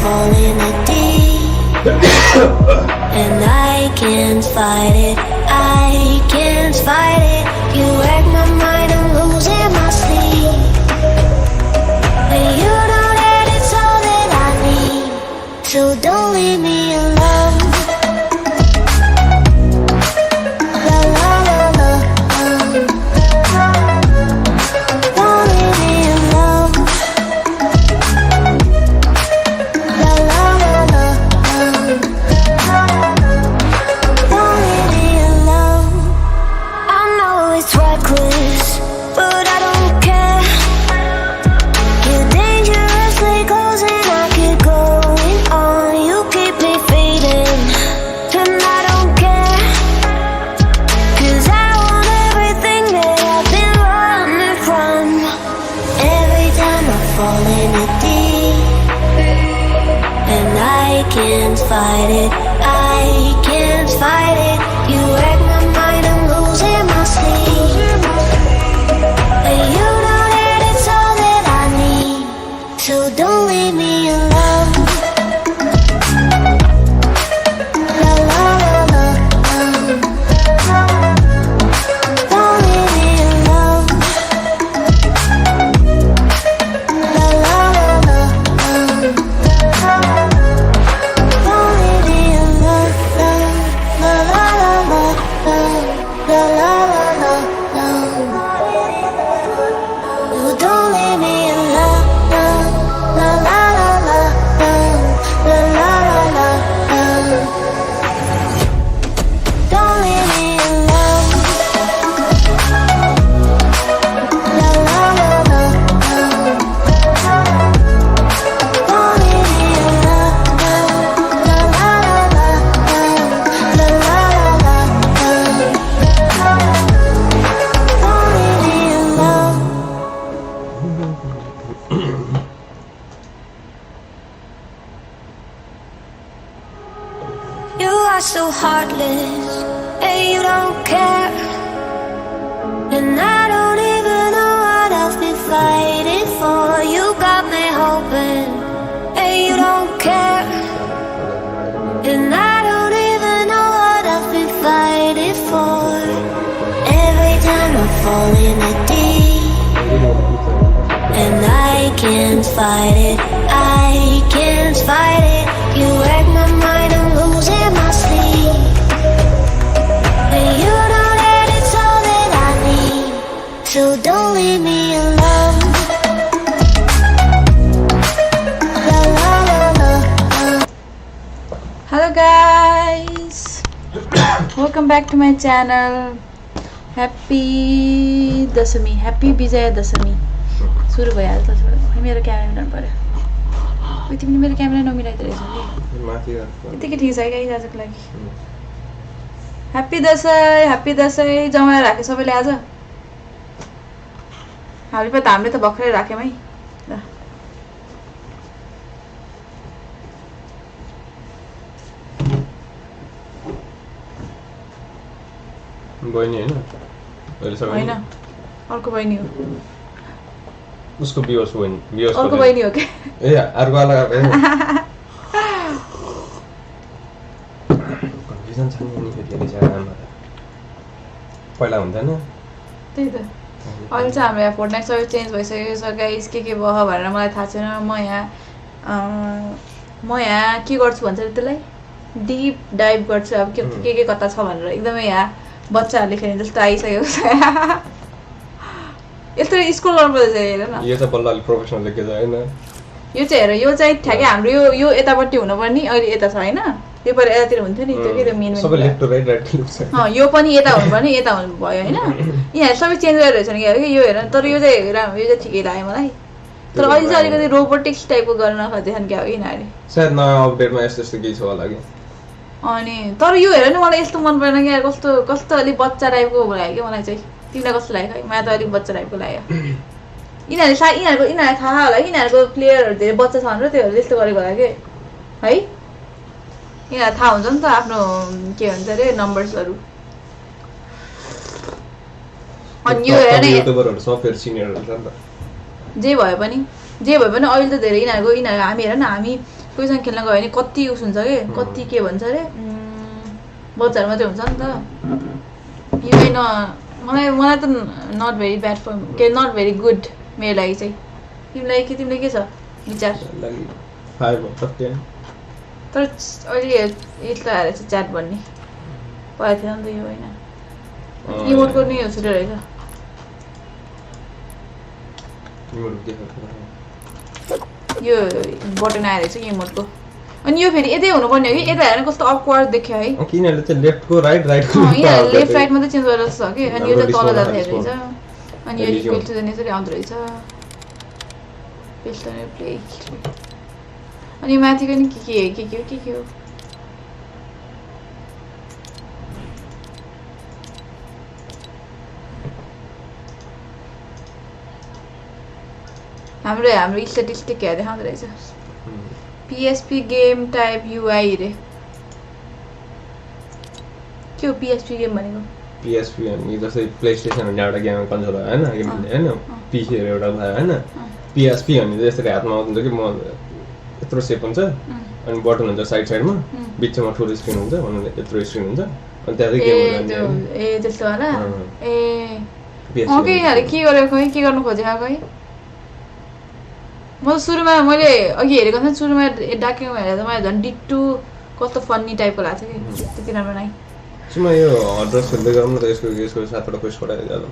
falling deep, and I can't fight it. I can't fight it. You wreck my mind, I'm losing my sleep. And you know that it's all that I need, so don't leave me alone. La la la la. Don't leave me alone. La la la la. Don't leave me alone. I know it's reckless, but I don't care. You're dangerously close and I keep going on. You keep me fading, and I don't care. 'Cause I want everything that I've been running from. Every time I fall in it deep, and I can't fight it. I can't fight it. You wreck my mind, I'm losing my sleep. And you know that it's all that I need, so don't leave me alone. La la la la. Don't leave me alone. La la la la. Don't leave me alone. La la la la. La la la la. Don't leave me alone. La la la la. La la la la. Don't leave me alone. La la la la. Don't leave me alone. La la la la. La la la la. Don't leave me alone. You are so heartless, and you don't care. And I don't even know what I've been fighting for. You got me hoping, and you don't care. And I don't even know what I've been fighting for. Every time I fall in it deep, and I can't fight it. I can't fight it. You wreck my mind, I'm losing my sleep. And you know that it's all that I need, so don't leave me alone. La la la la. Hello guys, welcome back to my channel. Happy Dasami, happy Vijaya Dasami. सुरु भइहाल्छ त छोरा मेरो camera मिलाउनु पर्यो तिमीले मेरो camera नमिलाइदिएको रहेछौ कि यतिकै ठिक छ गाइस आजको लागि ह्याप्पी दसैँ जमाएर राख्यो सबैले आज हामीले त भर्खरै राख्यौँ है ल बहिनी हैन होइन अर्को बहिनी हो उसको व्यूअर्स अर्को बहिनी हो के ए अर्को अलग कन्फ्युजन छ नि फेरि जग्गामा पहिला हुँदैन त्यही त अहिले चाहिँ हाम्रो यहाँ फोर्टनाइट सबै चेन्ज भइसकेको छ गाइस के भयो भनेर मलाई थाहा छैन म यहाँ के गर्छु भन्छ त्यसलाई डिप डाइभ गर्छु अब के कता छ भनेर एकदमै यहाँ बच्चाहरूले खेल्ने जस्तो आइसकेको छ यस्तो स्कुल गर्नुपर्छ हेर न यो त बल्ल अलि प्रोफेसनल लेखेको छ हैन यो चाहिँ हेर यो चाहिँ ठ्याक्कै हाम्रो यो यतापट्टि हुनुपर्ने अहिले यता छ हैन यो पर यतातिर हुन्थ्यो नि त्यो के त्यो मेन सबै left to right right to left यो पनि यता हुनुपर्ने यता हुनु भयो हैन यहाँ सबै चेन्ज गरेर रहेछन् कि यो हेर तर यो चाहिँ ठिकै लाग्यो मलाई तर अहिले चाहिँ अलिकति रोबोटिक्स टाइपको गर्न खोजेछन् क्या हो यिनीहरूले सायद नयाँ अपडेटमा यस्तो केही छ होला कि अनि तर यो हेर न मलाई यस्तो मन परेन क्या कस्तो अलिक बच्चा टाइपको लाग्यो कि मलाई चाहिँ तिमीलाई कस्तो लाग्यो खै मलाई त अलिक बच्चा टाइपको लाग्यो यिनीहरूलाई थाहा होला यिनीहरूको प्लेयरहरू धेरै बच्चा छ भनेर त्योहरूले त्यस्तो गरेको होला कि है यिनीहरूलाई थाहा हुन्छ नि त आफ्नो के भन्छ अरे नम्बर्सहरू अनि यो हेर न युट्युबरहरु सफ्टवेयर सिनियरहरु छ नि त जे भए पनि अहिले त धेरै यिनीहरूको हामी हेर न हामी कोहीसँग खेल्न गयो भने कति उस हुन्छ के कति के भन्छ अरे बच्चाहरू मात्रै हुन्छ नि त यही न मलाई त नट भेरी ब्याड फर के नट भेरी गुड मेरो लागि चाहिँ तिमीलाई के छ विचार 5/10 तर अहिले यस्तो आएर चाहिँ च्याट भन्ने परेको थिएन नि त यो होइन इमोटको नि हो छुट्टै रहेछ यो बटन आएर चाहिँ इमोटको अनि यो फेरि यतै हुनुपर्ने हो कि यता हेर्न कस्तो अक्वर्ड देख्यो है किनले चाहिँ लेफ्टको राइटको यहाँ लेफ्ट राइट मात्रै चेन्ज गरेर छ कि अनि यो चाहिँ तल जाँदाखेरि रहेछ अनि यो इक्वल टु यसरी आउँदो रहेछ प्ले अनि माथिको नि के हो हाम्रो स्ट्याटिस्टिक हेरेर देखाउँदो रहेछ PSP गेम टाइप UI रे के हो PSP गेम भनेको PSP अनि जस्तै प्लेस्टेसन भन्ने एउटा गेम कन्सोल हो हैन हैन PC एउटा भयो हैन PSP अनि यसरी हातमा आउँछ कि म यत्रो सेप हुन्छ अनि बटन हुन्छ साइडमा बिचमा ठुलो स्क्रिन हुन्छ अनि यत्रो स्क्रिन हुन्छ अनि त्यहाँ चाहिँ गेम हुन्छ ए त्यस्तो होला ए ओके यार के गरेको खै के गर्नु खोजेको खै म सुरुमा मैले अघि हेरेको थिएँ सुरुमा डाकेको हेरेर त मलाई झन् डिट्टु कस्तो फन्नी टाइपको लाग्छ कि त्यति राम्रो नै सुमा यो अड्रेस खेल्दै गरौँ न त यसको साथबाट क्वेस्ट गराएर जाऊ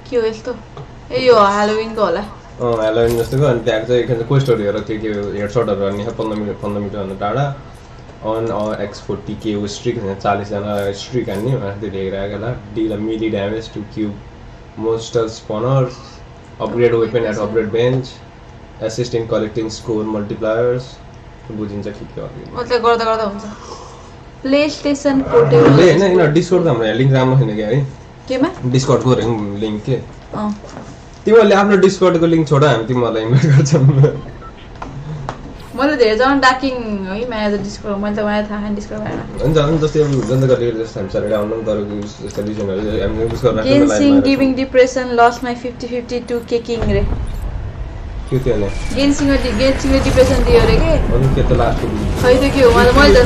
के हो यस्तो ए यो हेलोविनको होला हेलोविन जस्तोको अनि त्यहाँ चाहिँ एकजना क्वेस्टहरू हेरेर के हेडसटहरू हान्ने 15 मिनट भन्दा टाढा अन X40 के स्ट्रिक 40 जना स्ट्रिक हान्ने त्यो हेरिरहेको होला deal melee damage to cube monster spawners upgrade weapon at upgrade bench assist in collecting score multipliers बुझिन्छ के हो मतलब गर्दा हुन्छ प्लेस्टेसन पोर्टेबल ले हैन इन डिस्कर्ड हाम्रो लिंक राम्रो छैन के है केमा डिस्कर्डको लिंक के तिमीले आफ्नो डिस्कर्डको लिंक छोड हामी तिमीलाई इन्भाइट गर्छौं मैले धेरै जन डाकिङ है म्यानेजर डिस्कर्ड मैले त मलाई थाहा छैन डिस्कर्ड भएन हुन्छ अनि जस्तै जनता गरे जस्तो हामी सर आउनु तर यस्तो रिजनहरु हामी युज गर्न राख्छौं गेन्सिङ गिभिङ डिप्रेसन लस्ट माइ 50-50 टु केकिङ रे के थियो नि गेन्सिङले डिप्रेसन दियो रे के अनि के त लास्टको खै त के हो मैले त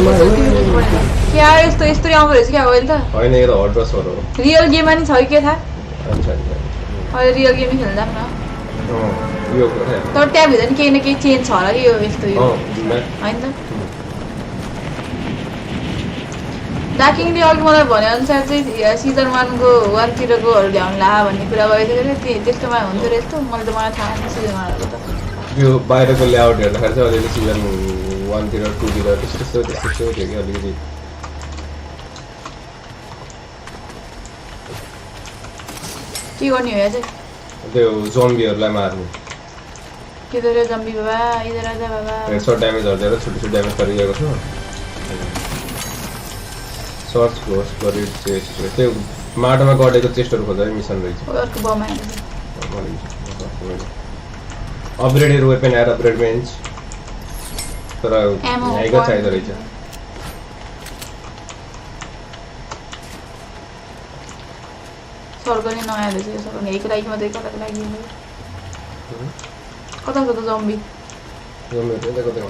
के आयो यस्तो आउँदो रहेछ के अहिले त हैन यो त हड्रस हो रियल गेममा नि छ के थाहा अच्छा अहिले रियल गेम खेल्दा न यो तर त्यहाँ भित्र नि केही न केही चेन्ज छ होला कि यो यस्तो यो हैन त डाकिङले अघि मलाई भने अनुसार चाहिँ सिजन 1 को 1 तिरकोहरु ल्याउनु ला भन्ने कुरा गरेको थियो त्यस्तोमा हुन्थ्यो रे यस्तो मैले त मलाई थाहा छैन सिजन 1 को त यो बाहिरको लेआउट हेर्दाखेरि चाहिँ अलिअलि सिजन 1 तिर 2 तिर त्यस्तो थियो कि अलिकति के गर्ने हो यहाँ चाहिँ त्यो जोम्बीहरुलाई मार्ने के गरे जम्बी बाबा इधर आजा बाबा हेडशट ड्यामेज हर्देर छुट्टी ड्यामेज गरिएको छ सर्च क्लोज गरे चेस्ट त्यो माटोमा गडेको चेस्टहरु खोज्दै मिसन रहेछ अर्को बम आयो upgraded weapon at upgrade bench तर यहीँको चाहिँदो रहेछ सर्गले नयाँ रहेछ यो सर्गले यहीको लागि मात्रै कताको लागि कता छ त जम्बी कतै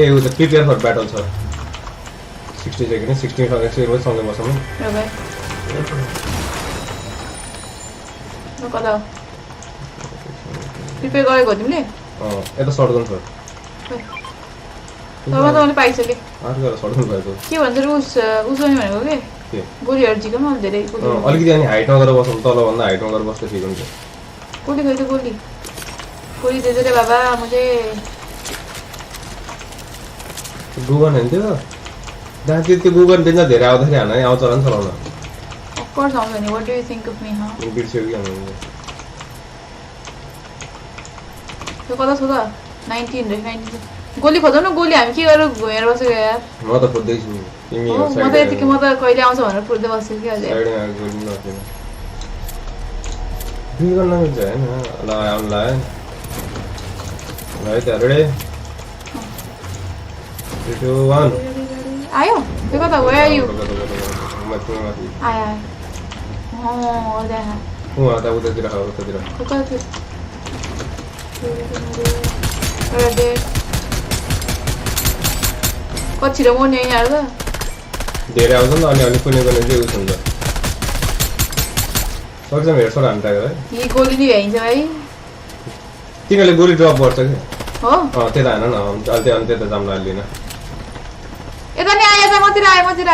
ए उ त प्रिपेयर फर ब्याटल छ 60 सेकेन्ड 16 सँगै बसौँ कता प्रिपेयर गरेको हो तिमीले यता सर्टगन छ मैले पाइसकेँ आजकल सर्टगन भएको के भन्छ उस पनि भनेको के गोलीहरू झिकाउनु धेरै अलिकति अनि हाइटमा गएर बसौँ तलभन्दा हाइटमा गएर बस्दा ठिक हुन्छ गोली खै त गोली दे दे रे बाबा मुझे गुगन हेर्थ्यो जहाँ त्यो गुगन बेच्न धेरै आउँदाखेरि हान आउँछ होला नि चलाउन अफकोर्स आउँछ नि what do you think of me हा बिर्स्यो कि हामी त्यो कता छ त 19 रे 19 गोली खोज्नु न गोली हामी के गरेर घुमेर बसेको यार म त खोज्दै छु तिमी म त यतिकै म त कहिले आउँछ भनेर खोज्दै बसेको के अझै साइडमा गोली नथिन दुई गर्न मिल्छ हैन ल आउनलाई राइट रेडी 3 2 1 आयो त्यो कता where are you आयो उता उतातिर कता थियो एउटा कति छिटो मर्ने यिनीहरू त धेरै आउँछ नि त अनि अलिक कुनै कुनै चाहिँ उस हुन्छ सक्छ हेडसट हान्नु टाइगर है यी गोली नि भ्याइन्छ भाइ तिनीहरूले गोली ड्रप गर्छ कि हो त्यता हान न अहिले अनि त्यता जाम्ला लिन यता नि आयो यता मतिर आयो बचाओ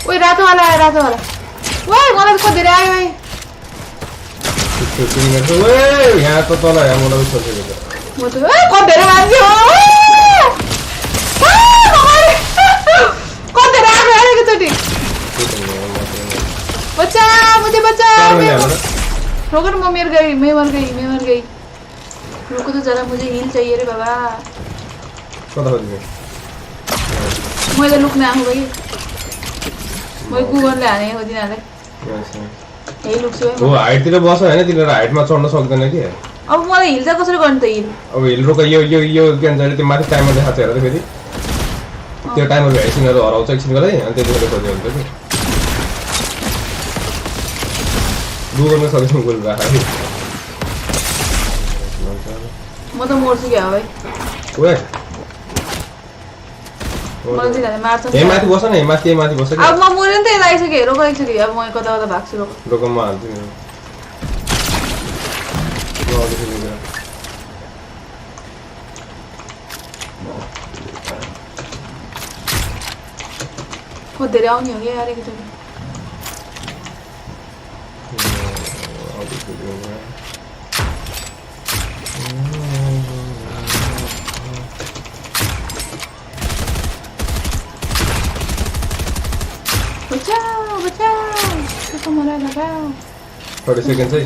ओए रातो वाला ओए मलाई को धेरै आयो भाइ यहाँ त तल यहाँ मलाई सोचेको छ म त को धेरै मान्छे हो को धेरै आयो एकचोटी बच्चा मुझे बच्चा रोको न मैं मर गई रुको तो जरा मुझे हील चाहिए रे बाबा मैले लुक्न आएको भाइ मैले गुगलले हाने हो तिनीहरूलाई यही लुक्छु है हो हाइटतिर बस्छ हैन तिनीहरू हाइटमा चढ्न सक्दैन के अब मलाई हिल चाहिँ कसरी गर्नु त हिल अब हिल रोक यो के भन्छ त्यो माथि टाइमर देखाएको छ हेर त फेरि त्यो टाइमर भ्याइस यिनीहरू हराउँछ एकछिनको लागि अनि त्यतिखेर खोज्यो हुन्छ कि गुगलमा सकेसम्म गोल राख म त मर्छु क्या भाइ ओए मलाई चाहिँ मार्छ ए माथि बस्छ न माथि बस्छ अब म मर्यो नि त यता आइसक्यो रोक एकचोटि अब म कता भाग्छु रोक म हाल्छु नि को धेरै आउने हो क्या यार एकचोटि बचाओ त्यसको मलाई लगाऊ 30 seconds है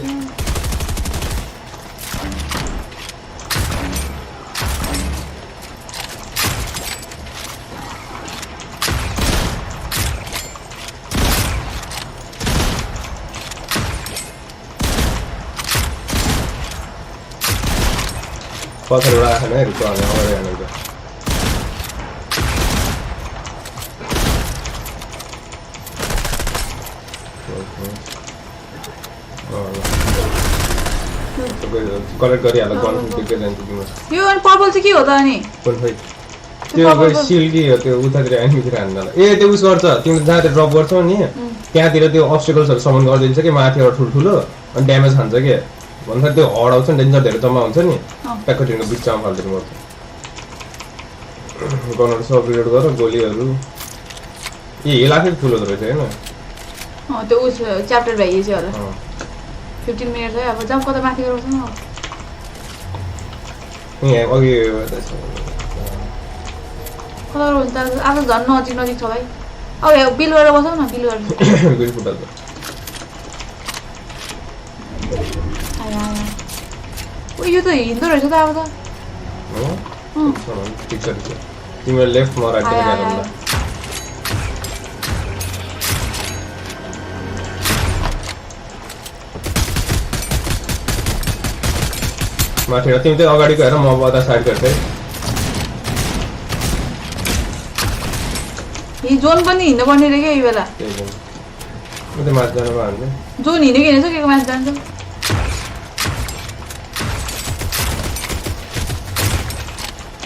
पत्थर राखेन है रुको अनि अगाडि हाल्नु कलेक्ट गरिहाल गन देख्दै जान्छ तिम्रो यो अनि पर्पल चाहिँ के हो त अनि कुन खै त्यो सिल्की हो त्यो उतातिर एनिमीतिर हान्नला ए त्यो उस गर्छ तिमीले जहाँ त्यो ड्रप गर्छौ नि त्यहाँतिर त्यो अब्स्टिकल्सहरु समन गरिदिन्छ कि माथिबाट ठुलठुलो अनि ड्यामेज खान्छ के भन्दा त्यो हडाउँछ नि डेन्जर धेरै जम्मा हुन्छ नि प्याकेटिङको बिचमा फाल्दिनु पर्छ गनहरु सब रिलोड गर गोलीहरु ए हेलाकै ठुलो रहेछ हैन त्यो उस च्याप्टर भइएछ होला 15 मिनेट है अब जाम कता माथि गराउँछ न यहाँ अघि कता हुन्छ आज झन् नजिक छ भाइ अब बिल गरेर बसौँ न बिल गरेर बिल फुटाल्छ ओ यो त हिँड्दो रहेछ त अब त ठिक छ तिम्रो लेफ्ट म राइट तिर जानु ल माथि तिमी चाहिँ अगाडिको हेर म अदा साइड गर्दै यी जोन पनि हिँड्नु पर्ने रे के यो बेला म त माथि जानु भन्दै जोन हिँडेको हिँड्छ के माथि जान्छ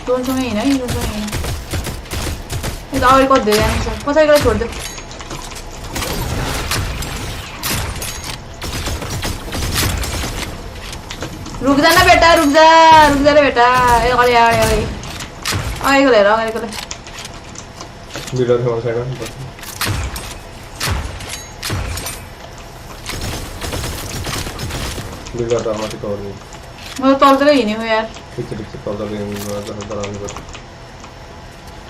जोनसँगै हिँड है जोनसँगै हिँड यता अगाडि कति धेरै जान्छ पछाडि गएर छोडिदियो रुक जा ना बेटा रुक जा रे बेटा अगाडि अगाडिको हेर अगाडिको बिल्डर छ साइड बिल्डर त माथि कभर गर्नु म त तलतिर हिँडेको यार ठिक छ तल दराउनु पर्छ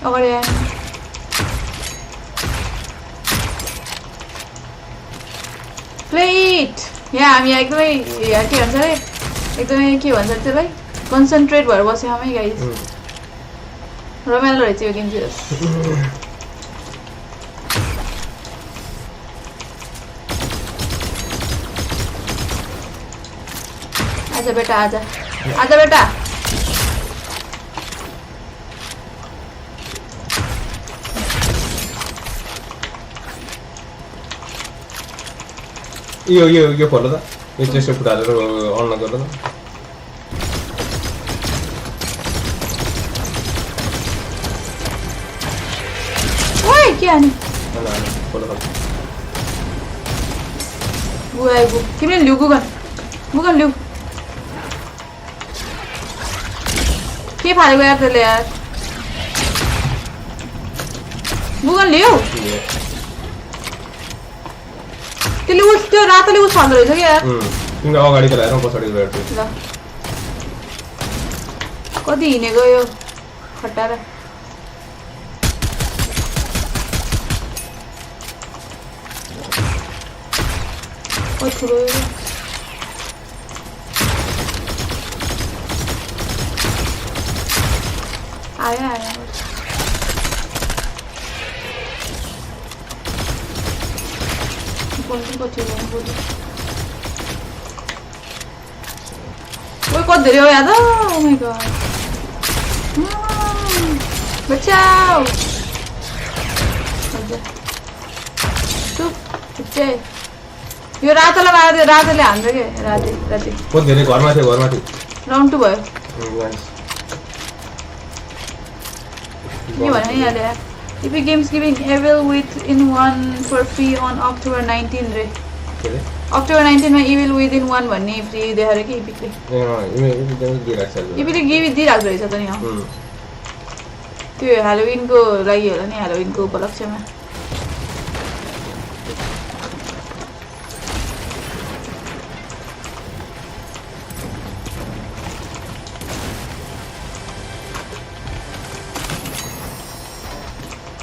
अगाडि आएन प्लेट यहाँ हामी एकदमै के भन्छ रे एकदमै के भन्छ त्यसलाई कन्सन्ट्रेट भएर बस्यो हामी गाइस रमाइलो रहेछ यो गेम चाहिँ आजा बेटा आजा आजा बेटा यो खोल त यो चेस्ट फुटालेर अन नगर त ओए के आने खोल बुआई बु तिमीले लिउ गुगन लिउ के फालेको यार त्यसले यार गुगन लिउ त्यसले उस त्यो रातले उस फाल्दो रहेछ कि यार तिमीले अगाडि चलाएर पछाडि गएर ल कति हिँडेको यो खट्टाएर कति ठुलो यो आयो कति ओए कति धेरै हो याद ओ माय गॉड बचाओ चुप यो रातोलाई मार्यो रातोले हान्छ के राति कति धेरै घरमा थियो राउन्ड 2 भयो के भने यहाँले Epic Games giving Evil Within 1 for free on October 19 रे October 19 मा Evil Within 1 भन्ने फ्री देखायो के इपिकले इपिकले गिभ दिइराख्दो रहेछ त नि त्यो ह्यालोविनको लागि होला नि ह्यालोविनको उपलक्ष्यमा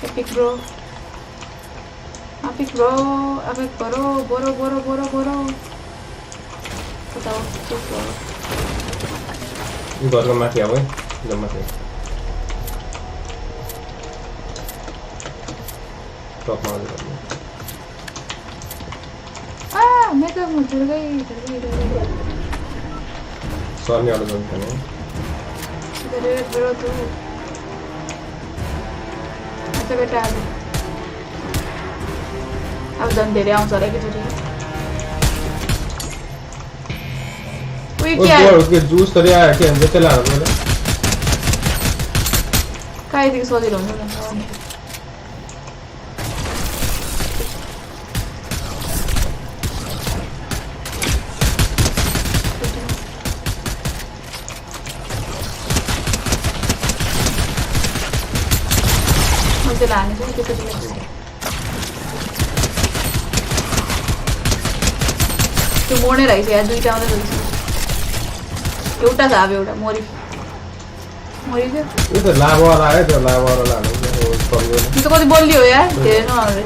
Epic bro epic bro बताओ यो घरको माथि आऊ है जम्मा थियो टपमा मैं तो डर गई सर्ने वाला जोन था नहीं इधर बरो तू अच्छा बेटा अब झन् धेरै आउँछ होला एकैचोटि क्या उसके जूस तो आया क्या अंदर चला रहा है काहीँदेखि सजिलो हुन्छ मजा लाग्ने त्यसरी त्यो मोड्ने रहेछ यहाँ दुईटा आउँदै रहेछ एउटा छ अब एउटा मरि क्या ये तो लाभवाला है तो लाभवाला लाने त्यो त कति बलियो यार धेरै नआउने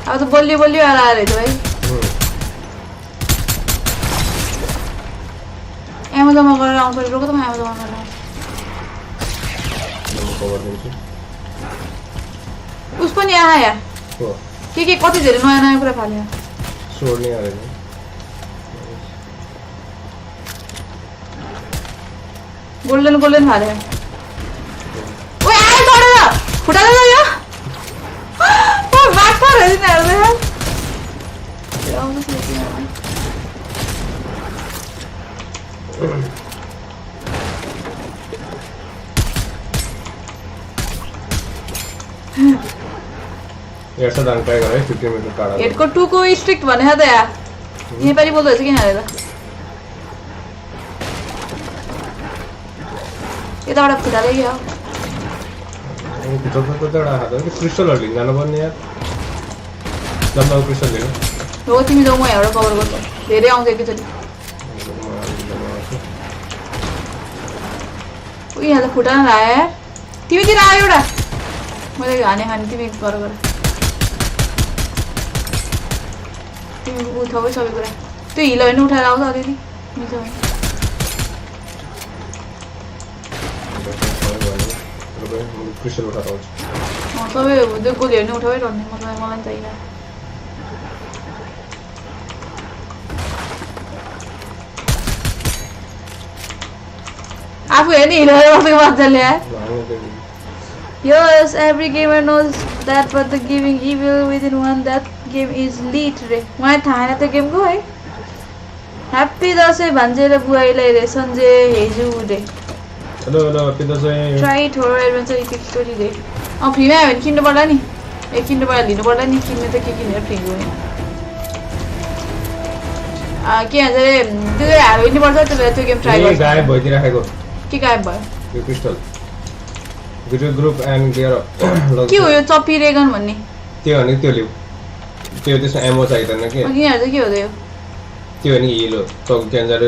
अब त बलियो आएर आएर रहेछ भाइ एमाजोनमा गरेर आउँछ रोक त म एमाजोनमा गरेर उस पनि आया के कति धेरै नयाँ कुरा फाल्यो छोड्ने आ रहे गोल्डन फाले ओए आए तोडेर फुटाले यो ओ बाक्ता रहेछ नि यार ऐसा डांग ट्राई गरे 50 मिटर काढा 8 को 2 को स्ट्रिक्ट भने त यार नेपाली बोल्दै छ किन हालेर यताबाट फुटाले क्या भित्र त एउटा हात कि क्रिस्टलहरु लिन जानु पर्ने यार जम्मा क्रिस्टल लिनु हो तिमी जाऊ म यहाँबाट कभर गर्छु धेरै आउँछ एकैचोटि उही यहाँ त फुटान लायो यार तिमीतिर आयो एउटा मैले खाने तिमी गर तिमी उठाउ सबै कुरा त्यो हिलो होइन उठाएर आउँछ अलिअलि मिल्छ क्रिस्टल उठाएर आउँछ सबै त्यो गोलीहरू नि उठाउै रहने मलाई पनि चाहियो आफू हेर्ने हिँडेर बसेको मजाले यार Yes, every gamer knows that, but the giving evil within one, that game is lit रे मलाई थाहा छैन त्यो गेमको है ह्याप्पी दसैँ भन्छ रे बुवाईलाई रे सन्जे हेजु रे hello hello happy Dashain try it होर एडभेन्चर इपिक स्टोरी रे फ्रीमा आयो भने किन्नु पर्ला नि किन्नु पर्ला लिनु पर्ला नि किन्ने त के किनेर फ्रीको हो के भन्छ रे त्यो हार हिँड्नु पर्छ त्यो गेम ट्राई गर्छ गायब भइदिराखेको के गायब भयो यो पिस्टल ग्रुप एन्ड गियर के हो यो चप्पी रेगन भन्ने त्यो भने त्यो लिउ त्यो त्यसमा एमो चाहिँदैन के यिनीहरू चाहिँ के हो यो त्यो भने हिल हो त क्यान्जर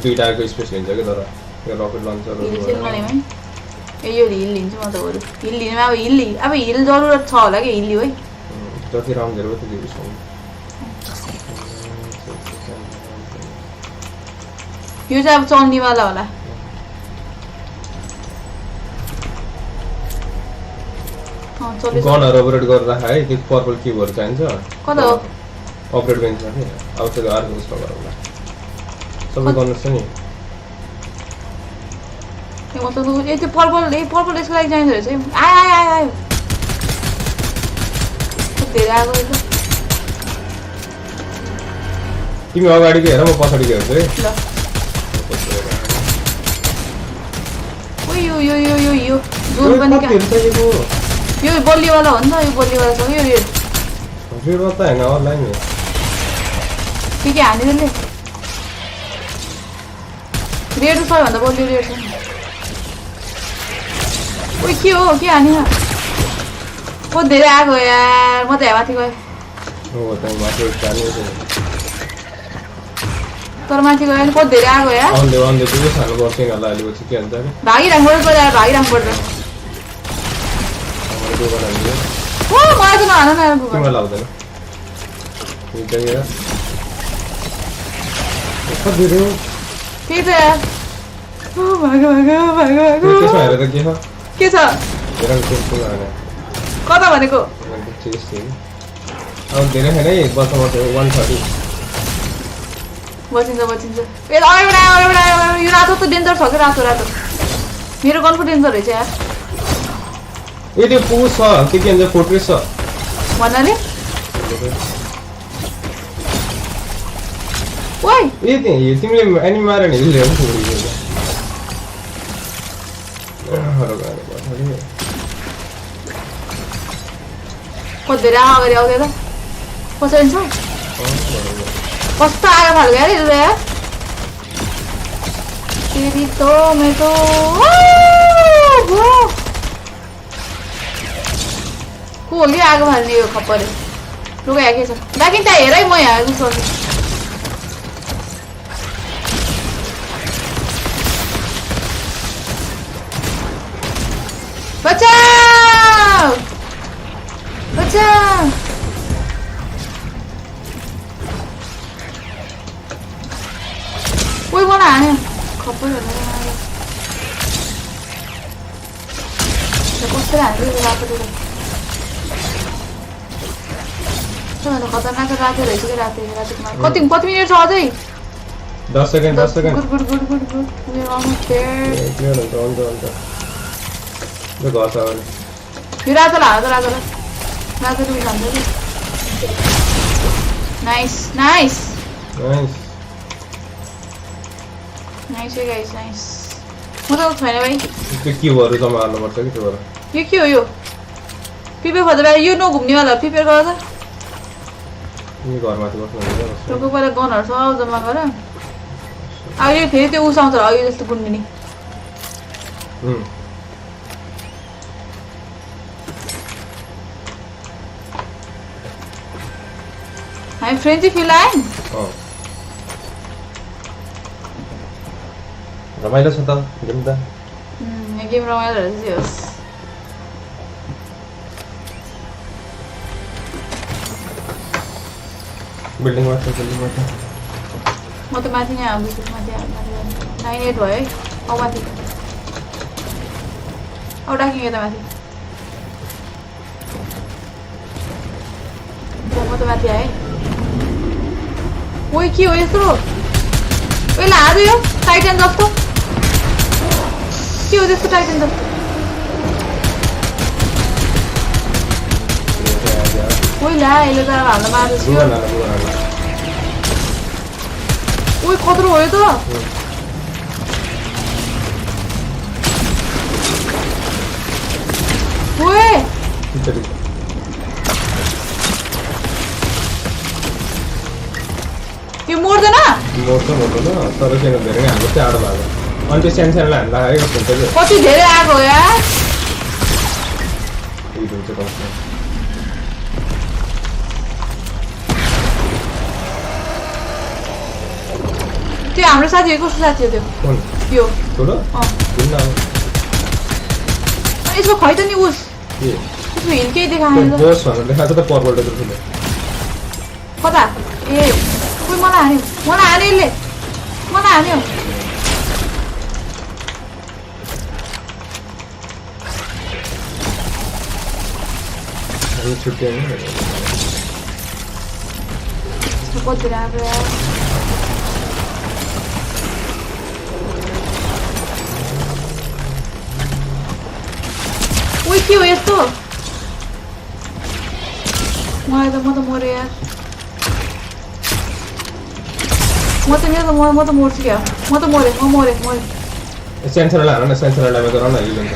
दुईटाको स्पेस लिन्छ कि तर यो रकेट लन्चर ए यो हिल लिन्छु म त बरु हिल लिनुमा अब हिल जरुरत छ होला कि हिल लिउ है जति राउन्डहरू हो त्यति बिसाउनु यो चाहिँ अब चल्नेवाला होला गनहरू अपरेट गरेर राख है त्यो पर्पल क्युबहरू चाहिन्छ कता हो अपरेट बेन्चमा के अब त्यो अर्को उयसमा गरौँला सबै गर्नुहोस् नि त्यो पर्पल यसको लागि चाहिन्छ रहेछ आयो धेरै आएको त तिमी अगाडिको हेर म पछाडिको हेर्छु है ल यो जोन पनि यो बलिवाला हो नि त यो बलिवाला छ यो रेडमा त हैन होला नि के हानिदिले रेड सबैभन्दा बलियो रेड छ ओइ के हो के हानि को धेरै आगो यार म त यहाँ माथि गएँ हो त माथि जाने तर माथि गयो नि को धेरै आगो यार अन्ले त्यो खानु पर्छ नि होला अहिले पछि के हुन्छ नि भागिराख्नु पर्छ भागिराख्नु पर्छ हाम्रो दुगो लाग्यो ओ मलाई त नहान न यार तिमीलाई लाग्दैन यो चाहिँ कति दियो के छ यार ओ भागो त्यसमा हेरेर के छ के छ हेर कुन आने कता भनेको चीज थियो अब धेरै छैन है बस्छ 130 बचिन्छ ए अरे यो रातो त डेन्जर छ के रातो मेरो गनको डेन्जर रहेछ यार ए त्यो पुस छ के भन्छ फोर्ट्रेस छ भन्नाले ओइ ए तिमीले एनिमी मारे नि ल्याउ धेरै अगाडि आउँदै त कसरी छ कस्तो आगो फाल्यो यार यो यार तेरी तो मैं तो को हो कि आगो फाल्ने यो खप्परे लुगा यहाँ के छ बाँकी त्यहाँ हेर है म यहाँ उसो बचाऊ बचाऊ कोही मलाई हान्यो खप्पै कसरी हान्यो रातो सबैभन्दा खतरनाक रातो रहेछ कि रातो कति मिनट छ अझै 10 सेकेन्ड गुड मेरो अलमोस्ट देयर क्लियर हुन्छ यो घर छ भने यो रातो रुबी खान्छ कि नाइस है गाइस नाइस म त छैन भाइ त्यो क्युबहरू जम्मा हाल्नुपर्छ कि त्यो यो के हो यो प्रिपेयर खोज्दा यो नघुम्नेवाला प्रिपेयर गर त यो घरमाथि बस्नुहुन्छ टोको पहिला गनहरू सब जम्मा गर अब यो फेरि त्यो उस आउँछ र यो जस्तो गुन्डिने हामी फ्रेन्ची फिल आयो रमाइलो छ त गेम त गेम रमाइलो रहेछ बिल्डिङमा छ म त माथि नै आउँदैछु माथि 9-8 भयो है औ माथि औ डाकिङ यता माथि म त माथि आएँ ओइ के हो यस्तो पहिला हाल्यो यो टाइटन जस्तो के हो त्यस्तो टाइटन त ओइ ला यसले त हाल्न मार्दैछ ओइ खतरो हो यो त ओए यो मर्दैन मर्छ तर किन धेरै हाम्रो चाँडो भएको अनि त्यो सानो सानोलाई हान्दाखेरि कस्तो हुन्छ कि कति धेरै आएको हो यार हिट हुन्छ कस्तो त्यो हाम्रो साथी हो कस्तो साथी हो त्यो कुन यो ठुलो किन यसको खै त नि उस के त्यसको हिल केही देखाएन त बोस भनेर देखाएको त पर्पल टेबल ठुलो कता ए कोही मलाई हान्यो यसले मलाई हान्यो अनि छुट्यो नि कति राम्रो यार ओइ के हो यस्तो मलाई त म त मरेँ यार म त मर्छु क्या म त मरेँ सेन्सरलाई हान न सेन्सरलाई गराउ न हिल हुन्छ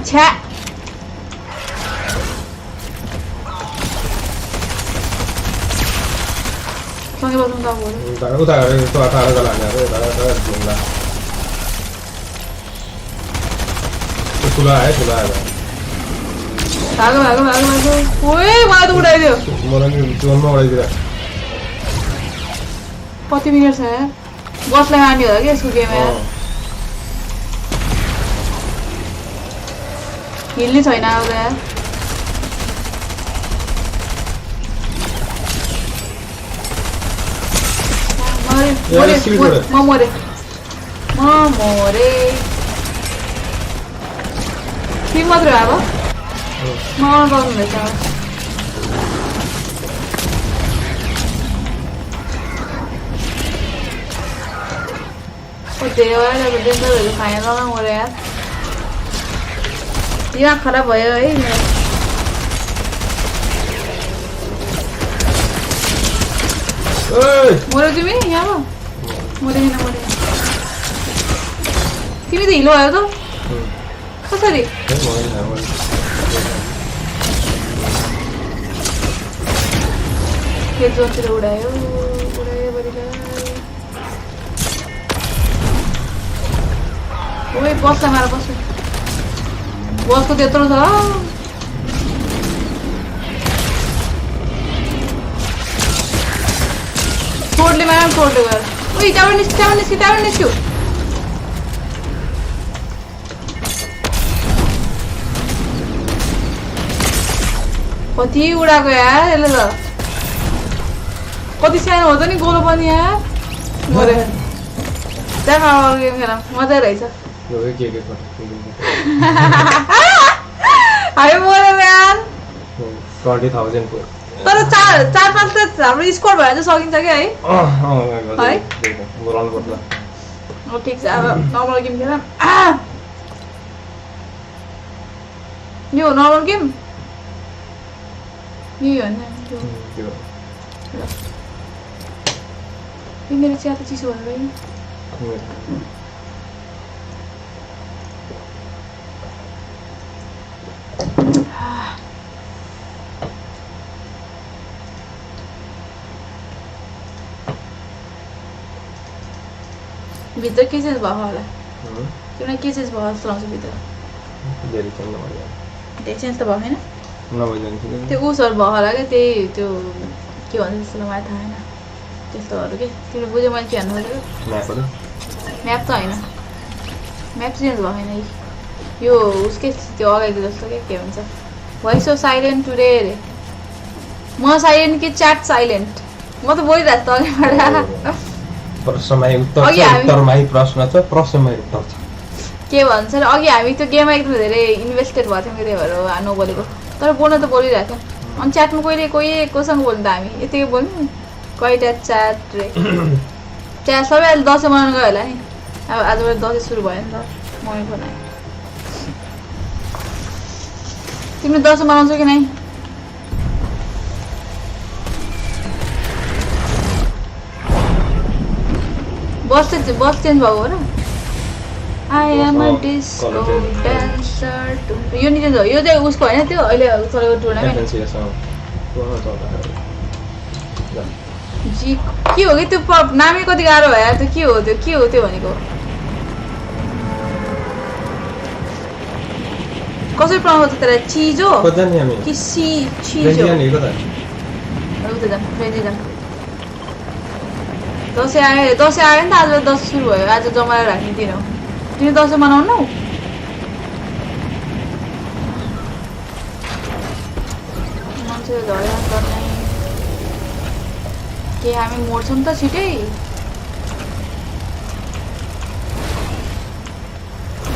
छ्या सँगै बस्नु त अब उता गरेर यस्तो टाढो गला हानेर ढुङ्गा ठुलो आयो भागो ओए मलाई त उडाइदियो मलाई नि जोनमा उडाइदिएर कति मिनट छ यार बसलाई मार्ने होला क्या यसको गेम यार हिल्ने छैन अब यार म मरेँ तिमी मात्रै अब मलाई गर्नुहुँदैछ धेरै डेन्जरहरू खाएर मऱ्यो यार दिमाग खराब भयो है मऱ्यो तिमी यहाँ मरेन तिमी त हिलो भयो त कसरी जोतिर उडायो ओइ बसलाई मार बसको त्यत्रो छ टोडले गएर ओइ टावर निस्क्यो कति उडाएको यार यसले त कति सानो हो त नि गोलो पनि यार मरे त्यहाँ गेम खेल मजा रहेछ हामी मऱ्यो यार 20,000 को तर 4-5 त हाम्रो स्कोर भएर चाहिँ सकिन्छ क्या है ठिक छ अब नर्मल गेम खेल यो नर्मल गेम यो मेरो चिया त चिसो भयो भित्र के चेन्ज भयो होला तिमीलाई के चेन्ज भयो जस्तो लाग्छ भित्र धेरै चेन्ज त भयो होइन त्यो उसहरू भयो होला क्या त्यही त्यो के भन्छ जस्तो मलाई थाहा छैन त्यस्तोहरू के तिमीले बुझ्यो मैले के भन्नु खोजेको म्याप त होइन म्याप चेन्ज भयो होइन यो उसकै त्यो अगाडि जस्तो के भन्छ Why so silent today रे म साइलेन्ट कि च्याट साइलेन्ट म त बोलिरहेको छु अघिबाट प्रश्नमै उत्तर छ उत्तरमै प्रश्न छ प्रश्नमै उत्तर छ के भन्छ र अघि हामी त्यो गेममा एकदम धेरै इन्भेस्टेड भएको थियौँ त्यही भएर नबोलेको तर बोल्न त बोलिरहेको थियौँ अनि च्याटमा कोसँग बोल्नु त हामी यतिकै बोल्नु कहिटा च्याट रे च्याट सबै अहिले दसैँ मनाउनु गयो होला नि अब आजबाट दसैँ सुरु भयो नि त मम्मी फोन आयो तिमीले दसैँ मनाउँछौ कि नै बस चेन्ज भएको हो र I am a disco dancer यो नि हो यो चाहिँ उसको होइन त्यो अहिले चलेको टुर्नामेन्ट जी के हो कि त्यो नामै कति गाह्रो भयो यार त्यो के हो त्यो भनेको कसरी प्रनाउन्स हुन्छ त्यसलाई चिजो कि चिजो दसैँ आयो नि त आज दसैँ सुरु भयो आज जमाएर राख्ने दिन हो तिमी दसैँ मनाउनु मान्छे झगडा गर्ने के हामी मर्छौँ त छिटै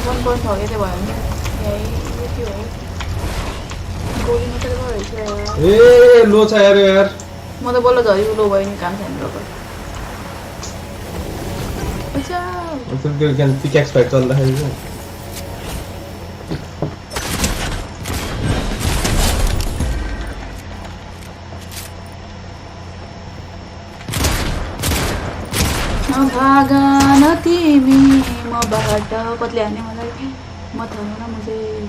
वन पोइन्ट ठगेको भयो भने यति भयो गोली मात्रै रहेछ ए लो छ यार म त बल्ल झरी लो भयो नि काम छैन र त्यो पिक्याक्स फाइट चल्दाखेरि चाहिँ भागन तिमी मबाट कतिले हान्ने मलाई म थाहा न म चाहिँ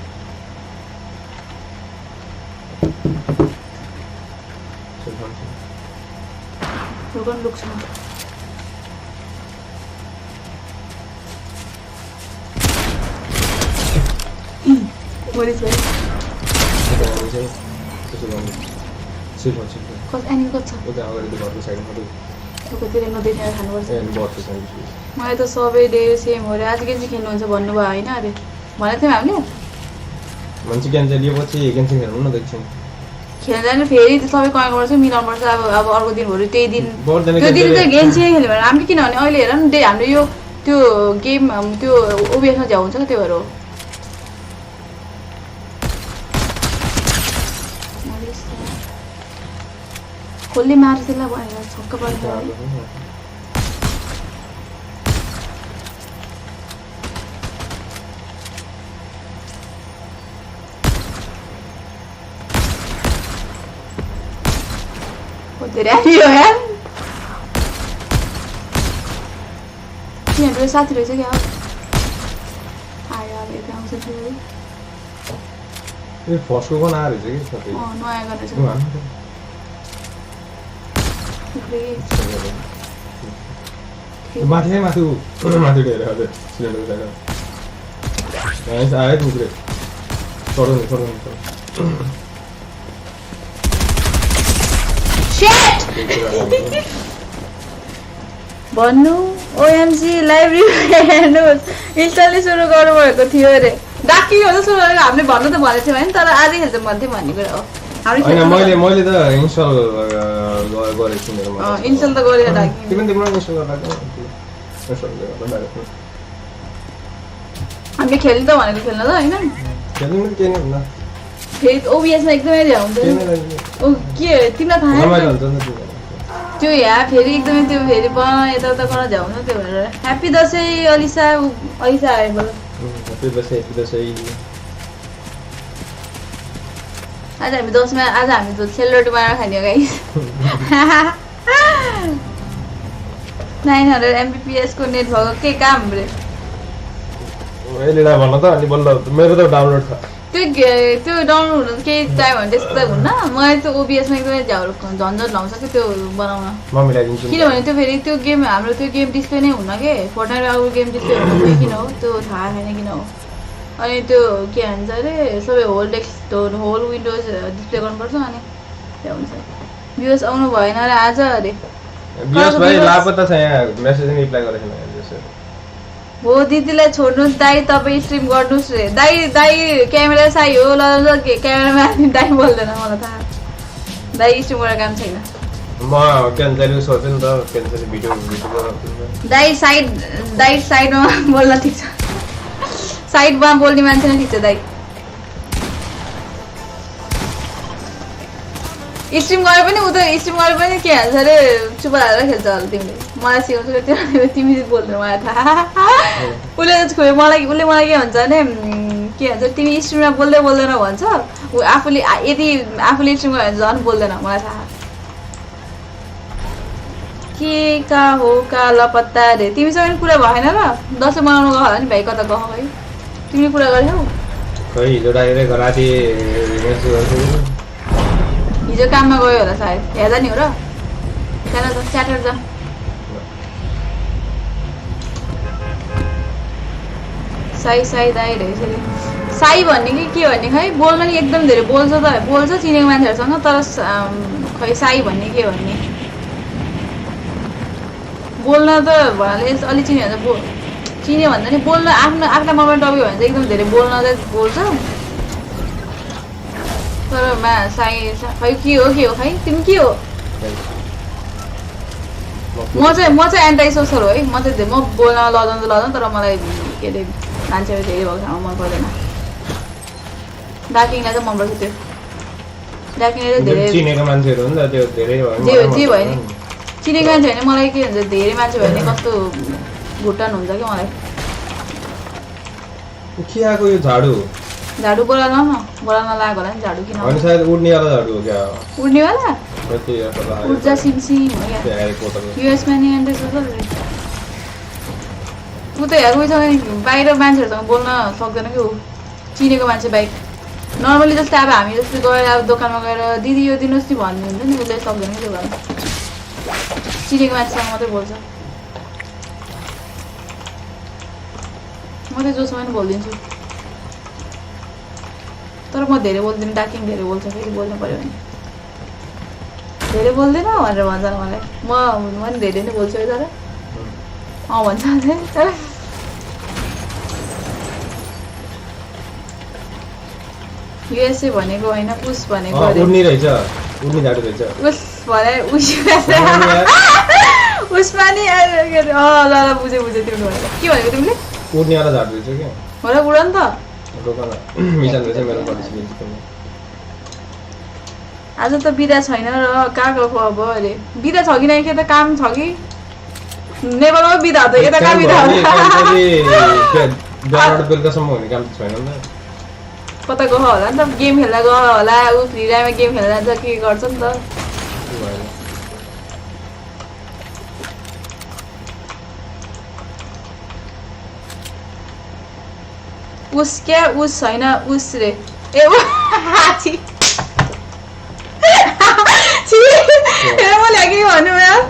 रोगन लुक्छ What is it? कस एनिमी कति छ कतिले नदेखेर खानुपर्छ मलाई त सबै डे सेम हो रे आज के चाहिँ खेल्नुहुन्छ भन्नुभयो होइन अरे भनेको थियौँ हामीले मान्छे क्यान्सर लिएपछि गेन्सिङ खेल्नु न देख्छौँ खेल्दा नि फेरि सबै कमेन्ट गर्छ मिलाउनु पर्छ अब अर्को दिनहरू त्यही दिन त्यो दिन त गेन्सिङ खेल्यो भने हामी किनभने अहिले हेर न हाम्रो यो त्यो गेम त्यो ओबिएसमा झ्याउ हुन्छ क्या त्यो भएर हो खोल्ने मार्छ त्यसलाई भनेर छक्क पर्छ धेरै आयो यार तिनीहरू साथी रहेछ क्या आयो अब यता आउँछ त्यो फर्स्टको पनि आएर रहेछ कि नयाँ गरेछ माथि माथि ढेर हजुर सिलिन्डर आयो टुक्रे चढाउनु भन्नु ओएमजी लाइब्रेरी हेर्नुहोस् इन्स्टलले सुरु गर्नुभएको थियो अरे डाकी हो सुरु गरेको हामीले भन्नु त भनेको थियौँ होइन तर आजै खेल्छ भन्थ्यो भन्ने कुरा हो मैले त इन्स्टल गरेको छु मेरो इन्स्टल त गरेर डाकी तिमीले तिम्रो इन्स्टल गरेको हामीले खेल्नु त भनेको खेल्न त होइन खेल्नु के नि भन्दा फेरि ओबिएसमा एकदमै ध्यान हुन्छ ओ के तिमीलाई थाहा त्यो यहाँ फेरि एकदमै त्यो फेरि यताउता गर्न झ्याउनु त्यो भएर ह्याप्पी दसैँ अलिसा आयो बोल ह्याप्पी दसैँ आज हामी दसैँमा आज हामी त सेलरोटी बनाएर खाने हो गाइस 900 MBPS को नेट भएको के काम रे अहिले भन्न त अनि बल्ल मेरो त डाउनलोड छ त्यो डाउनलोड हुन केही टाइम भने त्यस्तो त हुन्न मलाई त्यो ओबिएसमा एकदमै झन्झट लाउँछ कि त्यो बनाउन म मिलाइदिन्छु किनभने त्यो फेरि त्यो गेम हाम्रो त्यो गेम डिस्प्ले नै हुन्न के फोर्टनाइट अरू गेम डिस्प्ले हुनु किन हो त्यो थाहा छैन किन हो अनि त्यो के भन्छ अरे सबै होल विन्डोज डिस्प्ले गर्नुपर्छ अनि त्यो हुन्छ भ्युज आउनु भएन र आज अरे बियस भाइ लापत्ता छ यहाँ मेसेज रिप्लाई गरेको छैन हो दिदीलाई छोड्नुस् दाइ तपाईँ स्ट्रिम गर्नुहोस् रे दाइ क्यामेरा साई हो ल क्यामेरामा दाइ बोल्दैन मलाई थाहा दाइ स्ट्रिम गरेर काम छैन म क्यान्सर सोच्छु नि त क्यान्सर भिडियो बनाउँछु दाइ साइडमा बोल्न ठिक छ साइडमा बोल्ने मान्छे नै ठिक छ दाइ स्ट्रिम गरे पनि स्ट्रिम गरे पनि के हाल्छ अरे चुप हालेर खेल्छ होला तिमीले मलाई सिकाउँछु तिमी बोल्नु मलाई थाहा उसले मलाई के भन्छ भने के भन्छ तिमी स्ट्रिममा बोल्दैन भन्छ आफूले यदि आफूले स्ट्रिम गऱ्यो भने झन् बोल्दैन मलाई थाहा के का हो का लपत्ता रे तिमीसँग कुरा भएन र दसैँ मनाउनु गयो होला नि भाइ कता गयो है तिमीले कुरा गर्यौ खै हिजो राति हिजो काममा गयो होला सायद हेर्दा नि हो र त्यहाँ त स्याटर जा साई दाइ रहेछ साई भन्ने के भन्ने खै बोल्न नि एकदम धेरै बोल्छ चिनेको मान्छेहरूसँग तर खै साई भन्ने के भन्ने बोल्न त भन्नाले अलिक चिन्यो भन्दा नि बोल्न आफ्ना मोबाइल टप्यो भने चाहिँ एकदम धेरै बोल्न चाहिँ बोल्छ तर साई खै के हो खै तिमी के हो म चाहिँ एन्टाइ सोसल हो है म बोल्न लजाउँछु तर मलाई के अरे मान्छेहरू धेरै भएको ठाउँमा मन पर्दैन डाकिङलाई चाहिँ मनपर्छ त्यो डाकिङले चाहिँ धेरै चिनेको मान्छेहरू हो नि त त्यो धेरै जे भयो नि चिनेको मान्छे भने मलाई के भन्छ धेरै मान्छे भयो भने कस्तो घुटन हुन्छ कि मलाई के आएको यो झाडु बोलाउन लागेको होला नि झाडु किन अनि सायद उड्नेवाला झाडु हो क्या उड्नेवाला ऊर्जा सिमसिम हो क्या युएसमा नि अन्त ऊ त हेर उयोसँग बाहिर मान्छेहरूसँग बोल्न सक्दैन कि ऊ चिनेको मान्छे बाइक नर्मली जस्तै अब हामी जस्तै गएर अब दोकानमा गएर दिदी यो दिनुहोस् नि भन्नु हुन्छ नि उसले सक्दैन कि त्यो गर्नु चिनेको मान्छेसँग मात्रै बोल्छ म चाहिँ जोसँग पनि बोलिदिन्छु तर म धेरै बोल्दिनँ डाकिङ धेरै बोल्छ फेरि बोल्नु पऱ्यो भने धेरै बोल्दैन भनेर भन्छ मलाई म पनि धेरै नै बोल्छु है तर भन्छ तर युएसए भनेको होइन उस भनेको उस भने उसमा नि ल बुझेँ तिमीले भनेको के भनेको तिमीले उड्नेवाला झाडु रहेछ क्या हो र उड नि त आज त बिदा छैन र कहाँ गएको अब अहिले बिदा छ कि नै के त काम छ कि नेपालमा बिदा हो त यता कहाँ बिदा बेलुकासम्म हुने काम छैन नि त कता गयो होला नि त गेम खेल्दा गयो होला ऊ फ्री टाइममा गेम खेल्दा जान्छ के गर्छ नि त उस क्या उस छैन उस रे ए मैले के भन्नु यार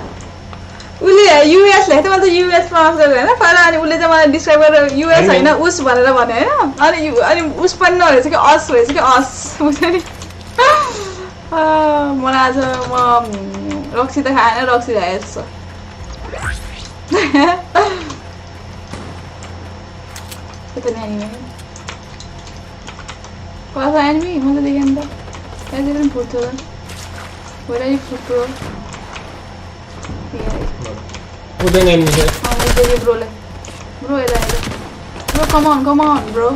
उसले युएस ल्याएको थियो मैले त युएस प्रनाउन्स गरेको होइन पहिला अनि उसले चाहिँ मलाई डिस्क्राइब गरेर युएस होइन उस भनेर भने होइन अनि उस पनि नरहेछ कि अस रहेछ कि अस बुझ्छ नि मलाई आज म रक्सी त खाएन रक्सी खाएछ यता नानीमा कता एनिमी म त देखेँ नि त त्यहाँतिर पनि फुट्थ्यो त होइन फुट्यो ब्रो यता ब्रो कमन ब्रो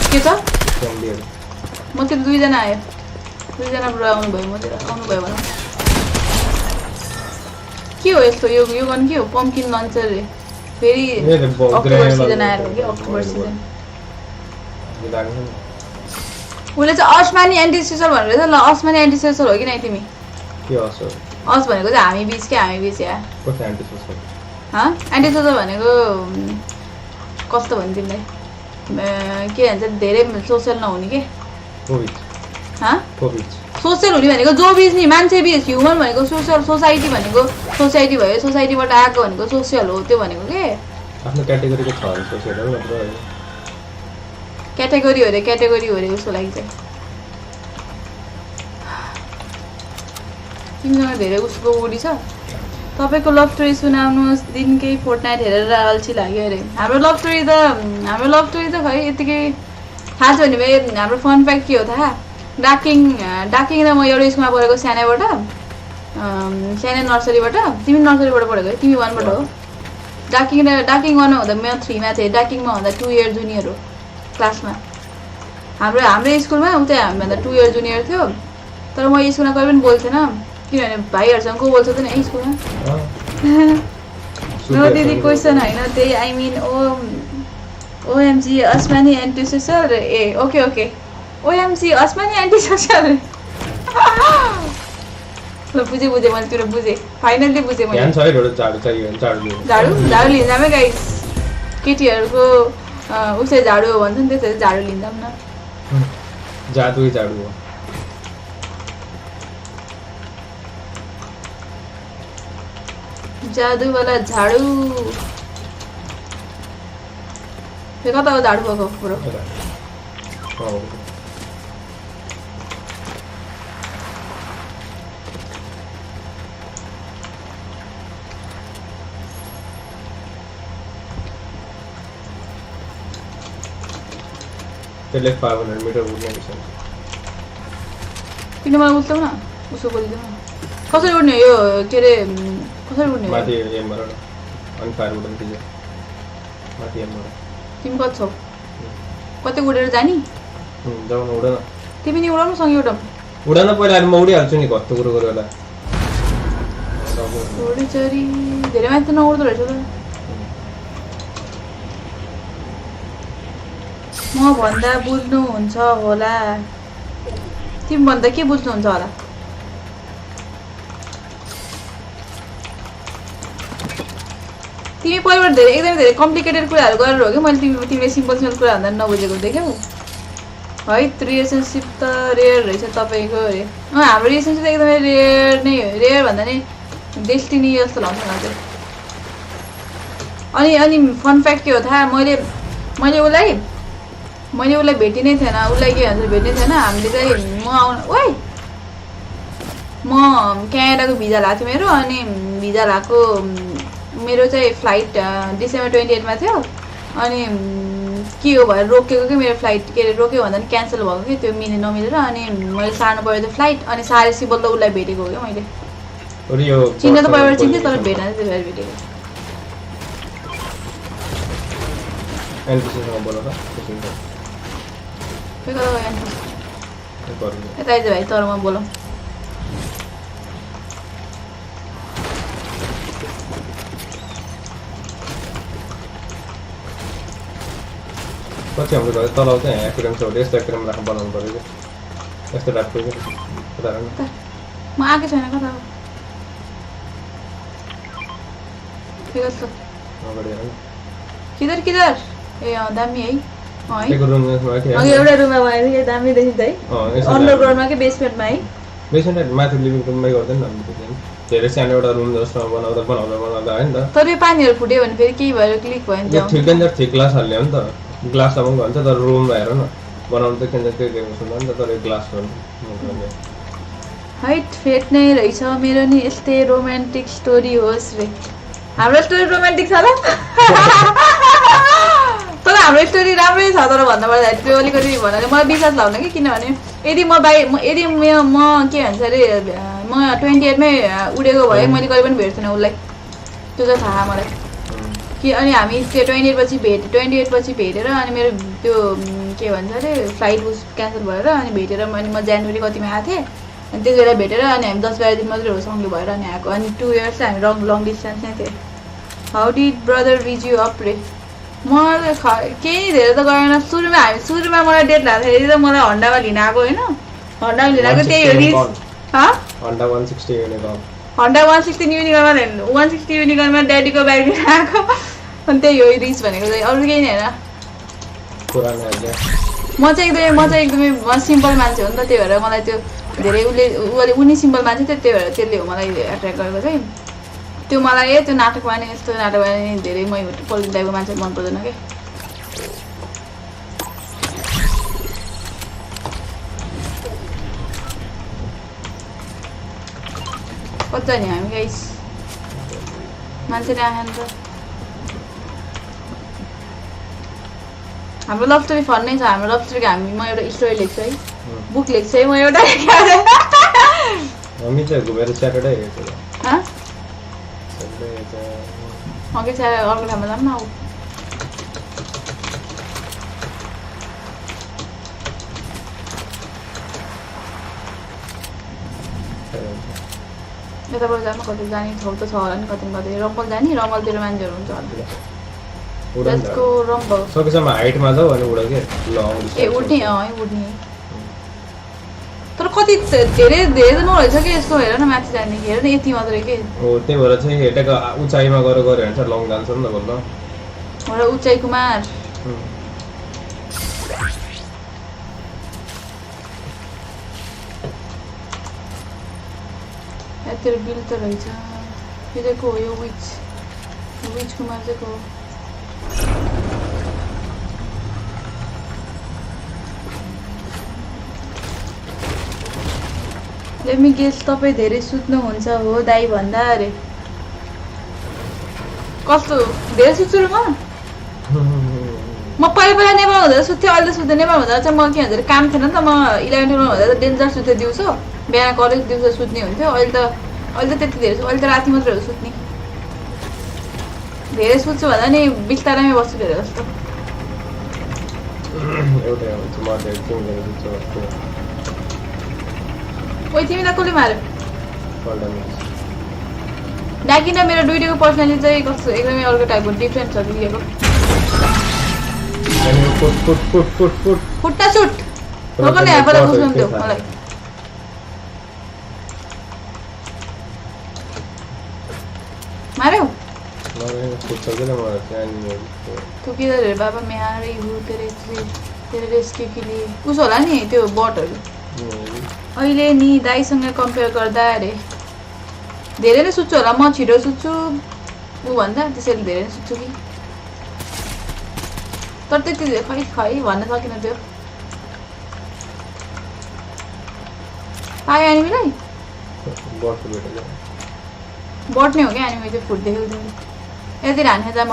के छ मतिर दुईजना आयो दुईजना ब्रो आउनुभयो मतिर आउनुभयो भनौँ के हो यस्तो यो गर्नु के हो पम्किन लन्चर रे फेरि अक्टोबर सिजन आएर हो कि अक्टोबर सिजन उसले चाहिँ अस्मानी एन्टी सोसल भनेर ल अस्मानी एन्टी सोसल हो कि नै तिमी अस भनेको चाहिँ हामी बिच या एन्टी सोसल भनेको कस्तो भन्नु तिमीलाई के भन्छ धेरै सोसल नहुने के सोसल हुने भनेको जो बिच नि मान्छे बिच ह्युमन भनेको सोसल सोसाइटी भनेको सोसाइटी भयो सोसाइटीबाट आएको भनेको सोसियल हो त्यो भनेको के आफ्नो क्याटेगोरीको छ सोसियल मात्र हैन क्याटेगोरी हो रे उसको लागि चाहिँ तिमीसँग धेरै उसको उडी छ तपाईँको लभ स्टोरी सुनाउनुहोस् दिनकै फोर्टनाइट हेरेर अल्छी लाग्यो अरे हाम्रो लभ स्टोरी त खै यतिकै थाहा छ भने भाइ हाम्रो फन फ्याक्ट के हो थाहा डाकिङ र म एउटा स्कुलमा पढेको सानैबाट सानो नर्सरीबाट तिमी नर्सरीबाट पढेको है तिमी 1बाट हो डाकिङ 1मा हुँदा म 3मा थिएँ डाकिङमा हुँदा 2 इयर जुनियर हो क्लासमा हाम्रो स्कुलमा उतै हामीभन्दा 2 इयर जुनियर थियो तर म स्कुलमा कहिले पनि बोल्थेन किनभने भाइहरूसँग को बोल्छ त नि स्कुलमा नो दिदी क्वेसन होइन त्यही I mean OMG Asmani anti social ए okay OMG Asmani anti social ल बुझेँ मैले तिम्रो बुझेँ फाइनल्ली बुझेँ मैले झाडु लिँदामै गाइस केटीहरूको उसै झाडु हो भन्छ नि त्यसरी झाडु लिँदा न झाडु हो जादुवाला झाडु त्यो कता हो झाडु भएको कुरो त्यसले 500 मिटर उड्ने रहेछ किन मलाई उठ्छौ न उसो बोलिदेऊ न कसरी उड्ने यो के अरे कसरी उड्ने माथि एमबाट अनि फायर उड्न दियो माथि एमबाट तिमी कति छौ कति उडेर जानी जाउन उड्न तिमी नि उडाउनु सँगै उड्न पहिला म उडिहाल्छु नि कस्तो कुरो गरेर होला उडी चरी धेरै माथि त नउड्दो रहेछ त म भन्दा बुझ्नुहुन्छ होला तिमी भन्दा के बुझ्नुहुन्छ होला तिमी पहिलाबाट एकदमै धेरै कम्प्लिकेटेड कुराहरू गरेर हो कि मैले तिमीले सिम्पल कुराभन्दा नबुझेको देख्यौ है रिलेसनसिप त रेयर रहेछ तपाईँको अरे हाम्रो रिलेसनसिप त एकदमै रेयर नै हो रेयर भन्दा नि डेस्टिनी जस्तो लाग्छ मलाई चाहिँ अनि फन फ्याक्ट के हो थाहा मैले उसलाई भेटि नै थिएन उसलाई के भन्छ भेट्नै थिएन हामीले चाहिँ म क्यानाडाको भिजा लगाएको थियो मेरो अनि भिजा लगाएको मेरो चाहिँ फ्लाइट डिसेम्बर 28मा थियो अनि के हो भएर रोकेको कि मेरो फ्लाइट के अरे रोक्यो भन्दा नि क्यान्सल भएको कि त्यो नमिलेर अनि मैले सार्नु पऱ्यो त्यो फ्लाइट अनि सारेपछि बल्ल उसलाई भेटेको हो क्या मैले चिन्ने त पहिलाबाट चिन्थेँ तर भेट्न चाहिँ त्यही भएर भेटेको यता आइज भाइ तर म बोलाउँ पछि हाम्रो घर तलाउ चाहिँ एक्वेरियम छ यस्तो एक्वेरियम राख्न बनाउनु पऱ्यो कि यस्तो टाइपको उदाहरण म आएकै छैन कता हो किधर ए दामी है एउटा रुममा भयो दामी देखिन्छ है अन्डरग्राउन्डमा कि बेसमेन्टमा है बेसमेन्ट माथि लिभिङ रुममै गर्दैन नि धेरै सानो एउटा रुम जस्तो बनाउँदा होइन त तर यो पानीहरू फुट्यो भने फेरि केही भएर क्लिक भयो नि ठिकै नि त थिक ग्लास हाल्ने हो नि त ग्लास अब भन्छ तर रुम हेर न बनाउनु त किन त्यही दिएको सुन्दा नि त तर ग्लास हो हाइट फेट नै रहेछ मेरो नि यस्तै रोमान्टिक स्टोरी होस् रे हाम्रो स्टोरी रोमान्टिक छ र तर हाम्रो स्टोरी राम्रै छ तर भन्दा पर्दा त्यो अलिकति भन्नाले मलाई विश्वास लाग्दैन कि किनभने यदि म के भन्छ अरे म 28मै उडेको भए मैले कहिले पनि भेट्थेन उसलाई त्यो चाहिँ थाहा मलाई कि अनि हामी त्यो 28 पछि भेटेर अनि मेरो त्यो के भन्छ अरे फ्लाइट उस क्यान्सल भएर अनि भेटेर अनि म जनवरी कतिमा आएको थिएँ अनि त्यति बेला भेटेर अनि हामी 10-12 दिन मात्रै हो सँगै भएर अनि आएको अनि 2 इयर्स चाहिँ हामी लङ डिस्टेन्स नै थिएँ how did brother rich you up रे मलाई केही धेरै त गरेन सुरुमा मलाई डेट लाग्दाखेरि त मलाई हन्डामा लिन आएको होइन हन्डामा लिन आएको त्यही हो रिच हन्डा 160 युनिकर्न हन्डा 160 युनिकर्नमा 160 युनिकर्नमा ड्याडीको बाइक लिन आएको अनि त्यही हो रिच भनेको चाहिँ अरू केही नै होइन म चाहिँ एकदमै सिम्पल मान्छे हो नि त त्यही भएर मलाई त्यो धेरै उनी सिम्पल मान्छे थियो त्यही भएर त्यसले हो मलाई एट्र्याक्ट गरेको चाहिँ त्यो मलाई त्यो नाटकमा नि यस्तो नाटकमा नि धेरै मै पल्टिङ टाइपको मान्छे मन पर्दैन क्या कता नि हामी गाइस मान्छेले आएन त हाम्रो लभ स्टोरी फन नै छ हाम्रो लभ स्टोरीको म एउटा स्टोरी लेख्छु है बुक लेख्छु है म एउटा हामी चाहिँ घुमेर स्याटरडे हेर्छ अघि चाहिँ अर्को ठाउँमा जाऊँ न यताबाट जानु कतै जाने ठाउँ त छ होला नि कतै कतै रम्बल जाने रम्बलतिर मान्छेहरू हुन्छ लेट्स गो रम्बल सकेसम्म हाइटमा जाऊ अनि उड के लङ ए उड्ने उड्ने तर कति धेरै धेरै नरहेछ कि यस्तो हेर न माथि जाने हेर न यति मात्रै के हो त्यही भएर चाहिँ हेटेको उचाइमा गएर गऱ्यो भने चाहिँ लङ जान्छ नि त बल्ल एउटा उचाइ कुमार तेरो बिल त रहेछ यो चाहिँ को हो यो विच कुमार चाहिँ को लेट मी गेस तपाईँ धेरै सुत्नुहुन्छ हो दाइ भन्दा अरे कस्तो धेरै सुत्छु र म पहिला नेपाल हुँदा सुत्थेँ अहिले सुत्थेँ नेपाल हुँदा चाहिँ म के भन्छ काम थिएन नि त म 11 12 हुँदा त डेन्जर सुत्थेँ दिउँसो बिहान कलेज दिउँसो सुत्ने हुन्थ्यो अहिले त त्यति धेरै अहिले त राति मात्रै हो सुत्ने धेरै सुत्छु भन्दा नि बिस्तारैमै बस्छु धेरै जस्तो ओइ तिमीलाई कसले मार्यो डाकिन मेरो दुईटैको पर्सनालिटी चाहिँ कस्तो एकदमै अर्को टाइपको डिफ्रेन्ट छ दुईटैको फुट्टा सुट रोकने यहाँ पर घुस्नु दियो मलाई मार्यो तू किधर है बाबा मैं आ रही हूँ तेरे रेस्क्यू के लिए उसो होला नि त्यो बटहरू अहिले नि दाइसँग कम्पेयर गर्दा अरे धेरै नै सुत्छु होला म छिटो सुत्छु ऊ भन्दा त्यसैले धेरै नै सुत्छु कि तर त्यति खै भन्न सकिनँ त्यो पायो एनिमीलाई बट्ने हो क्या एनिमी त्यो फुट देखेको तिमीले यति हान्ने जा म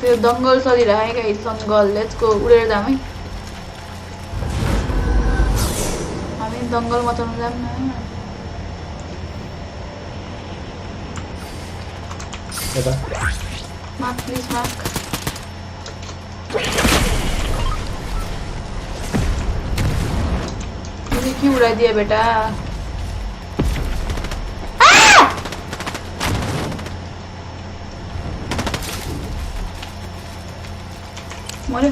त्यो दङ्गल चलिरहेको है दङ्गल लेट्स गो उडेर जाऊँ है हामी दङ्गल मचाउनु जाऊँ न मार्क प्लिज मार्क मुझे क्यों उड़ा दिया बेटा मरे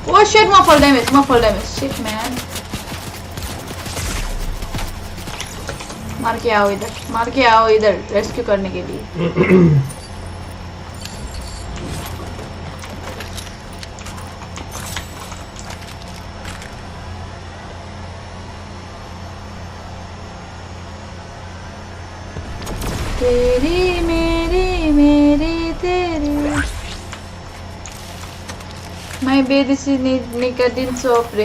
ओ शिट मैं फुल डैमेज शिट मैन मार के आओ इधर रेस्क्यू करने के लिए तेरी मेरी तेरी मैं बेदिसी निकटिन सोप्रे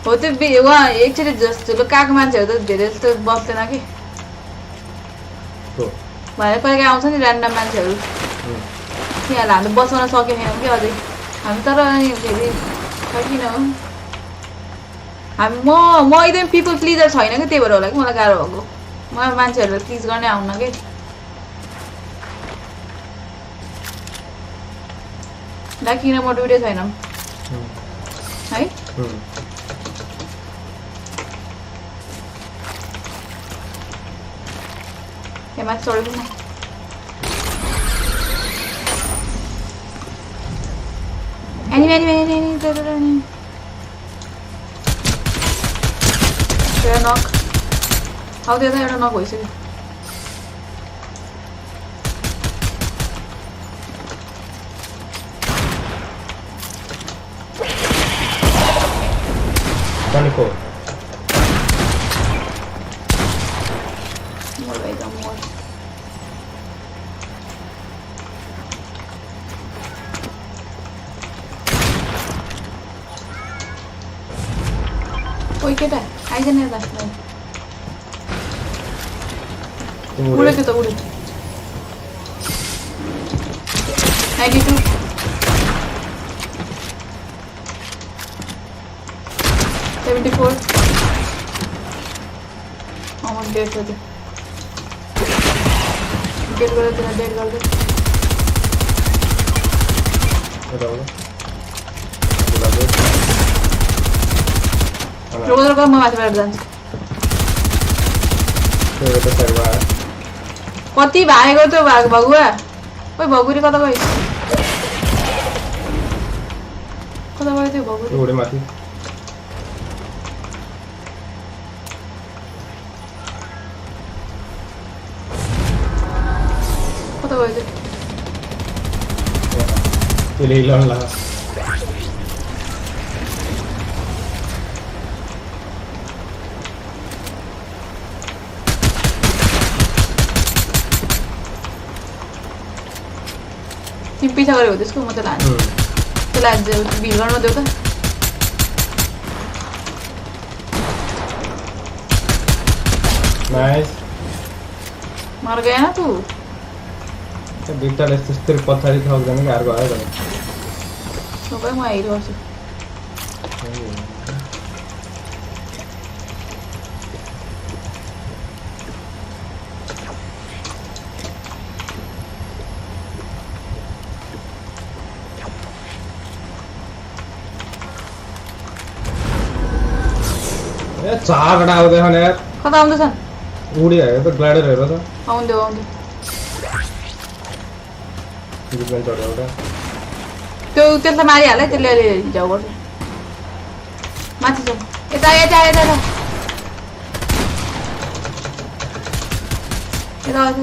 हो त्यो वहाँ एकचोटि जस्तो लुकाएको मान्छेहरू त धेरै जस्तो बस्दैन कि भनेर कहिले आउँछ नि ऱ्यान्डम मान्छेहरू तिनीहरूलाई हामीले बचाउन सकेको छैनौँ कि अझै हामी तर फेरि किन हो हामी म एकदम पिपल प्लिजर छैन कि त्यही भएर होला कि मलाई गाह्रो भएको म मान्छेहरूलाई प्लिज गर्ने आउन कि डाकिन म ड्युटी छैन है यहाँ माथि चढेको न एनिमी एउटा नक हौ त्यो त एउटा नक भइसक्यो कोही केटा आइज नि यता उडेको त उडे 92 74 I'm dead with it. Get rid of the dead girl. Roller को मार बैठ जान्छ कति भागेको त्यो भगुवा ओइ भगुरी कता गयो त्यो भगुरी उडे माथि कता गयो त्यो त्यसले हिलाउन लाग्यो तिमी पिछा गरेको त्यसको म त लान्छु त्यसलाई भिड गर्न देऊ त नाइस मर गया ना तू भिक्टरले त्यस्तै पछाडि ठग्दैन कि अर्को आयो भने सबै म हेरिरहेछु चारवटा आउँदैछन् यार कता आउँदैछन् उडिहाल्यो त ग्लाइडर हेर त आउँदै जिपलाइन चढ्यो एउटा त्यो त्यसलाई मारिहाल्यो त्यसले अलि हिजाउ गर्छ माथि जाउँ यता यता यता यता यता आउँछ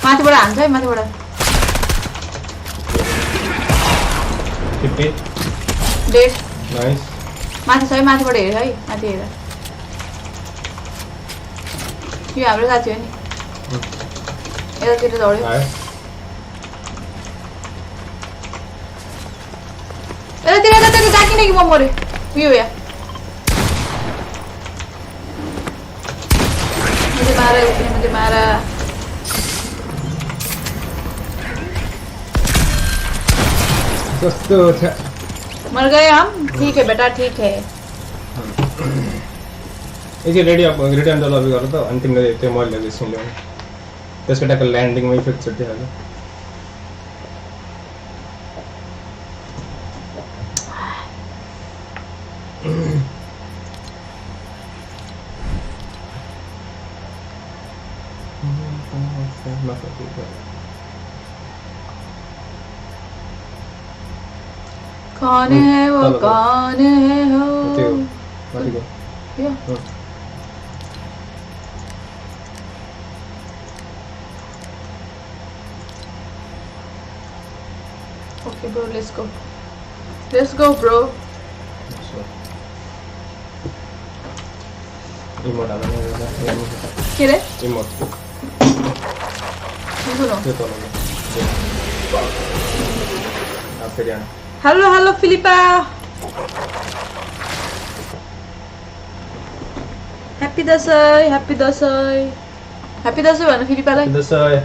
माथिबाट हान्छ है माथिबाट डेड नाइस माथि छ है माथिबाट हेर है माथि हेर यो हाम्रो साथी हो नि यतातिर दौड्यो यतातिर जाकिने कि म मऱ्यो उयो या मुझे मारा कस्तो मर गए हम ठीक है बेटा ठीक है एकछिन रिटर्न द लबी गर त अनि तिमीले त्यो मैले एकछिन ल्याउनु त्यसको ट्याक्क ल्यान्डिङमा इफेक्ट छुट्टिहाल्यो कौन है वो कौन है हो Yeah. Okay, bro, let's go. Let's go, bro. Emote ala ¿Qué es? Emote. Hello, hello, Filipa. Happy Dasai, happy Dasai. Happy Dasai भन फिलिपालाई दसैँ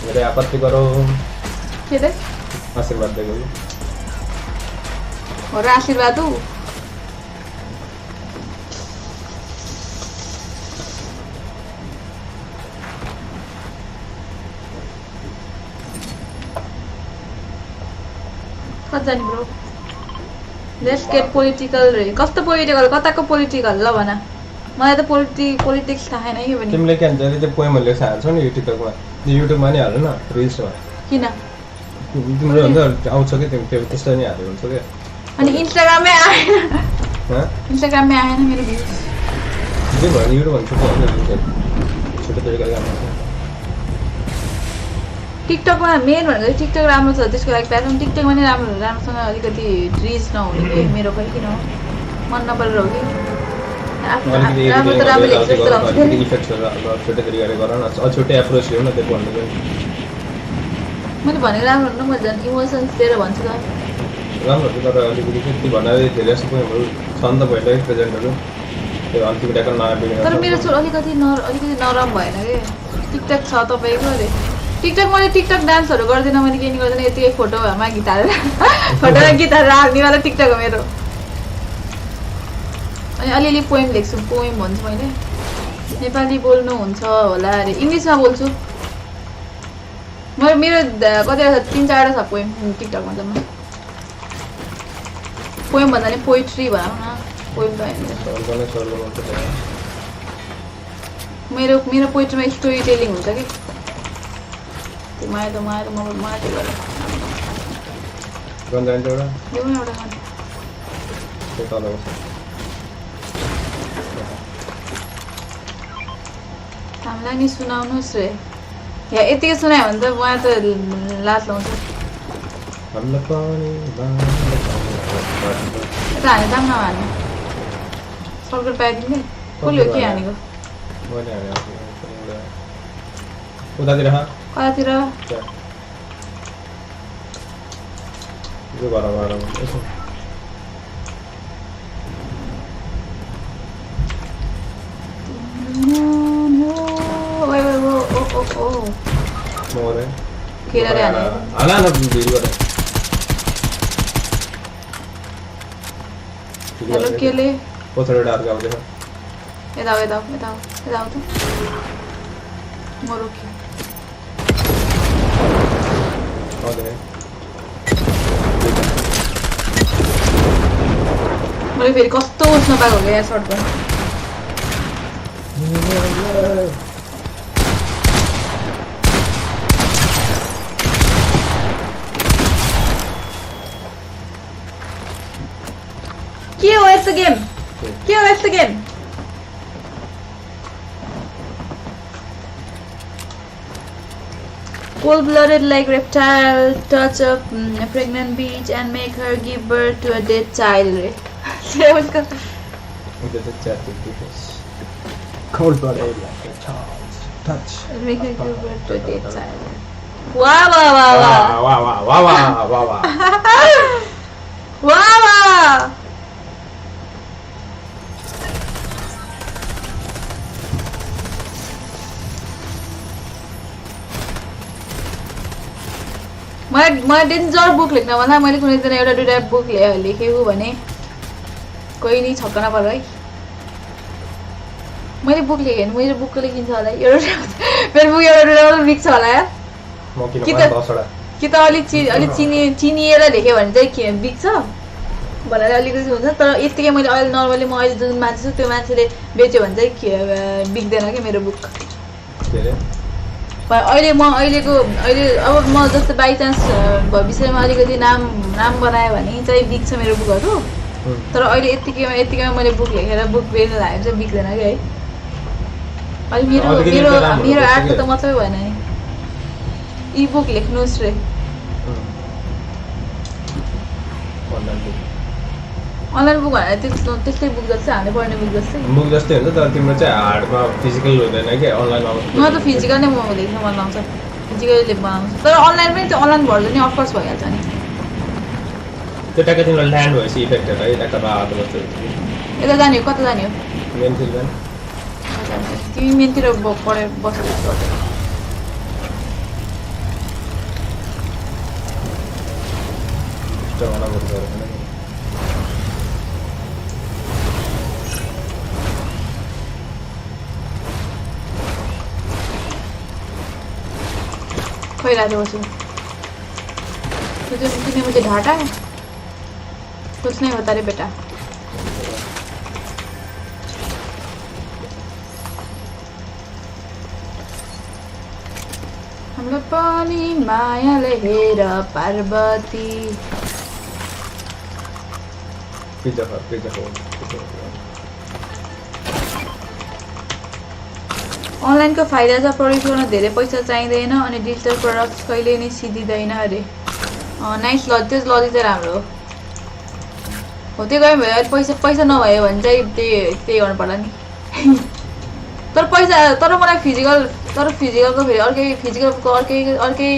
मेरे आपत्ति करो के रे आशीर्वाद देको हो र आशीर्वाद हो जानी ब्रो लेट्स गेट पोलिटिकल रे कस्तो पोलिटिकल कताको पोलिटिकल ल भन मलाई त पोलिटिक्स थाहा छैन के भने तिमीले के भन्छ त्यो पोएम लेख्छ हाल्छौ नि टिकटकमा युट्युबमा नि हाल्नु न रिल्समा किन तिम्रो भन्दा आउँछ के तिम्रो त्यस्तो नि हाल्नु हुन्छ के अनि इन्स्टाग्राममै आएन इन्स्टाग्राममै आएन मेरो भ्युज जे भयो युट्युब भन्छ छोटो तरिकाले काम गर्छ टिकटकमा मेन भनेको टिकटक राम्रो छ त्यसको लागि प्लेटफर्म टिकटकमा नि राम्रोसँग अलिकति रिच नहुने कि मेरो खै किन हो मन नपरेर हो कि राम्रो त राम्रो लेख्छ जस्तो लाग्छ छोटो तरिकाले गर न छुट्टै एप्रोच लिऊ न त्यो भन्नु पनि मैले भनेको राम्रो न म झन् इमोसन्स दिएर भन्छु त राम्रो छ तर अलिकति त्यति भन्दा धेरै जस्तो पोइमहरू छन् त पहिल्यै प्रेजेन्टहरू त्यो अन्तिम ट्याक्क नयाँ बिग्रेर तर मेरो छोरा अलिकति नरम भएन कि टिकटक छ तपाईँको अरे टिकटक मैले टिकटक डान्सहरू गर्दिनँ मैले केही गर्दिनँ यतिकै फोटोमा गीत हालेर फोटोमा गीत हालेर राख्नेवाला टिकटक हो मेरो अनि अलिअलि पोइम लेख्छु पोइम भन्छु मैले नेपाली बोल्नुहुन्छ होला अरे इङ्ग्लिसमा बोल्छु मेरो कतिवटा 3-4वटा छ पोइम टिकटकमा जम्मा पोइम भन्दा नि पोइट्री भनौँ न पोइम त होइन मेरो पोइट्रीमा स्टोरी टेलिङ हुन्छ कि त्यो माया त मलाई त्यो गरेर एउटा हामीलाई नि सुनाउनुहोस् रे या यतिकै सुनायो भने त मलाई त लाज लाउँछ यता हाने जाऊँ न हाने सर्कट पाइदिने कसले हो के हानेको उतातिर कतातिर खेलेर हाने हेलो केले पछाडि अर्को आउँदैछ यता आऊ त म रोक्यो मैले फेरि कस्तो उठ्न पाएको क्या सर्टगन के हो यस्तो game Cold-blooded like reptile touch a pregnant beach and make her give birth to a dead child. Cold-blooded like reptile touch and make her give birth to a dead child. Wow! Wow! मलाई danger book लेख्न भन्दा मैले कुनै दिन एउटा दुईटा book लेखेको भने कोही नि छक्क नपर्यो है मैले बुक लेखेँ भने मेरो बुक लेखिन्छ होला मेरो बुक एउटा दुईटा बिग्छ होला कि त अलिक चिनिएर लेख्यो भने चाहिँ बिग्छ भनेर अलिकति हुन्छ तर यतिकै मैले अहिले नर्मली म अहिले जुन मान्छे छु त्यो मान्छेले बेच्यो भने चाहिँ बिग्दैन कि मेरो बुक अहिले अब म जस्तो बाइचान्स भविष्यमा अलिकति नाम बनायो भने चाहिँ बिग्छ मेरो बुकहरू तर अहिले यतिकैमा मैले बुक लेखेर बुक बेच्न लाग्यो चाहिँ बिग्दैन कि है अहिले मेरो आर्टको त मतलबै भएन नि इ बुक लेख्नुहोस् रे अनलाइन बुक भनेर त्यस्तै बुक जस्तै हामीले पढ्ने बुक जस्तै हुन्छ तर तिम्रो चाहिँ हार्डमा फिजिकल हुँदैन कि अनलाइनमा म त फिजिकल नै म लेख्न मन लाउँछ फिजिकली बनाउँछ तर अनलाइन पनि त्यो अनलाइन भर्जन नि अफकोर्स भइहाल्छ नि त्यो ट्याक्क तिम्रो ल्यान्ड भएपछि इफेक्टहरू है ट्याक्क बाटो जस्तो यता जाने हो कता जाने हो मेनतिर जाने तिमी मेनतिर पढेर बस्नु खोई राधे बसू तुझे मुझे ढांटा है कुछ नहीं होता रे बेटा हाम्रो पनि मायाले हेर पार्वती अनलाइनको फाइदा छ प्रयोग गर्न धेरै पैसा चाहिँदैन अनि डिजिटल प्रडक्ट्स कहिले नै सिद्धिँदैन अरे नाइस त्यो लजिक चाहिँ राम्रो हो त्यो गयो भयो पैसा नभयो भने चाहिँ त्यही गर्नु पर्ला नि तर मलाई फिजिकलको फेरि अर्कै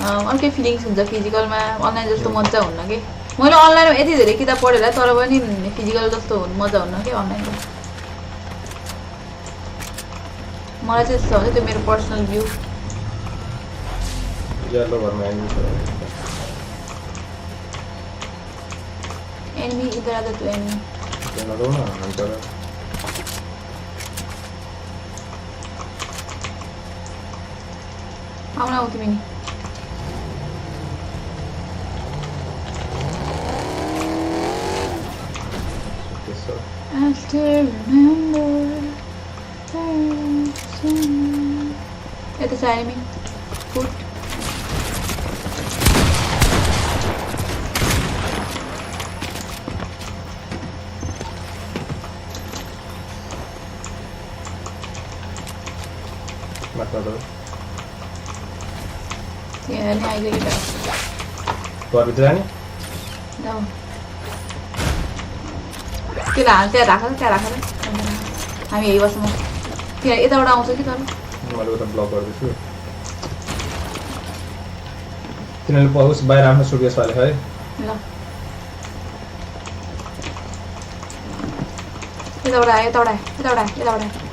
अर्कै फिलिङ्स हुन्छ फिजिकलमा अनलाइन जस्तो मजा हुन्न कि मैले अनलाइनमा यति धेरै किताब पढेर तर पनि फिजिकल जस्तो मजा हुन्न कि अनलाइनमा मलाई चाहिँ त्यस्तो हुन्छ त्यो मेरो पर्सनल भ्यू येलो भरमा एनिमी इधर आधा तो एनिमी आउन आऊ तिमी नि I still remember यता छ एनिमी फुट यहाँ आइगयो केटा घरभित्र जाने त्यसलाई हाल त्यहाँ राख त्यहाँ राख हामी यही बस्छौँ त्यहाँ यताबाट आउँछ कि तर मैले उता ब्लक गर्दैछु तिनीहरूले पहुस बाहिर आफ्नो सुटकेस फाले है ल यताबाट आयो यताबाट आयो यताबाट आयो यताबाट आयो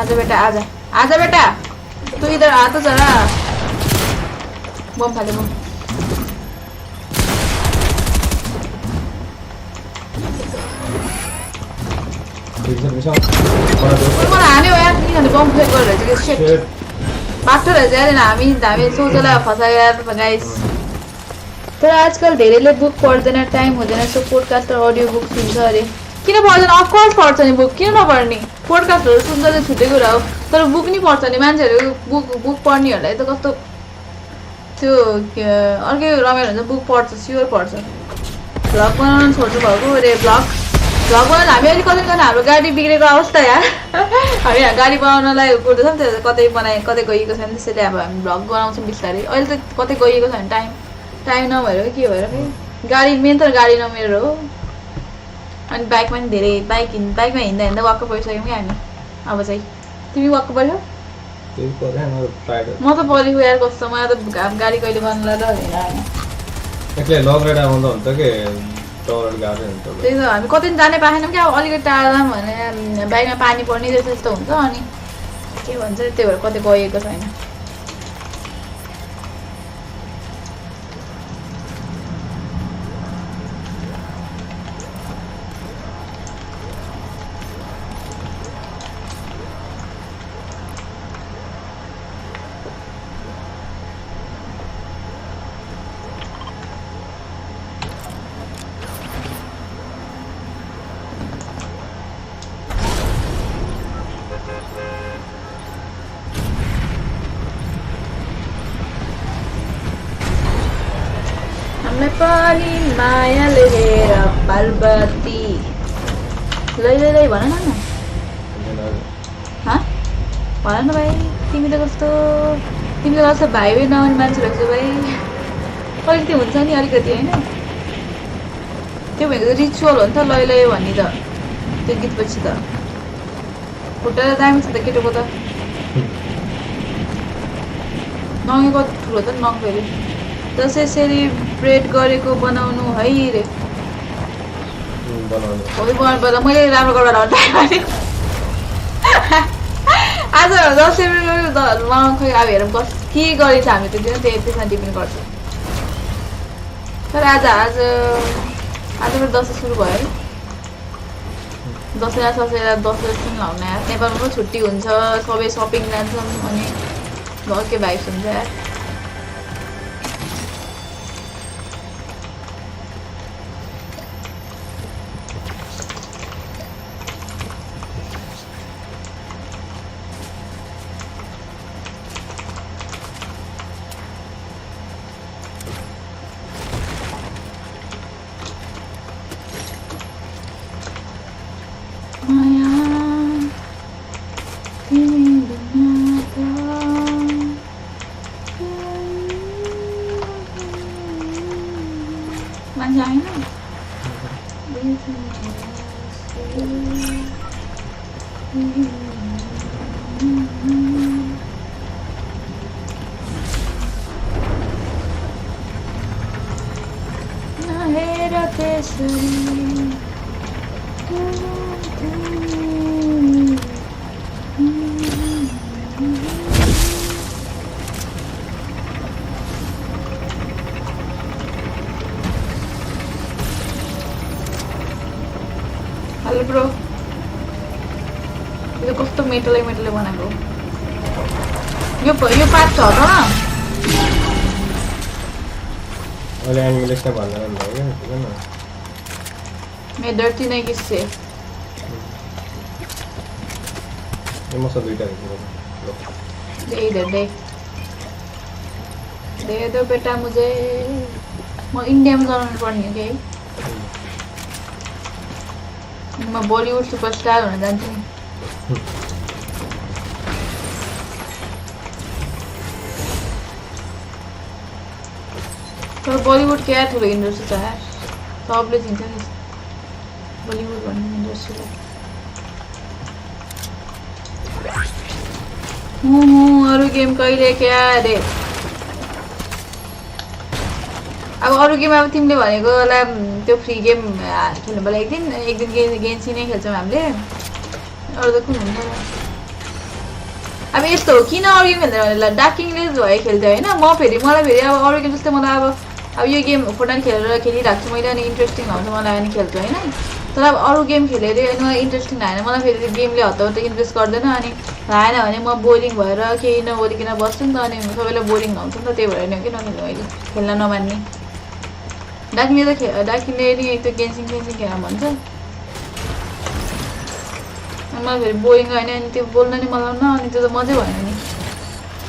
आजा बेटा आजा आजा बेटा तू इधर आ तो जरा बम फाले बम मलाई हान्यो यार किनभने बम फेक गरेर रहेछ कि सेट बाटो रहेछ यार हामी सोचेला फसायो यार गाइस तर आजकल धेरैले बुक पढ्दैन टाइम हुँदैन सो पोडकास्ट र अडियो बुक सुन्छ अरे किन पढ्दैन अफकोर्स पढ्छ नि बुक किन नपढ्ने पोडकास्टहरू सुन्छ चाहिँ छुट्टै कुरा हो तर बुक नि पढ्छ नि मान्छेहरू बुक पढ्नेहरूलाई त कस्तो त्यो अर्कै रमाइलो हुन्छ बुक पढ्छ स्योर पढ्छ भ्लग बनाउन छोड्नु भएको अरे भ्लग बनाउन हामी अलिक कतै गर्न हाम्रो गाडी बिग्रेको अवस्था यार हामी गाडी बनाउनलाई कुर्दैछौँ त्यो कतै कतै गइएको छैन त्यसैले अब हामी भ्लग बनाउँछौँ बिस्तारै अहिले त कतै गइएको छैन टाइम नभएर के भएर खै गाडी मेन त गाडी नमेरो हो अनि बाइकमा पनि धेरै बाइकमा हिँड्दा वाक्क परिसक्यौँ कि हामी अब चाहिँ तिमी वाक्क पऱ्यो म त परेको यार कस्तो मलाई त गाडी कहिले गर्नुलाई ल एक्लै लगेर आउँदा हुन्छ कि त्यही त हामी कतै जाने पाएनौँ क्या अब अलिकति टाढा जाऊँ भने बाइकमा पानी पर्ने जस्तो हुन्छ अनि के भन्छ त्यही भएर कतै गएको छैन नेपाली मायाले हेर पार्वती लै भन न भन न भाइ तिमी त कस्तो भाइ भाइ नआउने मान्छे रहेछ भाइ अलिकति हुन्छ नि अलिकति होइन त्यो भनेको रिचुअल हो नि त लै भन्ने त त्यो गीतपछि त खुट्टा त दामी छ त केटोको त नङ कति ठुलो त नङ फेरि दसैँ सेलिब्रेट गरेको बनाउनु है रे मैले राम्रो गरेर हटाएँ आज दसैँ बनाउनु खोइ अब हेरौँ के गरिन्छ हामी त त्यसमा डिपेन्ड गर्छ तर आजबाट दसैँ सुरु भयो है दसैँ ससैँ दसैँ सुन लाउन यार नेपालमा पनि छुट्टी हुन्छ सबै सपिङ जान्छौँ अनि अर्कै भाइब्स हुन्छ यार नहेर त्यसरी हेलो ब्रो यो कस्तो मेटलै बनाएको यो पार्ट छ त अहिले एनिमेसन भन्दैन नि त हैन मैं डरती नहीं किससे यो मसँग दुईटा दे इधर दे दो बेटा मुझे म इंडिया में जानु पर्ने हो कि म बॉलीवुड सुपरस्टार हुन जान्छु नि तर बॉलीवुड क्या ठुलो इन्डस्ट्री छ यार सबले चिन्छ नि बॉलीवुड भन्ने इन्डस्ट्रीलाई अरू गेम कहिले क्या अरे अब अरू गेम अब तिमीले भनेको होला त्यो फ्री गेम खेल्नु पर्ला एक दिन गेन्सी नै खेल्छौँ हामीले अरू त कुन हुन्छ अब यस्तो हो किन अरू गेम खेल्दैन भने डाकिङले भए खेल्थ्यो होइन मलाई फेरि अब अरू गेम जस्तै मलाई अब यो गेम फोर्टनाइट खेलिरहेको छु मैले अनि इन्ट्रेस्टिङ हुन्छ मलाई अनि खेल्छु होइन तर अब अरू गेम खेलेर मलाई इन्ट्रेस्टिङ लागेन मलाई फेरि गेमले हतावत इन्ट्रेस्ट गर्दैन अनि लागेन भने म बोरिङ भएर केही नबोलिकन बस्छु नि त अनि सबैलाई बोरिङ हुन्छ नि त त्यही भएर नि कि नखेल्नु अहिले खेल्न नमान्ने डाकिङले नि त्यो गेन्सिङ खेल्न भन्छ मलाई फेरि बोरिङ होइन अनि त्यो बोल्न नि मलाई न अनि त्यो त मजै भएन नि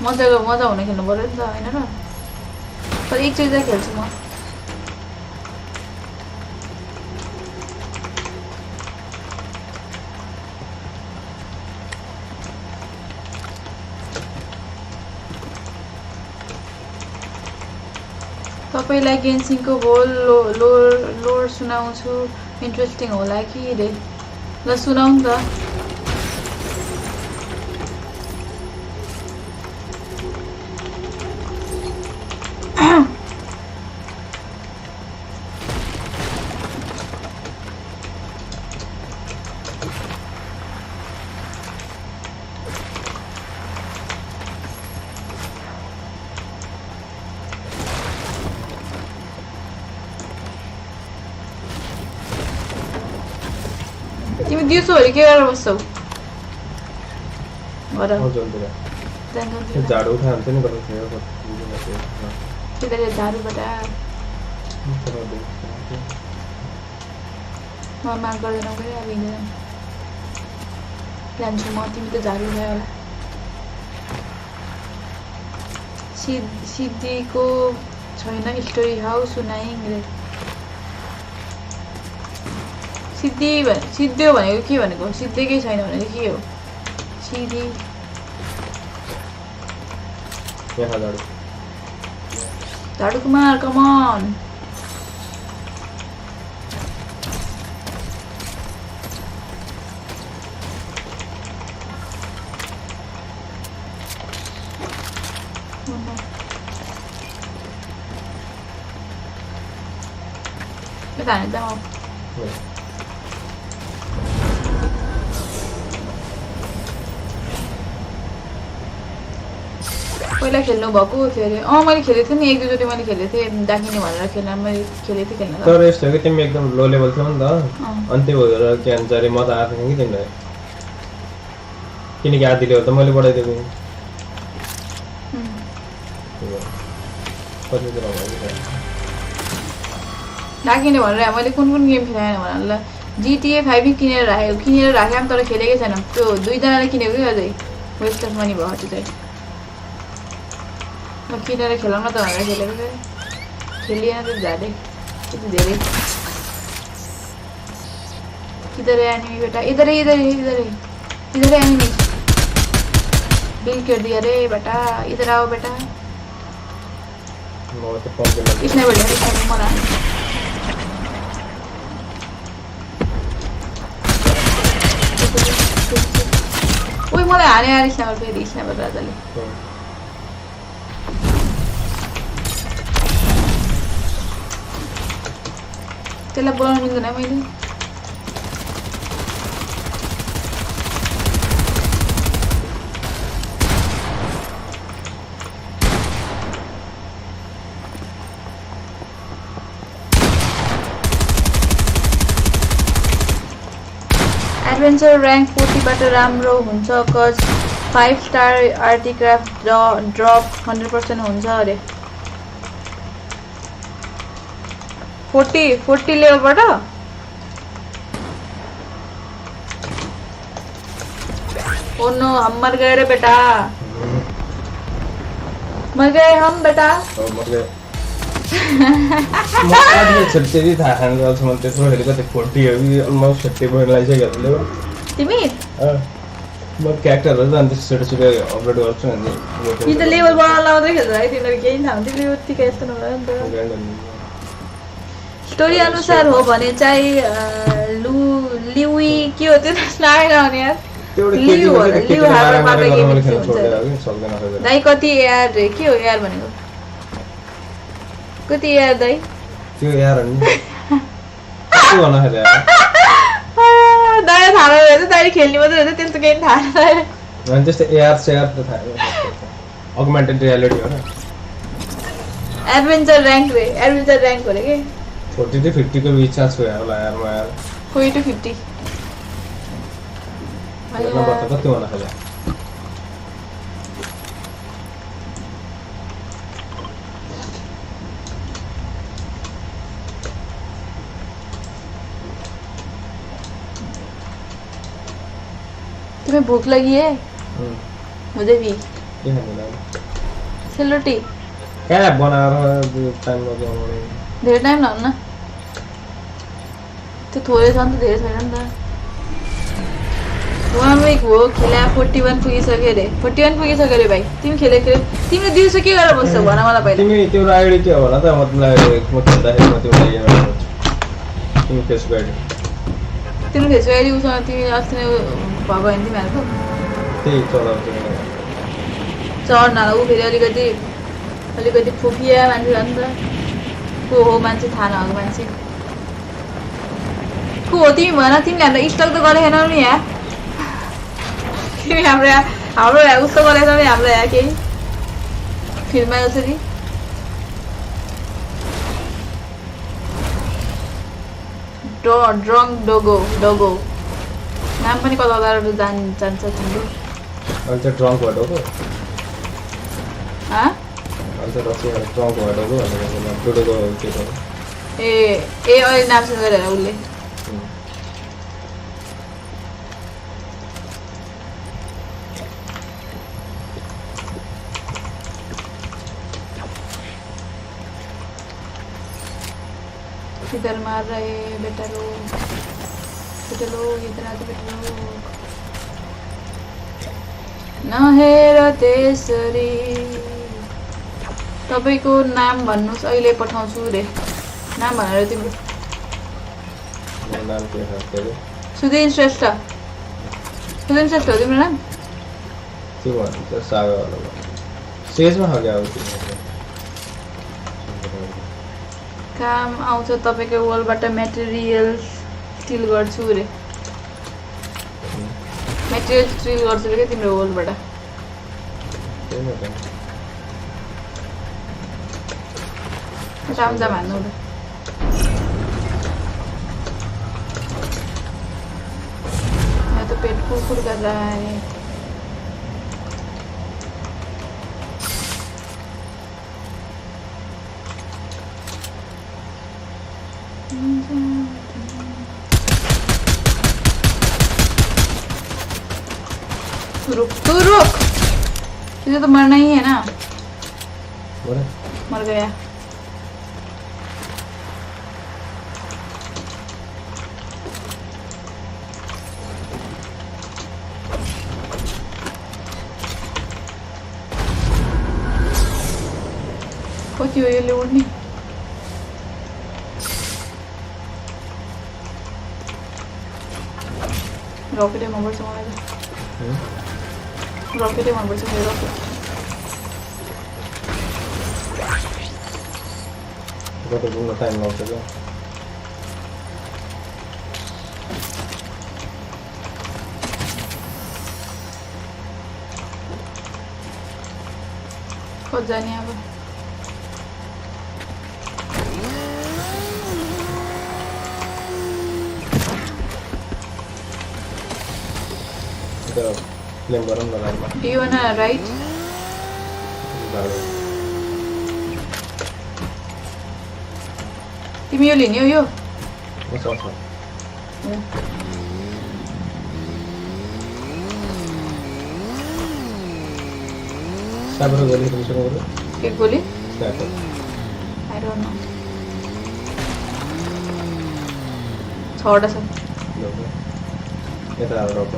मजा हुन खेल्नु पऱ्यो नि त होइन र तर एकचोटि चाहिँ खेल्छु म तपाईँलाई गेन्सिङको होल लोर सुनाउँछु इन्ट्रेस्टिङ होला कि रे ल सुनाउ नि त तिमी दिउँसोभरि के गरेर बस्छौ झाडु उठान्छ नि झाडुबाट माग गर्दैनौ कि अब हिँड्दैन जान्छु म तिमी त झाडु उठायो होला सिद्धिको छैन स्टोरी हाउ सुनाइङ रे सिद्धि भनेको के भनेको सिद्धेकै छैन भनेको के हो सिद्धि झाडु कुमार कमन Kita ada mau. पहिला खेल्नु भएको फेरि मैले खेलेको थिएँ नि एक दुईचोटि मैले खेलेको थिएँ डाकिने भनेर खेल्न मैले खेलेको थिएँ खेल्न तर यस्तो हो कि तिमी एकदम लो लेभल थियौ नि त अनि त्यो भएर के भन्छ अरे म त आएको थिएँ कि तिमीलाई किनकि आदिले हो त मैले बढाइदिएको डाकिने भनेर मैले कुन गेम खेलाएन भन्नु ल GTA 5 किनेर राखेँ तर खेलेकै छैन त्यो दुईजनाले किनेको कि अझै वेस्ट अफ मनी भयो त्यो चाहिँ म किनेर खेलाउन त भनेर खेलेको थिएँ खेलिएन त ज्यादै त्यति धेरै इधर एनिमी बेटा इधर एनिमी बिल कर दिया रे बेटा इधर आओ बेटा इसने बढ़िया मरा मलाई हाने यार स्न्यापर फेरि स्न्यापर राजाले त्यसलाई बोलाउनु मिल्दैन मैले एडभेन्चर ऱ्याङ्क 40 बाट राम्रो हुन्छ कज 5 स्टार आर्टिक्राफ्ट ड्रप 100% हुन्छ अरे 40 लेभलबाट ओ नो हम मर गए रे बेटा मर गए हम बेटा मर गए म आज छट्टी था खान गर्छ म त्यस्तो हेरेको कति 40 हो अलमोस्ट 70 पोइन्ट लागिसक्यो लेभल तिमी म क्यारेक्टरहरु त अन्त छिटो अपलोड गर्छु अनि कि त लेभल बढाउन लाउँदै खेल्छ है तिनीहरु केही थाहा हुन्थ्यो तिमीले उत्तिकै यस्तो नभयो नि त स्टोरी अनुसार हो भने चाहिँ लिवी के हो त्यो नाम आउने यार लिउ हार्बर मार्दै गेम हुन्छ दाइ कति यार रे के हो यार भनेको कति यार दाइ त्यो यार अनि के भन्न खोजे दाइ थाहा भएछ दाइ खेल्ने मात्रै रहेछ त्यस्तो केही थाहा छैन अनि त्यस्तो एआर सेआर त थाहा अगमेन्टेड रियालिटी हो न एडभेन्चर ऱ्याङ्क हो रे के 40 to 50 को बीच चान्स हो होला यार म यार 40 to 50 हैन बता कति होला खोजे तुम्हें भूख लगी है मुझे भी के खाने सेलोटी क्या बना रहा टाइम लगाउनु धेरै टाइम लाग्दैन त्यो थोरै छ नि त धेरै छैन नि त 1 week हो खेला 41 पुगिसक्यो अरे 41 पुगिसक्यो अरे भाइ तिमी खेलेको तिमीले दिउँसो के गरेर बस्छौ भन मलाई पहिला तिमी तिम्रो आइडी के होला त मतलब म खेल्दाखेरि म तिमीलाई यो तिमी फेसबुक आइडी तिम्रो फेसबुक आइडी उसँग तिमी अस्ति नै भएको होइन तिमीहरूको त्यही चलाउँछु चढ्न ऊ फेरि अलिकति फुफिया मान्छे हो नि त को हो मान्छे थाहा नभएको मान्छे को हो तिमी भन तिमीले हाम्रो स्टक त गरेको छैनौ नि यहाँ तिमी हाम्रो उस्तो गरेको छैनौ नि हाम्रो यहाँ केही फिल्ममा जसरी ड्रङ्क डोगो नाम पनि कता कता जान्छ तिम्रो अन्त ड्रङ्क भडोको अन्त रसिया ड्रङ्क भडोको भनेर डोडोको के हो ए अहिले नामसँग गरेर उसले किधर मार रहे बेटा लोग इतना तो बेटा लोग नहेर त्यसरी तपाईको नाम भन्नुस् अहिले पठाउँछु रे नाम भनेर तिम्रो नाम के हो तेरो सुदिन श्रेष्ठ हो तिम्रो नाम के भन्छ सागा होला सेजमा हो क्या काम आउँछ तपाईको वर्ल्डबाट मटेरियल्स स्टिल गर्छु रे मटेरियल स्टिल गर्छु रे के तिम्रो वर्ल्डबाट काम जाम हान्नु यहाँ तो पेट फुल कर रहा है रुक तुझे तो मरना ही है ना मर गया कति हो यसले उड्ने रकेटमा बस्छ मलाई त रकेटै मनपर्छ मेरो रकेट रकेट घुम्न टाइम लाग्छ क्या खोज जाने अब क्लेम गरौँ न लाइनमा Do you wanna ride? तिमी यो लिने हो यो स्न्यापर गोली तिमीसँग गोली एक गोली स्न्यापर I don't know 6वटा छ यता आएर रोक्छ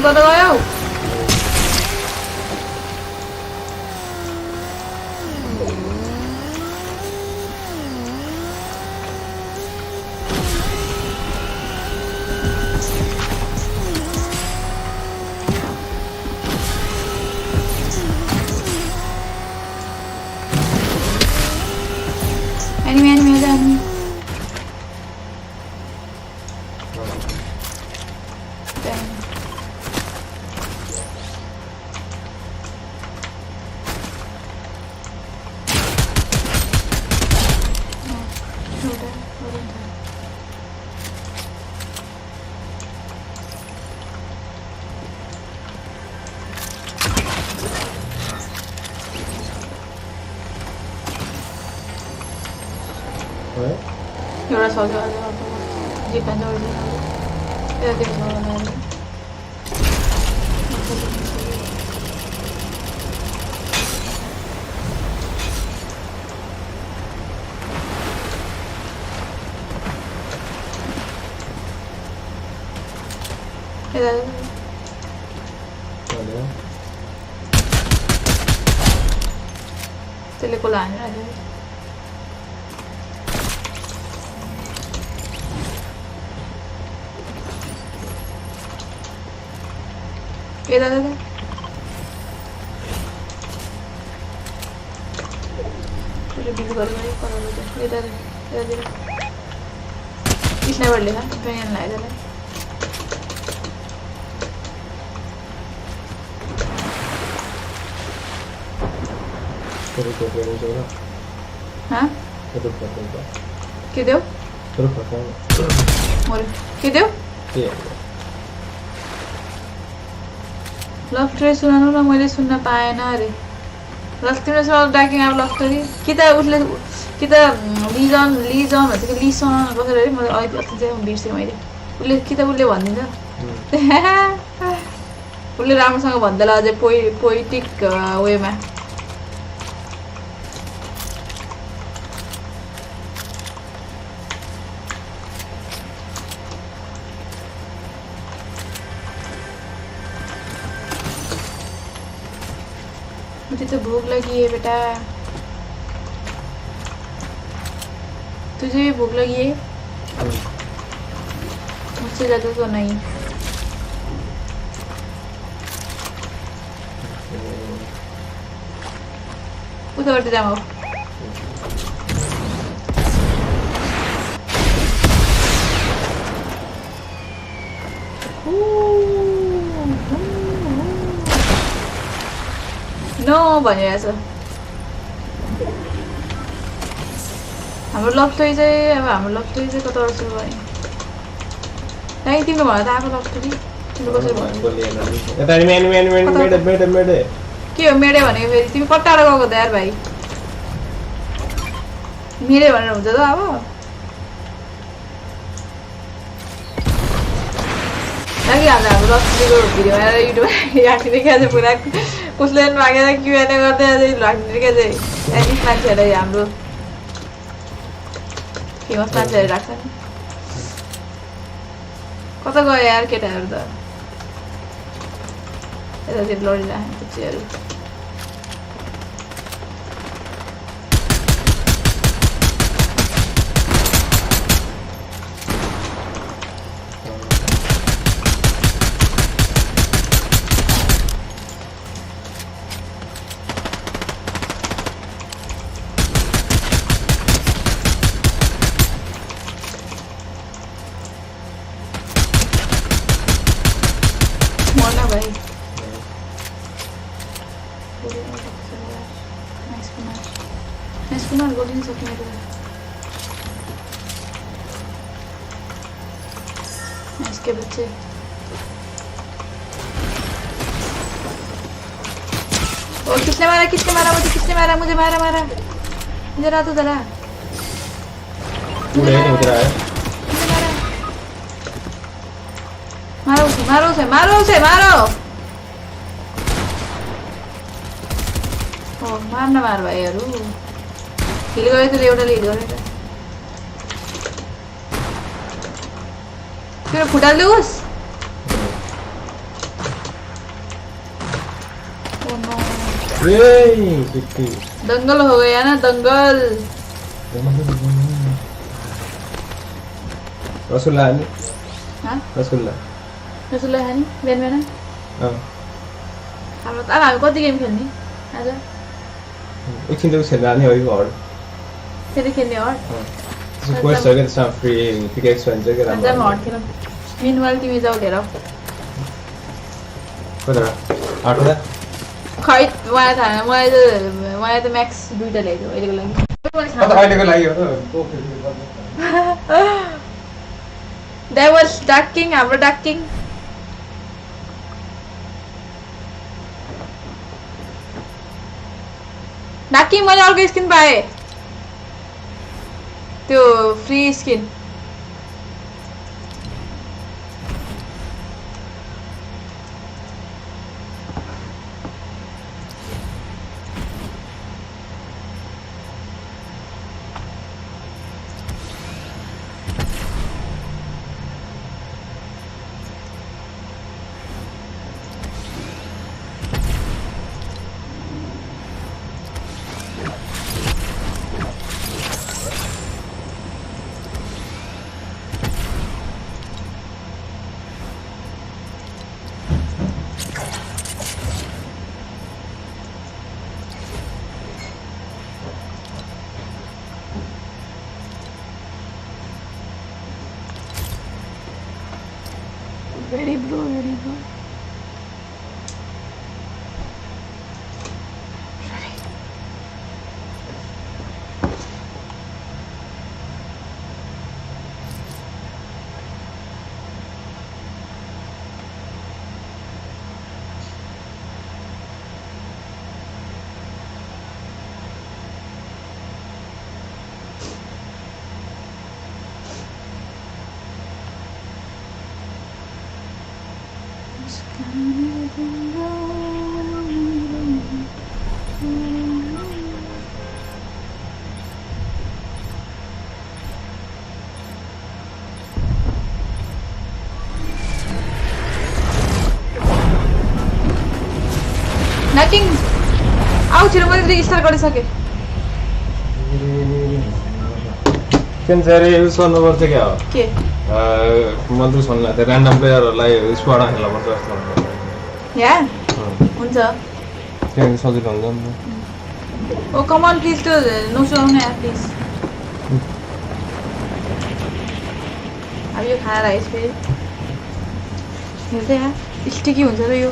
कता गयो एनिमी आजा एनिमी एउटा छ जिप्पा त्यसले कसलाई हानिरहेको ये दादा तेरे बीच बार में कौन होता है ये दादा इसने बढ़ लिया तो ये ना इधर तेरे को क्या नहीं होगा हाँ तेरे को क्या होगा किधर तेरे को क्या मोर किधर ये लभ स्टोरी सुनाउनु न मैले सुन्न पाएन अरे ल तिमीले सुनाउ डाकिङ अब लभ स्टोरी कि त उसले कि त लिजन भन्छ कि लिसन बसेर अरे मैले अहिले अस्ति चाहिँ बिर्सेँ मैले उसले कि त उसले भनिदिन्छ उसले राम्रोसँग भन्दैला अझै पोइटिक वेमा मुझे तो भूख लगी है बेटा तुझे भी भूख लगी है मुझसे ज़्यादा तो नहीं उधर जाओ नो भनिरहेछ हाम्रो लभ स्टोरी चाहिँ अब हाम्रो लभ स्टोरी चाहिँ कता सुरु भयो त्यही तिम्रो भएर त आएको लभ स्टोरी तिम्रो कसरी भयो के हो मेडे भनेको फेरि तिमी कट्टाएर गएको त यार भाइ मेरे भनेर हुन्छ त अब लागिहाल्छ हाम्रो लभ स्टोरीको भिडियो आएर युट्युबमा राखिदिने क्या चाहिँ पुरा कसले मागेर क्युएनए गर्दै राखिदिने क्या चाहिँ एडिट मान्छेहरूलाई हाम्रो फेमस मान्छेहरू राख्छ नि कता गयो यार केटाहरू त यतातिर लडिरहेको पिच्छेहरू मर्न भाइ कुमार गोली सक्ने इसके बच्चे और किसने मारा मुझे मारा जरा तो जरा मारो उसे ओ मार भाइहरू हिल गयो त्यसले एउटा हिल गरेर त्यो फुटाल्दियोस् दंगल हो गया ना दंगल रसगुल्ला है हाँ रसगुल्ला है नि बिहान हाम्रो त हामी कति गेम खेल्ने आज एकछिन त खेल्ने हो घर फेरि खेल्ने हट क्वेस्ट हो क्या फ्री पिकेक्स भन्छ के हट खेलौँ मिनवाल तिमी जाऊ लिएर कता आठवटा खै मलाई थाहा मलाई त म्याक्स 2टा ल्याइदियो अहिलेको लागि हो That was Dark King, हाम्रो Dark King. Dark King मैले अर्को स्किन पाएँ त्यो free skin Ready bro. Nothing. Ouch, मैले रिस्टार्ट गरिसके केन चाहिँ युज गर्नुपर्छ क्या हो के मन्त्र सुन्ला त्यो र्यान्डम प्लेयरहरूलाई स्क्वाडमा खेल्न पर्छ जस्तो या हुन्छ त्यही सजिलो हुन्छ नि ओ कम अन प्लिज टु नसुनाउनु यार प्लिज अब यो खाएर आइस फेरि हेर्दै यार स्टिकी हुन्छ र यो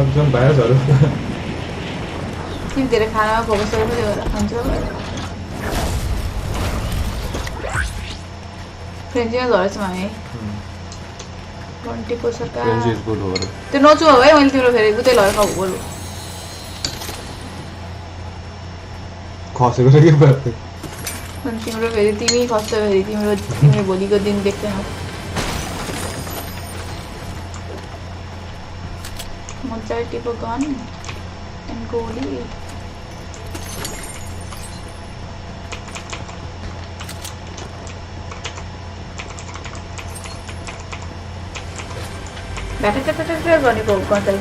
एकदम भाइरसहरू तिमी धेरै खानामा फोकस गरेको त्यो भएर खान्छौ फ्रेन्चीमा झरेछौँ हामी घन्टीको सरकार त्यो नचु है मैले तिम्रो फेरि उतै लगेर खाऊ बोलु खसेको के भयो अनि तिम्रो फेरि तिमी खस्छौ फेरि तिम्रो भोलिको दिन देख्दैनौ मजाले टिपो गन एन्ड गोली ब्याट गरेको गर्दा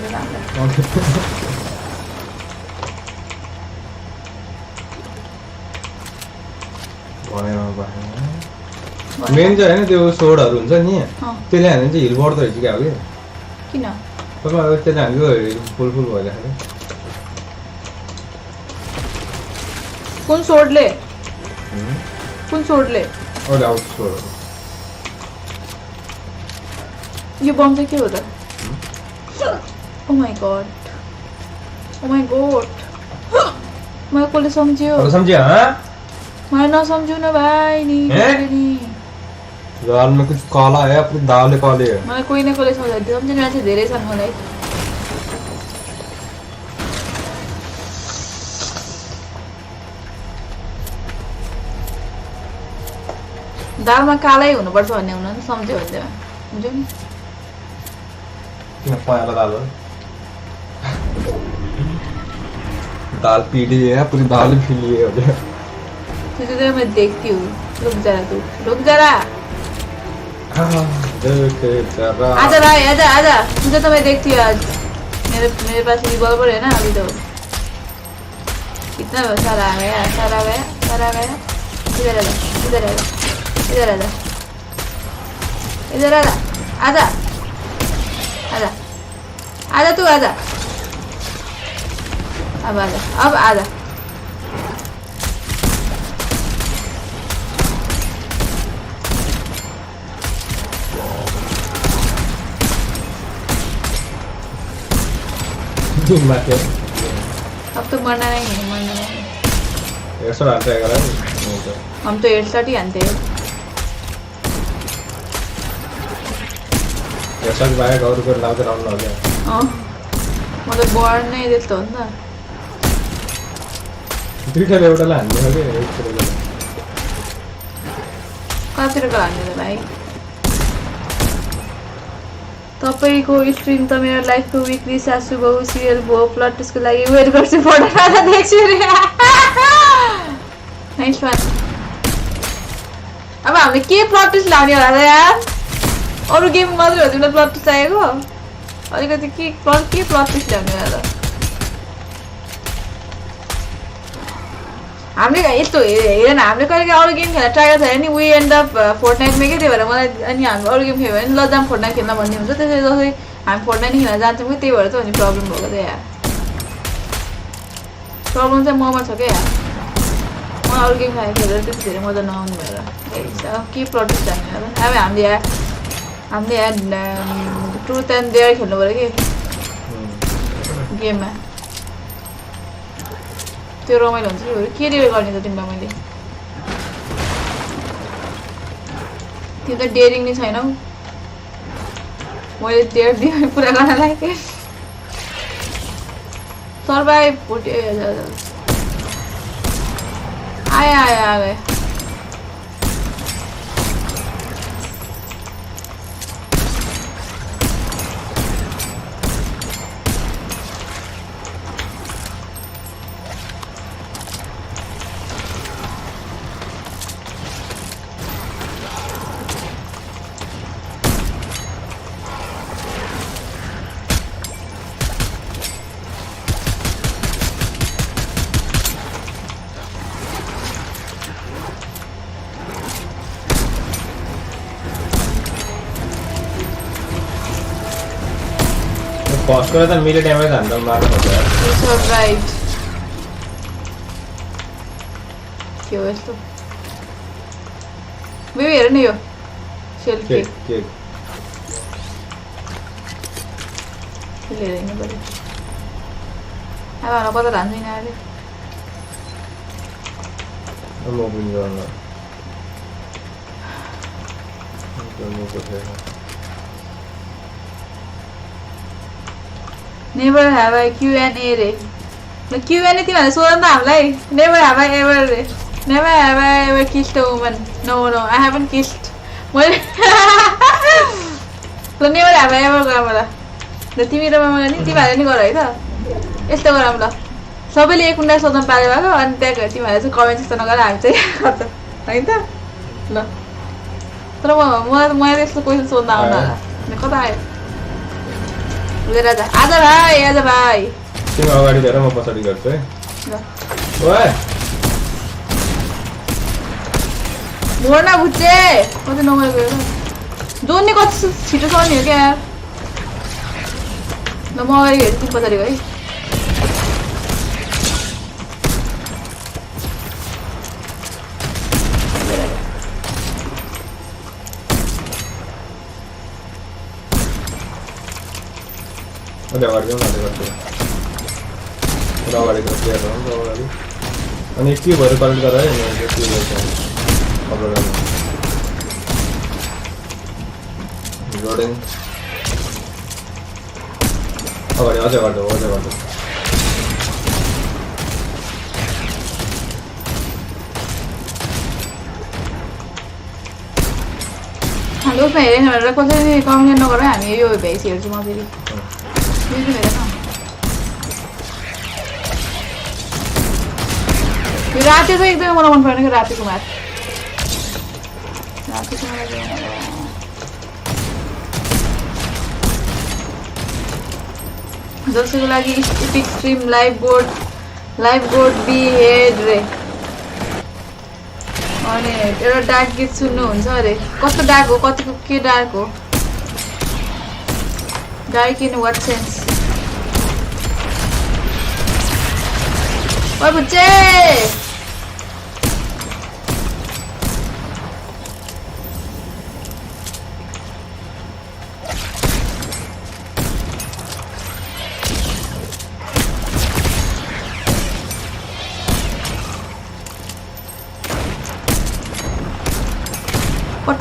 मेन चाहिँ होइन त्यो सोडहरू हुन्छ नि त्यसले हाल्यो भने चाहिँ हिल बढ्दो रहेछ क्या हो कि किन तपाईँ त्यसले हाल्यो फुल भइरहेको कुन सोडले अरू आउट सोडहरू यो बम चाहिँ के हो त ओ माई गॉड मैले कसले सम्झ्यो मैं ना समझू ना भाई नहीं दाल में कुछ काला है अपनी दाल काले है मैं कोई ना कोई समझा दे समझने वाले धेरै छन् मलाई दालमा कालै हुनुपर्छ भन्ने हुन नि सम्झ्यो भने हुन्छ नि किन पयाला दाल हो दाल पीली है पूरी दाल पीली है तुझे मैं देखती हूँ रुक जरा आजा भाई आजा तुझे तो मैं देखती हूँ आज मेरे पास रिवॉल्वर है ना अभी तो कितना सारा आ गया इधर आजा तू आजा अब आजा अब तो मरना नहीं है ऐसा आता है क्या हम तो 68 ही आते हैं ऐसा भी भाई गौर कर लाते राउंड हो गया मतलब बॉर्ड नहीं देता हो ना दुईटा एउटा लान्ने हो के कतिर लाने त भाइ तपाईको स्ट्रिम त मेरो लाइफको विकली सासु बहु सिरियल भयो प्लट ट्विस्टको लागि वेट गर्छु फोटो राख्दा देख्छु रे नाइस वान अब हामीले के प्लट ट्विस्ट लाउने होला त यार अरु गेम मात्रै हो तिमीलाई प्लट ट्विस्ट चाहिएको अलिकति के प्लट ट्विस्ट ल्याउने होला हामीले यस्तो हेरेन हामीले कहिले अरू गेम खेल्न ट्राई गर्छ नि वी एन्ड अप फोर्टनाइटमै के त्यही भएर मलाई अनि हामी अरू गेम खेल्यो भने ल जाम फोर्टनाइट खेल्न भन्ने हुन्छ त्यसरी जसरी हामी फोर्टनाइट खेल्न जान्छौँ कि त्यही भएर त अनि प्रब्लम भएको त यार प्रब्लम चाहिँ ममा छ क्या यार मलाई अरू गेम खेलेर त्यति धेरै मजा नआउनु भएर के प्रटिस जाने अब हामीले यहाँ ट्रुथ एन्ड डेयर खेल्नु पऱ्यो कि गेममा त्यो रमाइलो हुन्छ के डेयर गर्ने त तिमीलाई मैले तिमी त डेयरिङ नै छैनौ मैले डेयर दिएँ पुरा गर्नलाई सर्भाइभ फुट्यो आए पॉज करा था मेरे डैमेज अंदर मारना पड़ता है इट्स ऑलराइट क्यों है तो वे हेर न यो सेल केक लिएर हिँड्नु पर्यो अब हाम्रो बजार हान्छ यिनीहरूले म पनि गर्न नेभर ह्याभ आई Q&A रे ल Q&A तिमीहरूले सोध नि त हामीलाई नेभर ह्याभ आई एभर रे never have I ever kissed a woman no no I haven't kissed मैले ल नेभर ह्याभ आई एभर गर मलाई ल तिमी र मलाई नि तिमीहरूले नि गर है त यस्तो गरौँ ल सबैले एक उन्नाइस सोध्न पारे भएको अनि त्यहाँ तिमीहरूले चाहिँ कमेन्ट त्यस्तो नगरेर हामी चाहिँ गर्छ होइन त ल तर मलाई त्यस्तो क्वेसन सोध्न आउनु होला कता आयो लिएर आज भाइ तिमी अगाडि लिएर म पछाडि गर्छु है ल ओए मोड न बुझ्चे कति नम्बर गयो जोड्ने कति छिटो सर्ने हो क्या यार ल म अगाडि हेर्छु तिमी पछाडि गयो है अझै अगाडि जाउँ न अगाडि क्लियर गरौँ अगाडि अनि के भएर कलेक्ट गर है के गर्छ लोडिङ अगाडि अझै गर्छौ हाम्रो उसमा हेरेन भनेर कसैले कमेन्ट नगर हामी यो भेज हेर्छु म फेरि यो राति चाहिँ एकदमै मलाई मन परेन क्या रातिको म्याच रातिको जसको लागि स्टिक स्ट्रिम लाइभ बोर्ड बी हेड रे अनि एउटा डार्क गीत सुन्नुहुन्छ अरे कस्तो डार्क हो कतिको के डार्क हो डार्क इन वाट सेन्स ओए बुच्चे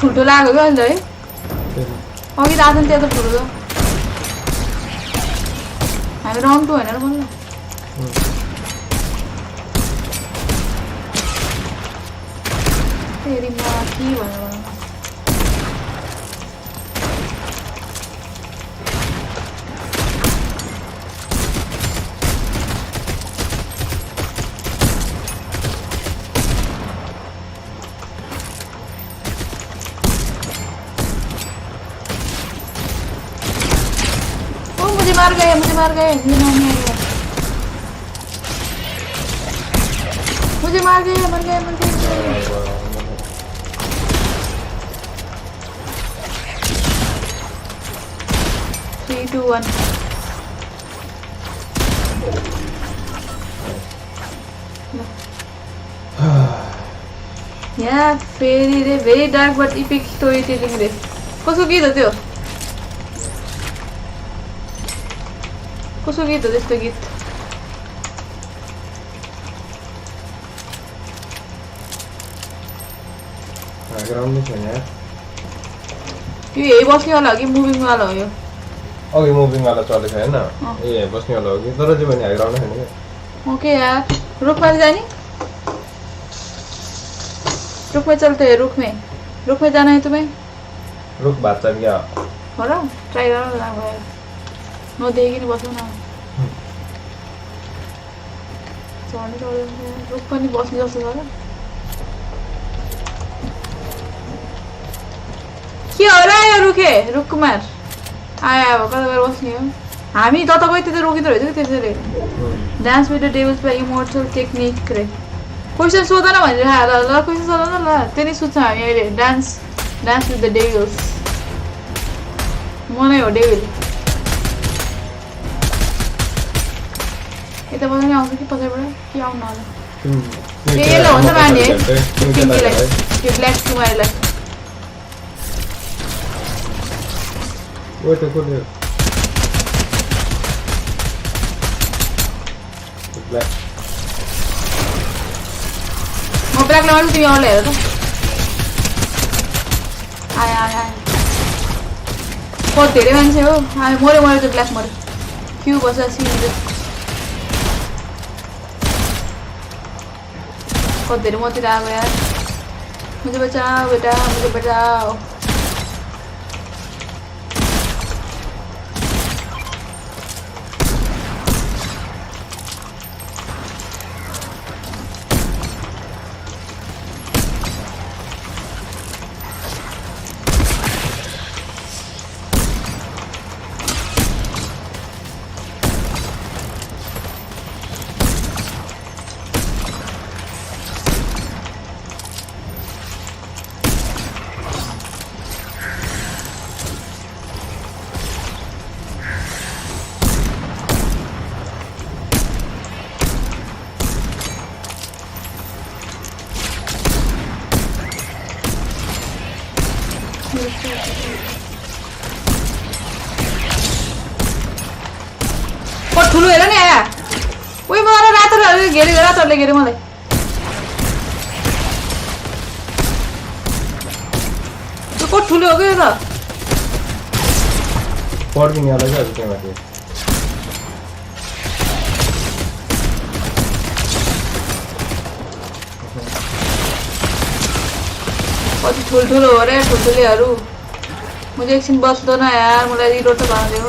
ठुल्ठुलो आएको क्या अहिले है अघि त आएको नि त्यहाँ त ठुलो हामी राउन्ड टू होइन र बोल्नु फेरि म के भयो मुझे मार गए ये नहीं आएगा मुझे मर गए 3 2 1 Yeah, very dark but epic storytelling रे कसको गीत हो त्यो कसको गीत हो त्यस्तो गीत ग्राउन्ड नै छैन यार यो यही बस्नेवाला हो कि मुभिङवाला हो यो अघि मुभिङवाला चलेको हैन ए बस्नेवाला हो कि तर चाहिँ भने ग्राउन्ड नै छैन के ओके यार रुख में जानी रुख में चलते हैं रुख में जाना है तुम्हें रुख भात छ क्या हो र ट्राई गर न गएर नदेखि नि बस्नु न चढ्नु रुख पनि बस्ने जस्तो छ र के हो र यो रुख कुमार आयो अब कता गएर बस्ने हो हामी जता गयो त्यता रोकिँदो रहेछ कि त्यसरी dance with the devils by immortal technique रे क्वेसन सोध न भनेर ल क्वेसन सोध न ल त्यही सोध्छौँ हामी अहिले डान्स विथ द डेभिल्स म नै हो डेभिल यता बस्ने आउँछ कि पछाडिबाट के आउनु होला ए ल हुन्छ माने पिङ्कीलाई यो ब्ल्याक कुमारीलाई ब्ल्याक म ब्ल्याक लगाउनु तिमी अरूले हेर त आए आए आए बहुत धेरै मान्छे हो आए मऱ्यो त्यो ब्ल्याक मऱ्यो क्यू बस्छ सिधै बहुत धेरै मतिर आएको यार मुझे बचाओ बेटा मुझे बचाओ कट ठुलो हेर नि आया ओइ मलाई रातोले घेरेको रातोले घेरे मलाई त्यो कट ठुलो हो के त पड्किने अलग है त्यहाँ माथि कति ठुल्ठुलो हो रे ठुल्ठुलेहरू मुझे एकछिन बस्दो न यार मलाई रिलोड त भाँदियो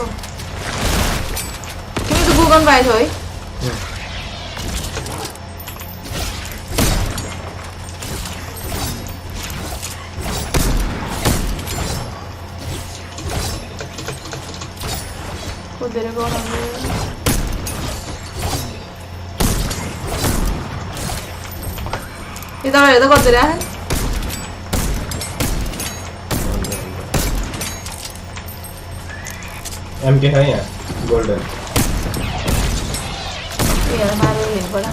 तिमी त गुगन पाएछौ है धेरै गाउनु यो तपाईँहरू त कति धेरै आयो एमके है यहाँ गोल्डन हेर मारो हेर्नुपर्छ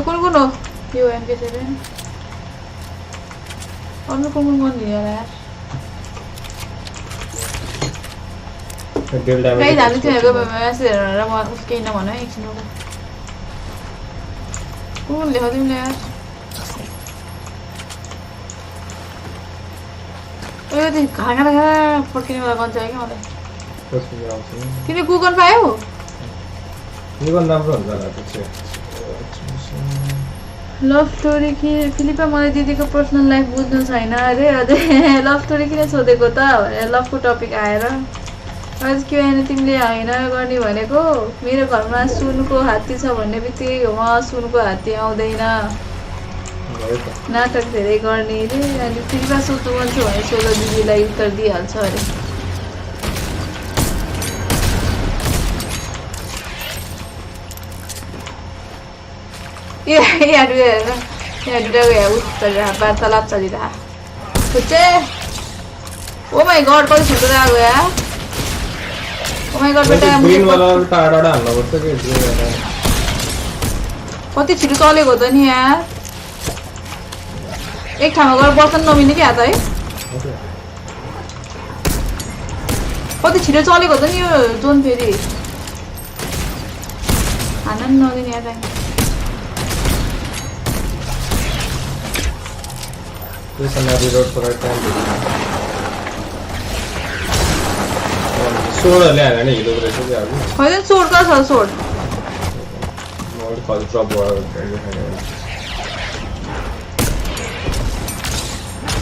कुन कुन हो यो MK7 अन्य कुन कुन गर्नु यार कहीँ जानु तिमीहरूको मेसेज हेरेर म केही नभन है एकछिन कुन लेख तिमीले यार यो त घाँगा फर्किने बेला गन्छ कि मलाई तिमीले कुकन पायौ लभ स्टोरी कि फिलिपा मलाई दिदीको पर्सनल लाइफ बुझ्नु छैन अरे अझै लभ स्टोरी किन सोधेको त लभको टपिक आएर अझ के होइन तिमीले होइन गर्ने भनेको मेरो घरमा सुनको हात्ती छ भन्ने बित्तिकै उहाँ सुनको हात्ती आउँदैन नाटक धेरै गर्ने रे अनि फिलिपा सोध्नु मन छ भने सोध दिदीलाई उत्तर दिइहाल्छ अरे यहाँ दुइटाको उत्तर वार्तालाप चलिरहेको ओ माई गड कति छिटो आएको यार ओ माई गड बेटा कति छिटो चलेको त नि यार एक ठाउँमा गएर बस्न नमिल्ने क्या त है कति छिटो चलेको त नि यो जोन फेरि खाना नि नदिने यार टाइम 16 ल्याएर नि हिलो रहेछ के अब होइन सोड त छ सोड म खाली ड्रप भयो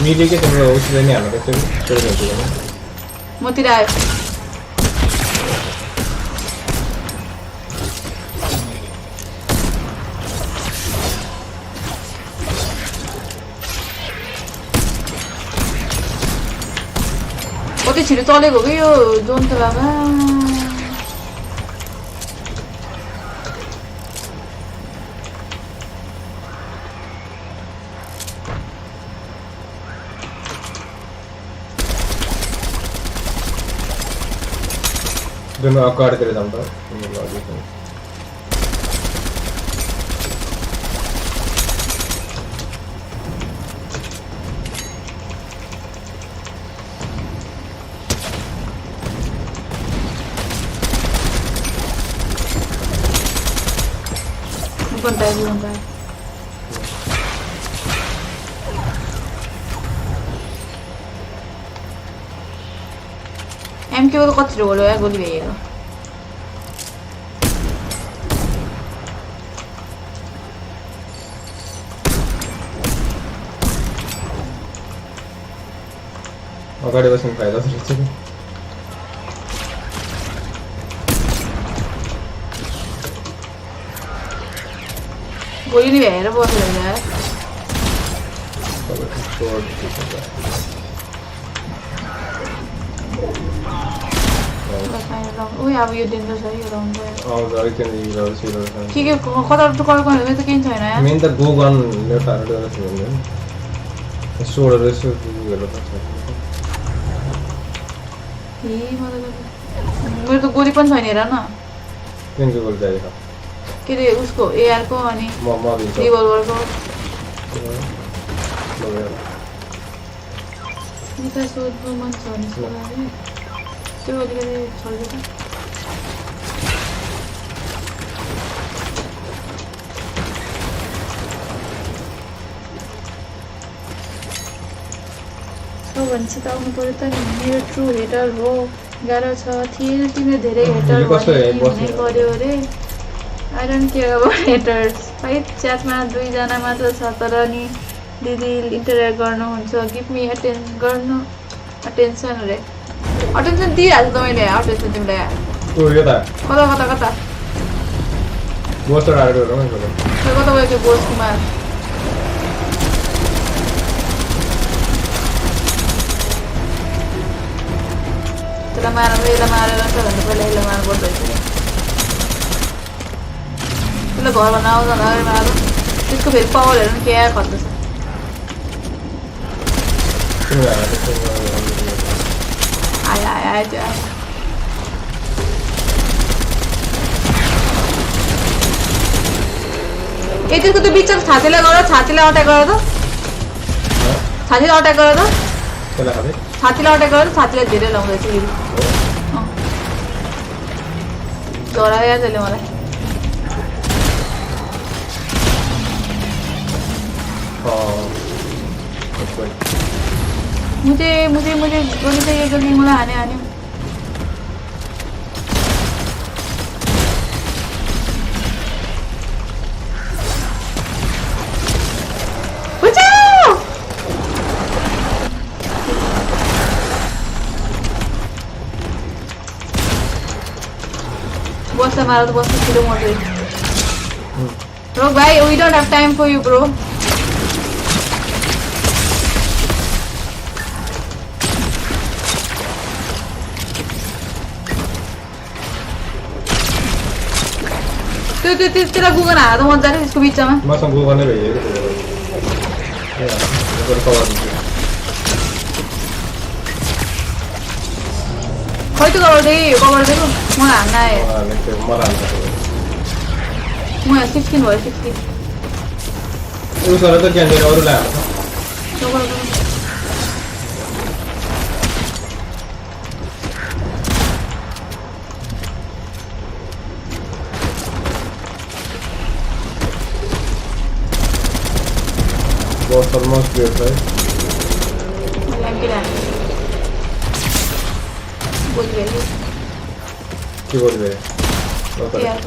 मिले के तिम्रो उसले नि हाल्नु पर्छ छोड्नु पर्छ मतिर आयो कति छिटो चलेको कि यो जोन त बाबा दोनों अकार्ड करे जाऊँ तो घन्टा एमक्यू त कति गोल्यो यार गोली भइएको अगाडि बस्नु फाइदा रहेछ नि गोली नि भएर बसेर यार ओइ अब यो डेन्जर छ यो राउन्ड के कता टुक्कर गर्ने त केही छैन यार मेन त गो गन एउटा छ भने सोडर यसो हेर्नु पर्छ मेरो त गोली पनि छैन हेर न केनको गोली चाहिएको के अरे उसको एआरको अनि म दिन्छु रिभल्भरको निका सोध्नु मन छ भने सोध्नु त्यो अलिकति छोडिदिनु भन्छ त आउनु पर्यो त नि मेरो ट्रु हेटर हो गाह्रो छ थिएन तिमीले धेरै हेटर भन्नै पर्यो अरे I don't care about haters है च्याटमा 2 जना मात्र छ तर नि दिदी इन्टरेक्ट गर्नुहुन्छ गिभ मी अटेन्सन रे अटेन्सन दिइहाल्छु त मैले अटेन्सन तिमीलाई ओ यो त कता बोस्टर आएर गरौँ न कता गयो त्यो बोस कुमार त्यसलाई मारेर त भन्नु पहिला यसलाई मार्नुपर्दो रहेछ त्यसलाई घरमा नआउँदा अगाडि मारौँ त्यसको फेरि पावरहरू पनि क्या खर्च छ आयो त्यो आयो ए त्यसको त्यो बिचको छातीलाई अट्याक गर त छातीलाई अट्याक गर त छातीलाई अट्याक गर छातीलाई धेरै लाउँदैछ चरा यार त्यसले मलाई मुझे गोली चाहिए जल्दी मलाई हान्यो बस मारो तो बस छिटो मर्दै रोक भाइ we don't have time for you bro त्यो त्यसलाई गुगन हात मजाले त्यसको बिचमा मसँग गुगन नै भइएको खै त कभर दिएको मलाई हान्न आयो म यहाँ 16 भयो 16 उसले त क्यान्डिडेट अरूलाई हाल्छ बहुत almost clear है की बोल रहे यार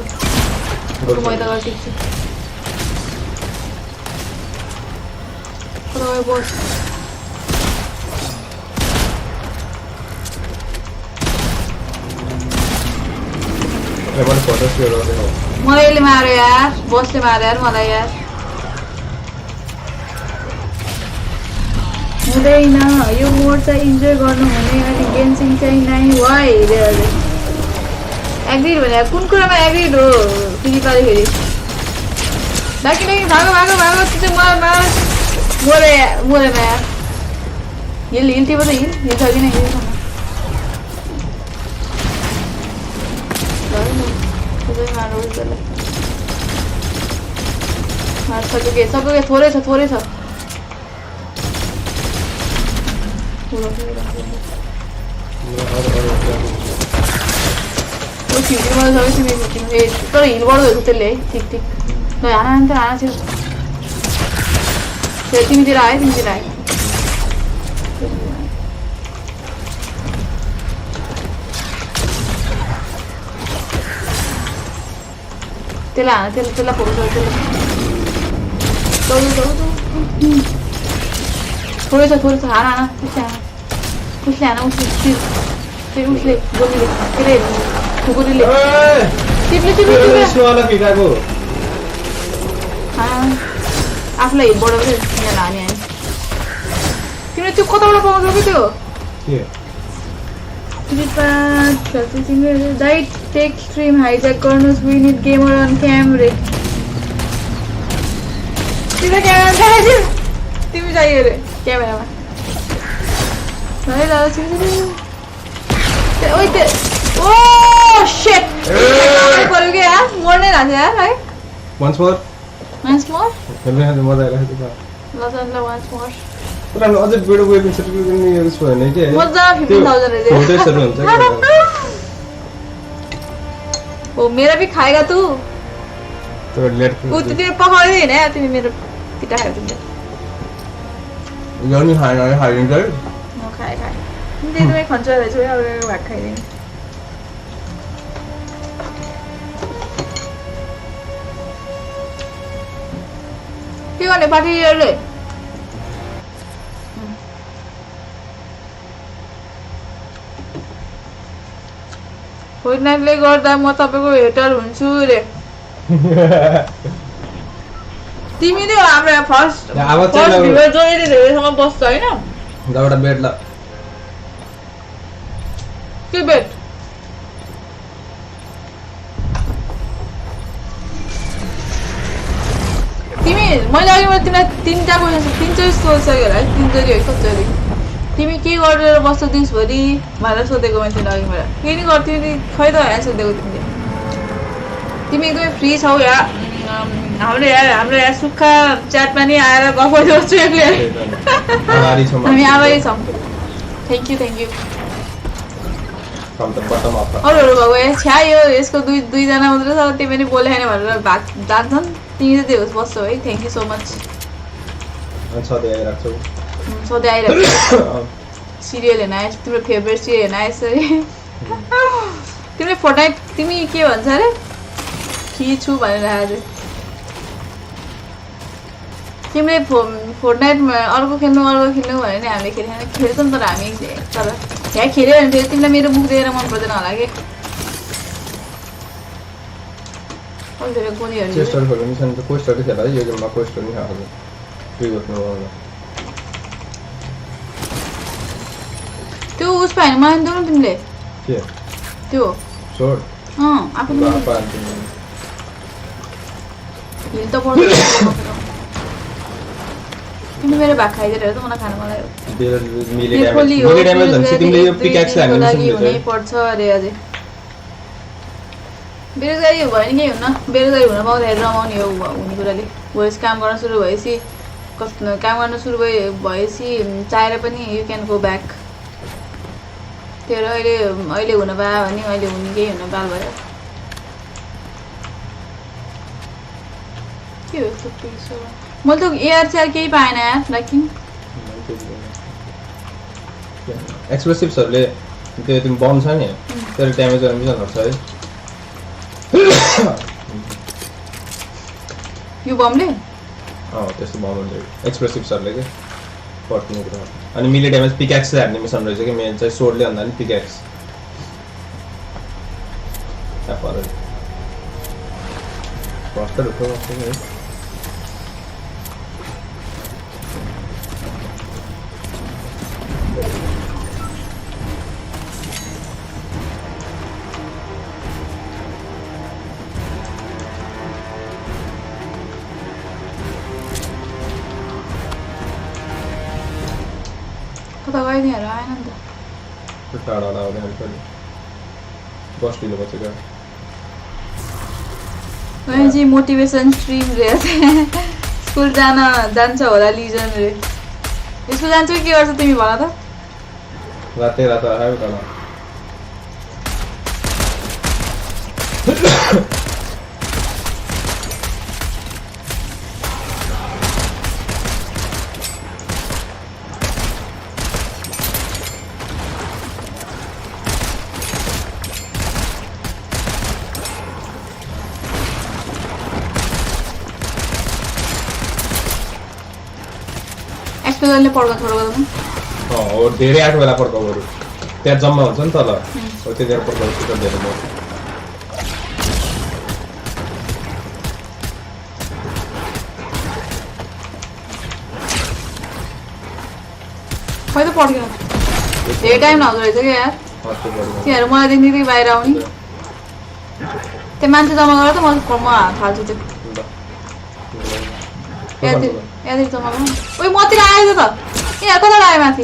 तो मैं तो ठीक से तो बस लेमन फोटोस के रोले हो मलाई मार्यो यार बसले मार्यो यार मलाई यार हुँदैन यो मोड चाहिँ इन्जोय गर्नु हुने अनि गेन्सिङ चाहिँ नै वाइ रे एग्रिड भने कुन कुरामा एग्रिड हो फेरि पारि बाकी नै भागो त्यो मोरे यार हिल टिपो त हिल छ कि नै सबैको थोरै छ तर हिल गर्दो त्यसले है ठिक ल हाना त हाना थियो तिमीतिर आयो तिमीतिर आयो त्यसलाई हाना त्यसलाई फोकस गर त्यसलाई थोरै छ हाना हाना उसले हाना उसले गोलीले के अरे खुकुरीले आफूलाई हिटबाट पनि यहाँ हाने आयो तिमीले त्यो कताबाट पाउँछौ कि त्यो तिमीले डाइट टेक स्ट्रिम हाइज्याक गर्नुहोस् वी निड गेमर अन क्यामरे तिम्रो क्यामेरा तिमी चाहियो अरे क्यामेरामा है ल ओ शिट पर्यो के यार मर्नै लाग्छ यार है once more once more मजा आइरहेको छ ल once more तर अझै बेडो वेबिङ सर्टिफिकेट पनि युज भएन के मजा 15000 रहेछ फोटोसहरु हुन्छ ओ मेरा भी खाएगा तू तो लेट उ तिमी पकाउँदै हैन यार तिमी मेरो पिटा खायो तिमीले यो नि हाइडिङ गरे म खाए तिमी खन्छ रहेछ अब भात खाइदिनु के गर्ने पार्टीहरुले Fortnite गर्दा म तपाईको हेटर हुन्छु रे तिमी नै हो हाम्रो फर्स्ट भ्युअर जहिले धेरैसँग बस्छ हैन एउटा बेड ल के बेड तिमी मैले अघि मलाई तिमीलाई तीनटा क्वेसन तीनचोटि सोधिसक्यो होला है तीनचोटि है कतिचोटि तिमी के गरेर बस्छौ दिसभरि भनेर सोधेको मान्छेले अघि मलाई केही नि गर्थ्यौ नि खै त यहाँ सोधेको तिमीले तिमी एकदमै फ्री छौ या हाम्रो यहाँ सुक्खा च्याटमा नि आएर गफ गर्छु एक्लै हामी आभारी छौँ थ्याङ्क यू अरूहरू भएको छ्या यसको दुईजना मात्रै छ त्यो पनि बोले छैन भनेर भाग जान्छन् तिमी चाहिँ त्यो बस्छौ है थ्याङ्क यू सो मच सधैँ आइरहेको सिरियल हेर्न आएछ तिम्रो फेभरेट सिरियल हेर्न आएछ है तिमीले फोर्टनाइट तिमी के भन्छ अरे फ्री छु भनेर आज तिमीले फोर्टनाइटमा अर्को खेल्नु भने नि हामीले खेल्छौँ तर हामी तर यहाँ खेल्यो भने फेरि तिमीलाई मेरो मुख देखेर मन पर्दैन होला कि त्यो उस पाएन मलाई देऊ न तिमीले त्यो आफू हिल त पर्दैन तिमी मेरो भाग खाइदिएर त मलाई खानु मलाई पर्छ अरे अझै बेरोजगारी भयो भने केही हुन्न बेरोजगारी हुन पाउँदाखेरि रमाउने हो हुने कुराले भएपछि काम गर्न सुरु भएपछि काम गर्न सुरु भएपछि चाहेर पनि यु क्यान गो ब्याक तेरो अहिले हुन पायो भने अहिले हुने केही हुन बाल भयो के हो यस्तो मैले त एआर चाहिँ केही पाएन यार लाइकिङ एक्सप्लोसिभ्सहरुले त्यो तिमी बम छ नि त्यसले ड्यामेज गर्न पनि सक्छ है यो बमले त्यस्तो बमले एक्सप्लोसिभ्सहरुले के पर्ने कुरा अनि मिले ड्यामेज पिक्याक्स हार्ने मिसन रहेछ कि मेन चाहिँ सोर्डले भन्दा नि पिक्याक्स फर्स्ट उठो दबाइदिएर आएन नि त टाढा आउँदै पनि बस्दिनु पर्छ क्या चाहिँ मोटिभेसन स्ट्रिम रे स्कुल जान्छ होला लिजन रे स्कुल जान्छ कि के गर्छ तिमी भन त रातै रात आयो त त्यो जसले पड्का छोडेको त हो धेरै आठ बेला पड्काउ बरु त्यहाँ जम्मा हुन्छ नि तल हो त्यतिखेर पड्काउ छिटो धेरै म खै त पड्क्यो धेरै टाइम नहुँदो रहेछ क्या यार तिनीहरू मलाई देखि बाहिर आउने त्यो मान्छे जम्मा गरेर त म हात हाल्छु त्यो यहाँदेखि जम्मा गर्नु ओइ मतिर आएछ त यहाँ कता आयो माथि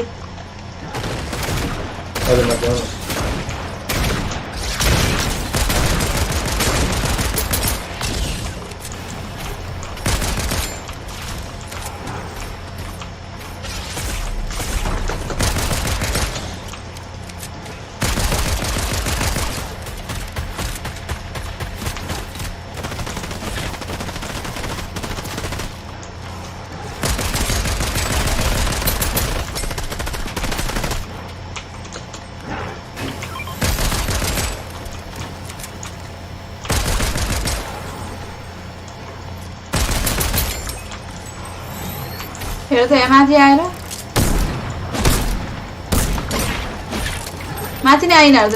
हेर त यहाँ माथि आएर माथि नै आइनहरू त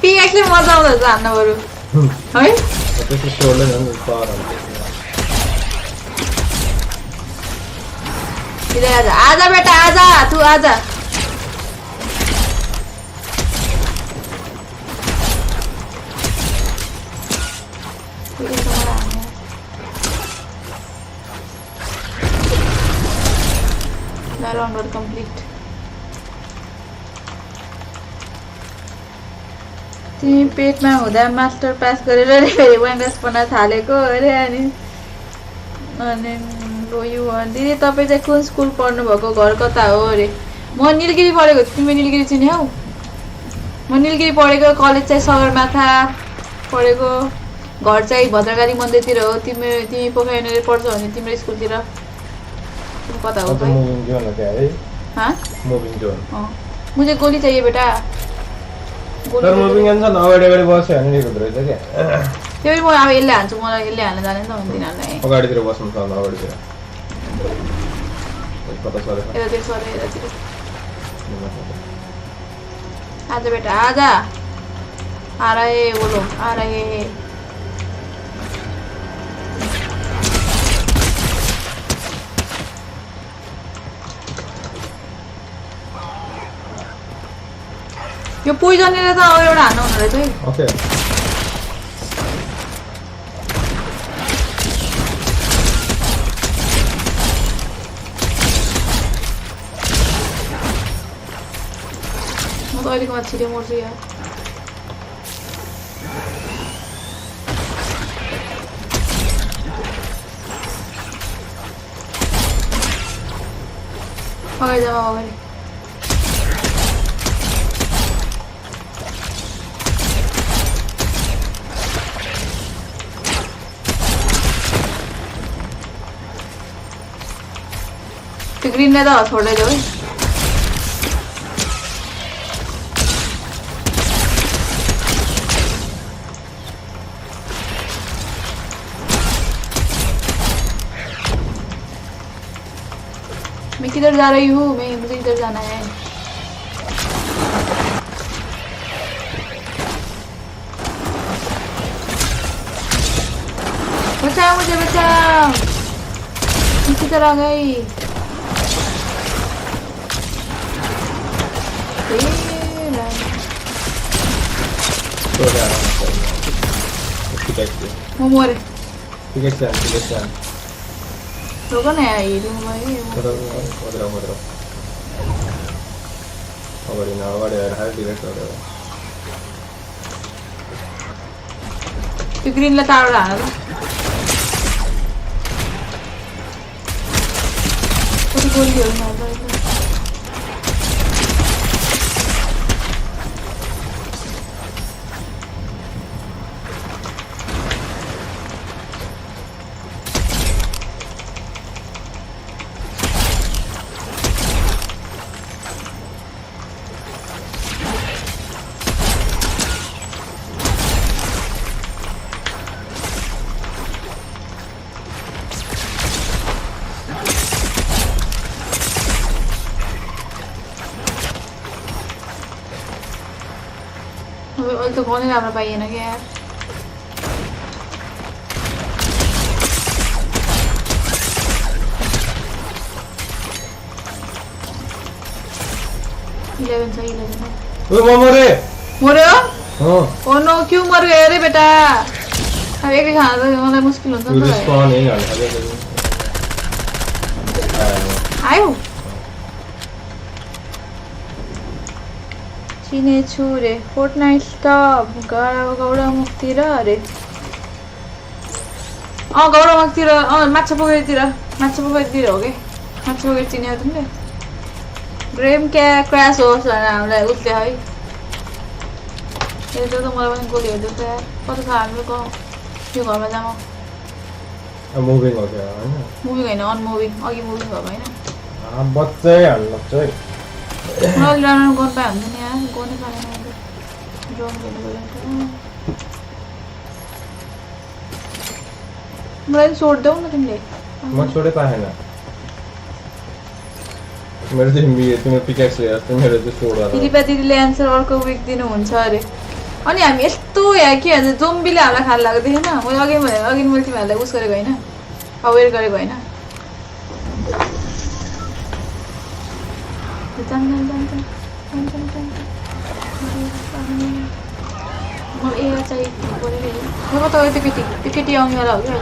पिएक्सले मजा आउँदो रहेछ हान्न बरु है त्यसको सोल्डर झन् पावर आजा आजा बेटा आजा तू आजा राउन्ड कम्प्लिट तिमी पेटमा हुँदा मास्टर पास गरेर फेरि वाइनस पढ्न थालेको अरे अनि दिदी तपाईँ चाहिँ कुन स्कुल पढ्नुभएको घर कता हो अरे म निलगिरी पढेको तिमी निलगिरी चिन्यौ म निलगिरी पढेको कलेज चाहिँ सगरमाथा पढेको घर चाहिँ भद्रकाली मन्दिरतिर हो तिमी पोखरातिर पढ्छौ भने तिम्रो स्कुलतिर कता हो मुझे गोली चाहिए बेटा तर मुभिङ हुन्छ न अगाडि अगाडि बस्यो भने हुँदो रहेछ क्या त्यही म अब यसले हान्छु मलाई यसले हाल्न जाने नि त तिनीहरूलाई अगाडितिर बस्नु छ अगाडितिर कता सरे यतातिर सरे यतातिर आजा बेटा आजा आ रहे वो लोग आ रहे यो पोइजनले त अब एउटा हान्नु हुँदो रहेछ है ओके म त अहिलेको माथि छिटो मर्छु यार अगाडि जाऊ अगाडि त्यो ग्रिनलाई त छोड्दै जाऊ है मैं किधर जा रही हूँ मुझे इधर जाना है बचाओ मुझे बचाओ किधर आ गई mau muore Tiga lo kan ya ini mau itu green lah taruh lah itu gol dia nggak अहिले त गनै राम्रो पाइएन क्या यार मर्यो ओ नो क्यों मर गए अरे बेटा अब एक्लै खाना त मलाई मुस्किल हुन्छ नि त आयो चिनेछु रे फोर्टनाइट त गौडामुखतिर अरे गौडामुखतिर माछा पोखरीतिर हो कि माछा पोखरी चिने हो तिमीले गेम क्या क्रास होस् भनेर हामीलाई उसले है त्यो त मलाई पनि गोली हेर्दै त यार कता छ हामीले यो घरमा जाम मुभिङ हो क्या हैन मुभिङ होइन अनमुभिङ अघि मुभिङ भयो होइन बच्चै हाल्नु चाहिँ मलाई राम्रो गर्नु पाए हुन्छ नि यार गर्नै पाएन मैले ड्रम गर्नु गयो मलाई सोध्देऊ न तिमीले म छोडे पाएन मेरो चाहिँ तिम्रो पिक्याक्स लिएर मेरो चाहिँ सोड दिदीपा दिदीले एन्सर अर्को विक दिनुहुन्छ अरे अनि हामी यस्तो या के भन्छ जोम्बीले हामीलाई खान लागेको देखेन मैले अघि मैले तिमीहरूलाई उस गरेको होइन अवेर गरेको होइन मलाई ए चाहिँ कता गयो त्यो केटी आउनेवाला हो क्या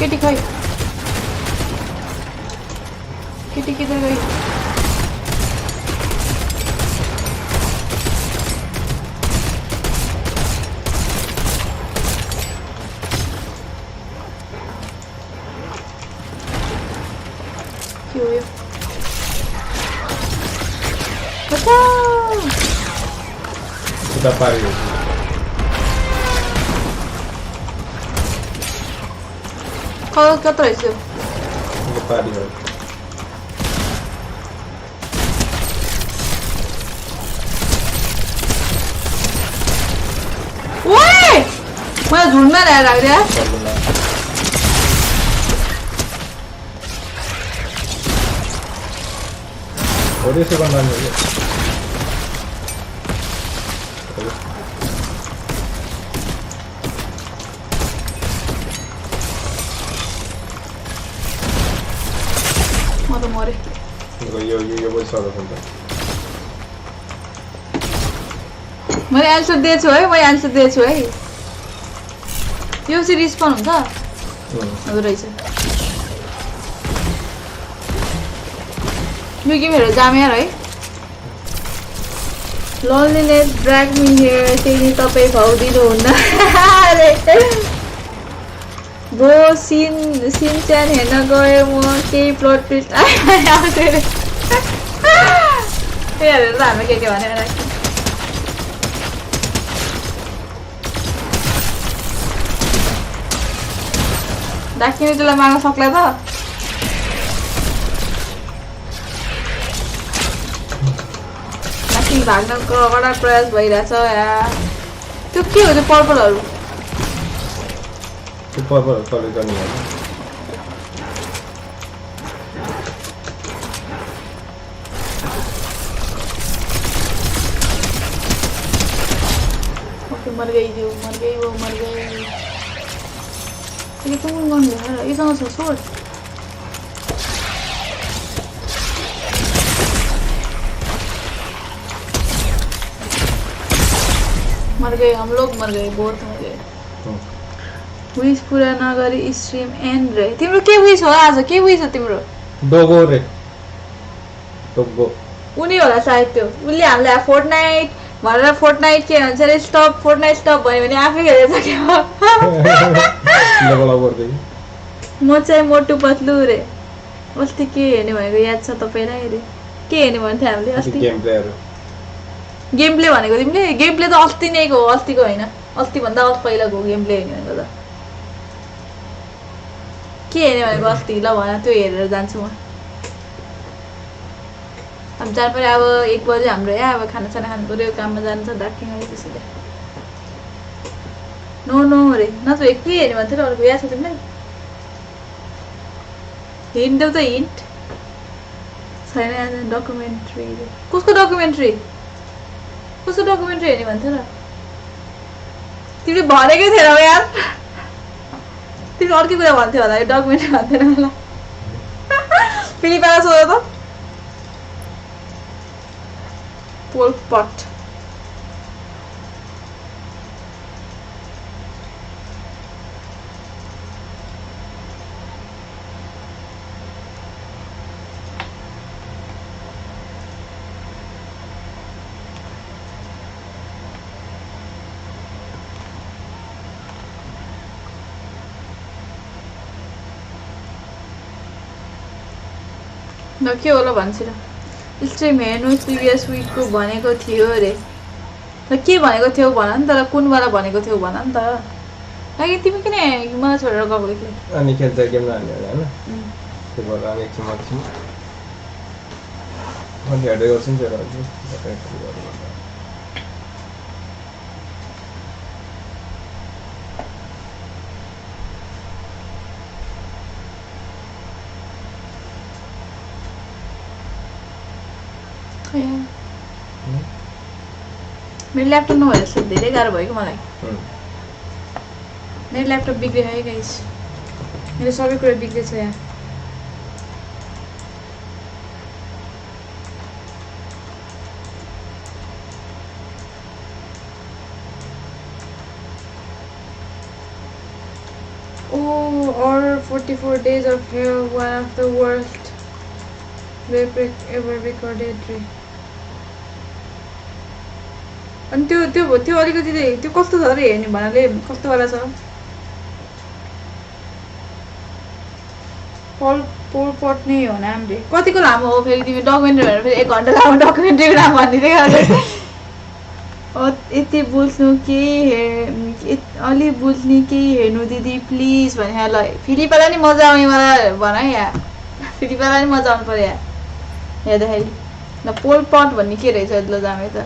केटी खै केटी किधर गई क्यों ये बचाओ sudah pari kalau kata itu sudah pari woi मैं झुंड में रह रहा है और ये से बंदा नहीं है मरे यो बहुत सारा बंदा मैले आन्सर दिएछु है यो चाहिँ रिस्पन हुन्छ हुँदो रहेछ यो गेम हेरेर जाम यार है लोनलीनेस ड्र्याग मी हियर त्यही तपाईँ भाउ दिनुहुन्न ब्रो सिन च्यान हेर्न गएँ म केही प्लट ट्विस्ट आउँछ अरे त्यही हेरेर त हामी के भनेर राख्छौँ डाकिने त्यसलाई माग्न सक्ला त डाकिने भाग्न कडा प्रयास भइरहेछ यार त्यो के हो त्यो पर्पलहरू त्यो पर्पलहरू कलेक्ट गर्ने हैन ओके मर गई ये तो कौन गन यार इसँग छ सोर्ड मर गए हम लोग मर गए बहुत मर गए विश पूरा नगरी स्ट्रिम एन्ड रे तिम्रो के विश हो आज के विश हो तिम्रो डोगो रे डोगो उनी होला सायद त्यो उले हामीलाई फोर्टनाइट भनेर फोर्टनाइट के भन्छ रे स्टप फोर्टनाइट स्टप भन्यो भने आफै हेरेछ के म चाहिँ मोटु पतलु रे अस्ति के हेर्ने भनेको याद छ तपाईलाई रे के हेर्ने भन्थे हामीले अस्ति गेम प्ले भनेको तिमीले गेम प्ले त अस्ति नैको हो अस्तिको हैन अस्ति भन्दा पहिलाको गेम प्ले हेर्ने भनेको त के हेर्ने भनेको अस्ति ल भन त्यो हेरेर जान्छु म अब जान पनि अब 1 बजे हाम्रो यहाँ अब खाना साना खानु पर्यो काममा जान्छ डाकिङ आयो त्यसैले नो रे न त के हेर्ने भन्थे र अर्को याद छ तिमीलाई हिन्ट देऊ त हिन्ट छैन आज डकुमेन्ट्री कसको डकुमेन्ट्री हेर्ने भन्थ्यो र तिमीले भनेकै थिएनौ यार तिमीले अर्कै कुरा भन्थ्यो होला यो डकुमेन्ट्री भन्थेन मलाई फिलिपालाई सोध त पोल पट ल के होला भन्छ र स्ट्रिम हेर्नु प्रिभियस विकको भनेको थियो अरे ल के भनेको थियो भन नि त कुनवाला भनेको थियो भन नि त लागि तिमी किन मलाई छोडेर गएको कि अनि खेल्छ गेम लाने हैन त्यो भएर अनि एकछिन म अनि हेर्दै गर्छु नि त्यो मेरो ल्यापटप नभएर जस्तो धेरै गाह्रो भयो कि मलाई मेरो ल्यापटप बिग्रियो है गाइस मेरो सबै कुरा बिग्रेछ यहाँ Oh, or 44 days of hell, one of the worst rape ever recorded. अनि त्यो अलिकति त्यो कस्तो छ रे हेर्ने भन्नाले कस्तो वाला छ पोल पट नै हो नाम रे कतिको लामो हो फेरि तिमी डकुमेन्ट्री भनेर फेरि 1 घण्टा लामो डकुमेन्ट्रीको नाम भनिदिँदै गर्छौ यति बुझ्नु केही अलि बुझ्ने केही हेर्नु दिदी प्लिज भने ल फिलिपालाई नि मजा आउने मलाई भन है यहाँ फिलिपालाई नि मजा आउनु पर्यो यहाँ हेर्दाखेरि ल पोल पट भन्ने के रहेछ ल जामे त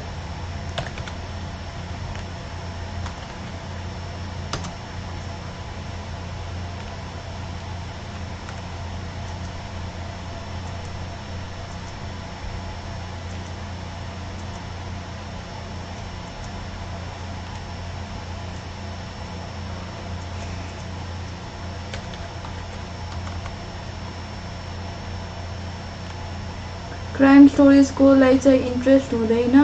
क्राइम स्टोरिजको लागि चाहिँ इन्ट्रेस्ट हुँदैन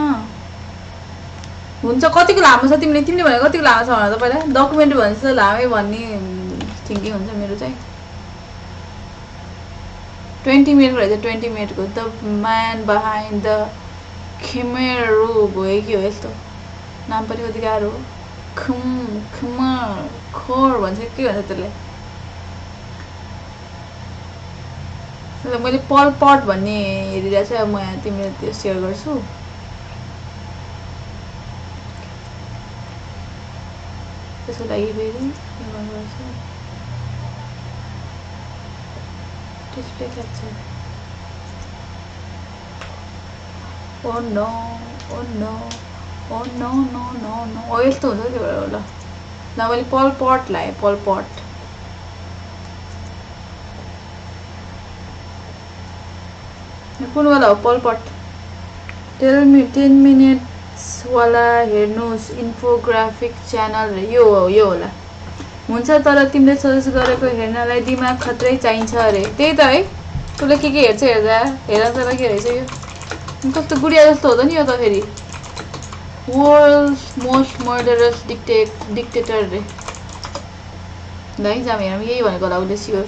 हुन्छ कतिको लामो छ तिमीले भने कतिको लामो छ भने त पहिला डकुमेन्ट्री भन्छ त लामै भन्ने थिङ्किङ हुन्छ मेरो चाहिँ 20 मिनटको रहेछ 20 मिनटको द म्यान बिहाइन्ड द खिमेरो भयो कि हो यस्तो नाम पनि कति गाह्रो हो खिमर खोर भन्छ के भन्छ त्यसलाई मैले पल पट भन्ने हेरेर चाहिँ म यहाँ तिमीले त्यो सेयर गर्छु त्यसको लागि फेरि display capture oh no oh no oh no no no no oh यस्तो हुन्छ त्यो भएर ल मैले पल पट लगाएँ पल पट कुन वाला हो पल पट 10 मिनट्स वाला हेर्नुस् इन्फोग्राफिक च्यानल यो होला हुन्छ तर तिमीले सजेस्ट गरेको हेर्नलाई दिमाग खत्रै चाहिन्छ अरे त्यही त है तँले के हेर्छ हेर तर के रहेछ यो कस्तो गुडिया जस्तो हो त नि यो त फेरि वर्ल्ड्स मोस्ट मर्डरस डिक्टेटर रे ल है जाम हेरौँ यही भनेको होला उसले sure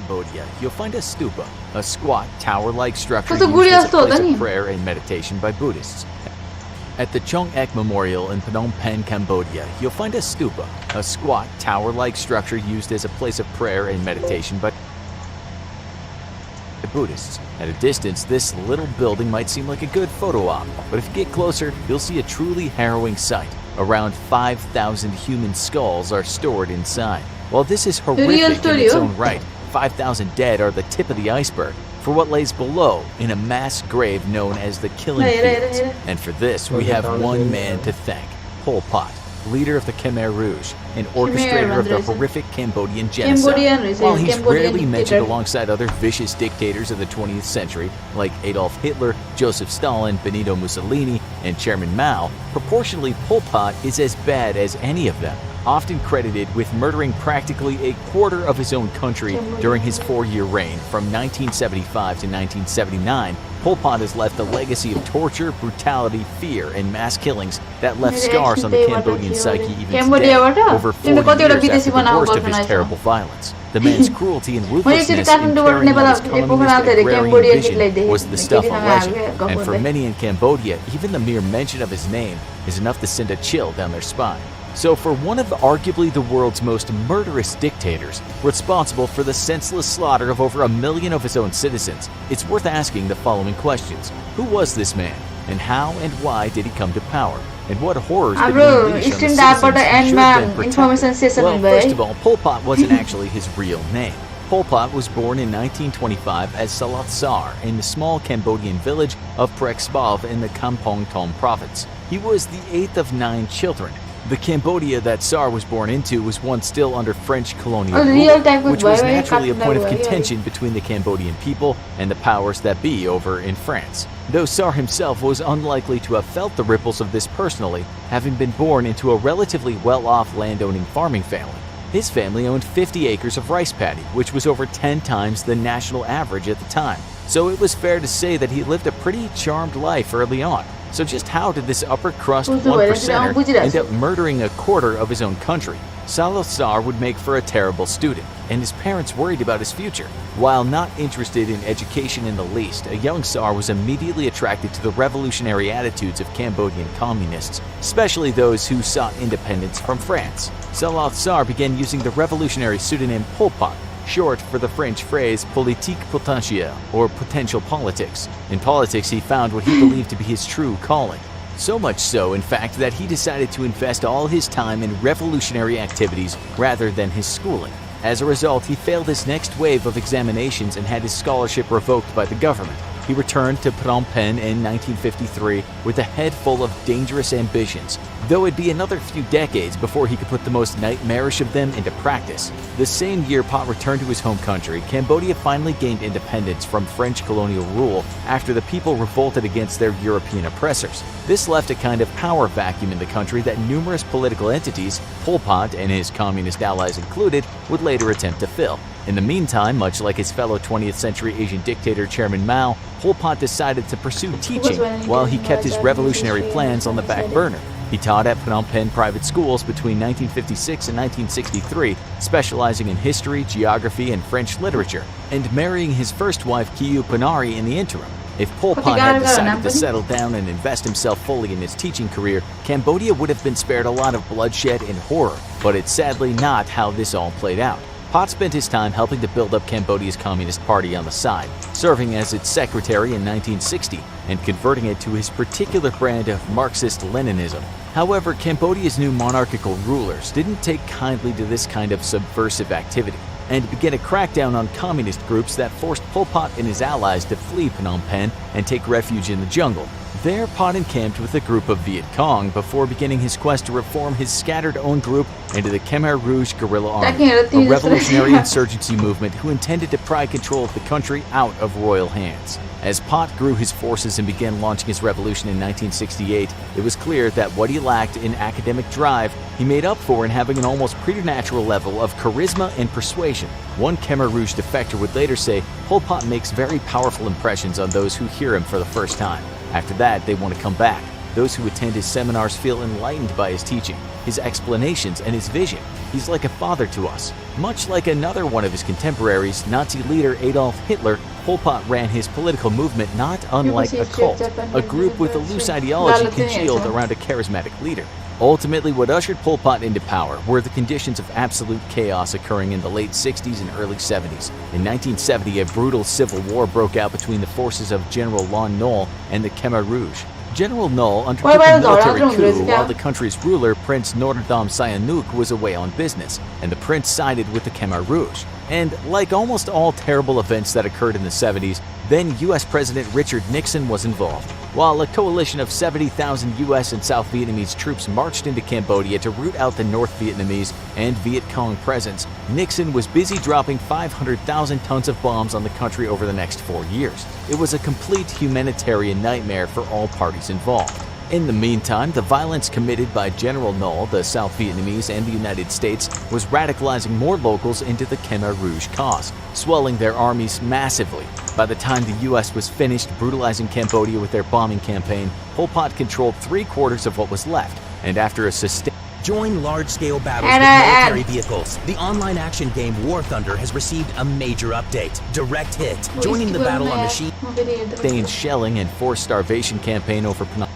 Cambodia, you'll find a stupa, a squat, tower-like structure used as a place of prayer and meditation by Buddhists. At the Chong Ek Memorial in Phnom Penh, Cambodia, you'll find a stupa, a squat, tower-like structure used as a place of prayer and meditation by Buddhists. At a distance, this little building might seem like a good photo op, but if you get closer, you'll see a truly harrowing sight. Around 5,000 human skulls are stored inside. While this is horrific in its own right, 5,000 dead are the tip of the iceberg for what lays below in a mass grave known as the Killing Fields. And for this, we have one man to thank, Pol Pot. leader of the Khmer Rouge, and orchestrator of the horrific Cambodian genocide. Cambodian While he's Cambodian rarely mentioned dictator. alongside other vicious dictators of the 20th century, like Adolf Hitler, Joseph Stalin, Benito Mussolini, and Chairman Mao, proportionally Pol Pot is as bad as any of them, often credited with murdering practically a quarter of his own country during his 4-year reign from 1975 to 1979. Pol Pot has left a legacy of torture, brutality, fear, and mass killings that left scars on the Cambodian psyche even today, over 40 years after the worst of his terrible violence. The man's cruelty and ruthlessness in carrying out his communist agrarian vision was the stuff of legend, and for many in Cambodia, even the mere mention of his name is enough to send a chill down their spine. So for one of arguably the world's most murderous dictators, responsible for the senseless slaughter of over 1 million of his own citizens, it's worth asking the following questions. Who was this man? And how and why did he come to power? And what horrors did he unleash on the citizens who should have been protected? Well, first of all, Pol Pot wasn't actually his real name. Pol Pot was born in 1925 as Salat Sar in the small Cambodian village of Prexbov in the Kampong Tom province. He was the 8th of 9 children. The Cambodia that Sar was born into was once still under French colonial rule, which was naturally a point of contention between the Cambodian people and the powers that be over in France. Though Sar himself was unlikely to have felt the ripples of this personally, having been born into a relatively well-off landowning farming family. His family owned 50 acres of rice paddy, which was over 10 times the national average at the time. So it was fair to say that he lived a pretty charmed life early on. So just how did this upper crust 1%er end up murdering a quarter of his own country? Salat Sar would make for a terrible student, and his parents worried about his future. While not interested in education in the least, a young Sar was immediately attracted to the revolutionary attitudes of Cambodian communists, especially those who sought independence from France. Salat Sar began using the revolutionary pseudonym Pol Pot, short for the French phrase politique potentielle, or potential politics. In politics, he found what he believed to be his true calling. So much so, in fact, that he decided to invest all his time in revolutionary activities rather than his schooling. As a result, he failed his next wave of examinations and had his scholarship revoked by the government. He returned to Phnom Penh in 1953 with a head full of dangerous ambitions, though it'd be another few decades before he could put the most nightmarish of them into practice. The same year Pot returned to his home country, Cambodia finally gained independence from French colonial rule after the people revolted against their European oppressors. This left a kind of power vacuum in the country that numerous political entities, Pol Pot and his communist allies included, would later attempt to fill. In the meantime, much like his fellow 20th century Asian dictator Chairman Mao, Pol Pot decided to pursue teaching while he kept his revolutionary plans on the back burner. He taught at Phnom Penh private schools between 1956 and 1963, specializing in history, geography, and French literature, and marrying his first wife Kiyu Panari in the interim. If Pol Pot had decided to settle down and invest himself fully in his teaching career, Cambodia would have been spared a lot of bloodshed and horror, but it's sadly not how this all played out. Pot spent his time helping to build up Cambodia's Communist Party on the side, serving as its secretary in 1960 and converting it to his particular brand of Marxist-Leninism. However, Cambodia's new monarchical rulers didn't take kindly to this kind of subversive activity and began a crackdown on communist groups that forced Pol Pot and his allies to flee Phnom Penh and take refuge in the jungle. There, Pot encamped with a group of Viet Cong before beginning his quest to reform his scattered own group into the Khmer Rouge Guerrilla Army, a revolutionary insurgency movement who intended to pry control of the country out of royal hands. As Pot grew his forces and began launching his revolution in 1968, it was clear that what he lacked in academic drive, he made up for in having an almost preternatural level of charisma and persuasion. One Khmer Rouge defector would later say, Pol Pot makes very powerful impressions on those who hear him for the first time. After that, they want to come back. Those who attend his seminars feel enlightened by his teaching, his explanations, and his vision. He's like a father to us. Much like another one of his contemporaries, Nazi leader Adolf Hitler, Pol Pot ran his political movement not unlike a cult, a group with a loose ideology congealed around a charismatic leader. Ultimately, what ushered Pol Pot into power were the conditions of absolute chaos occurring in the late 60s and early 70s. In 1970, a brutal civil war broke out between the forces of General Lon Nol and the Khmer Rouge. General Nol undertook a military coup while the country's ruler, Prince Norodom Sihanouk, was away on business, and the prince sided with the Khmer Rouge. And like almost all terrible events that occurred in the 70s, then US President Richard Nixon was involved. While a coalition of 70,000 US and South Vietnamese troops marched into Cambodia to root out the North Vietnamese and Viet Cong presence, Nixon was busy dropping 500,000 tons of bombs on the country over the next 4 years. It was a complete humanitarian nightmare for all parties involved. In the meantime, the violence committed by General Null, the South Vietnamese, and the United States was radicalizing more locals into the Khmer Rouge cause, swelling their armies massively. By the time the U.S. was finished brutalizing Cambodia with their bombing campaign, Pol Pot controlled 3/4 of what was left, and after a sustained Join large-scale battles with military vehicles. The online action game War Thunder has received a major update. Direct Hit. Joining the battle on machine. sustained shelling and forced starvation campaign over Phnom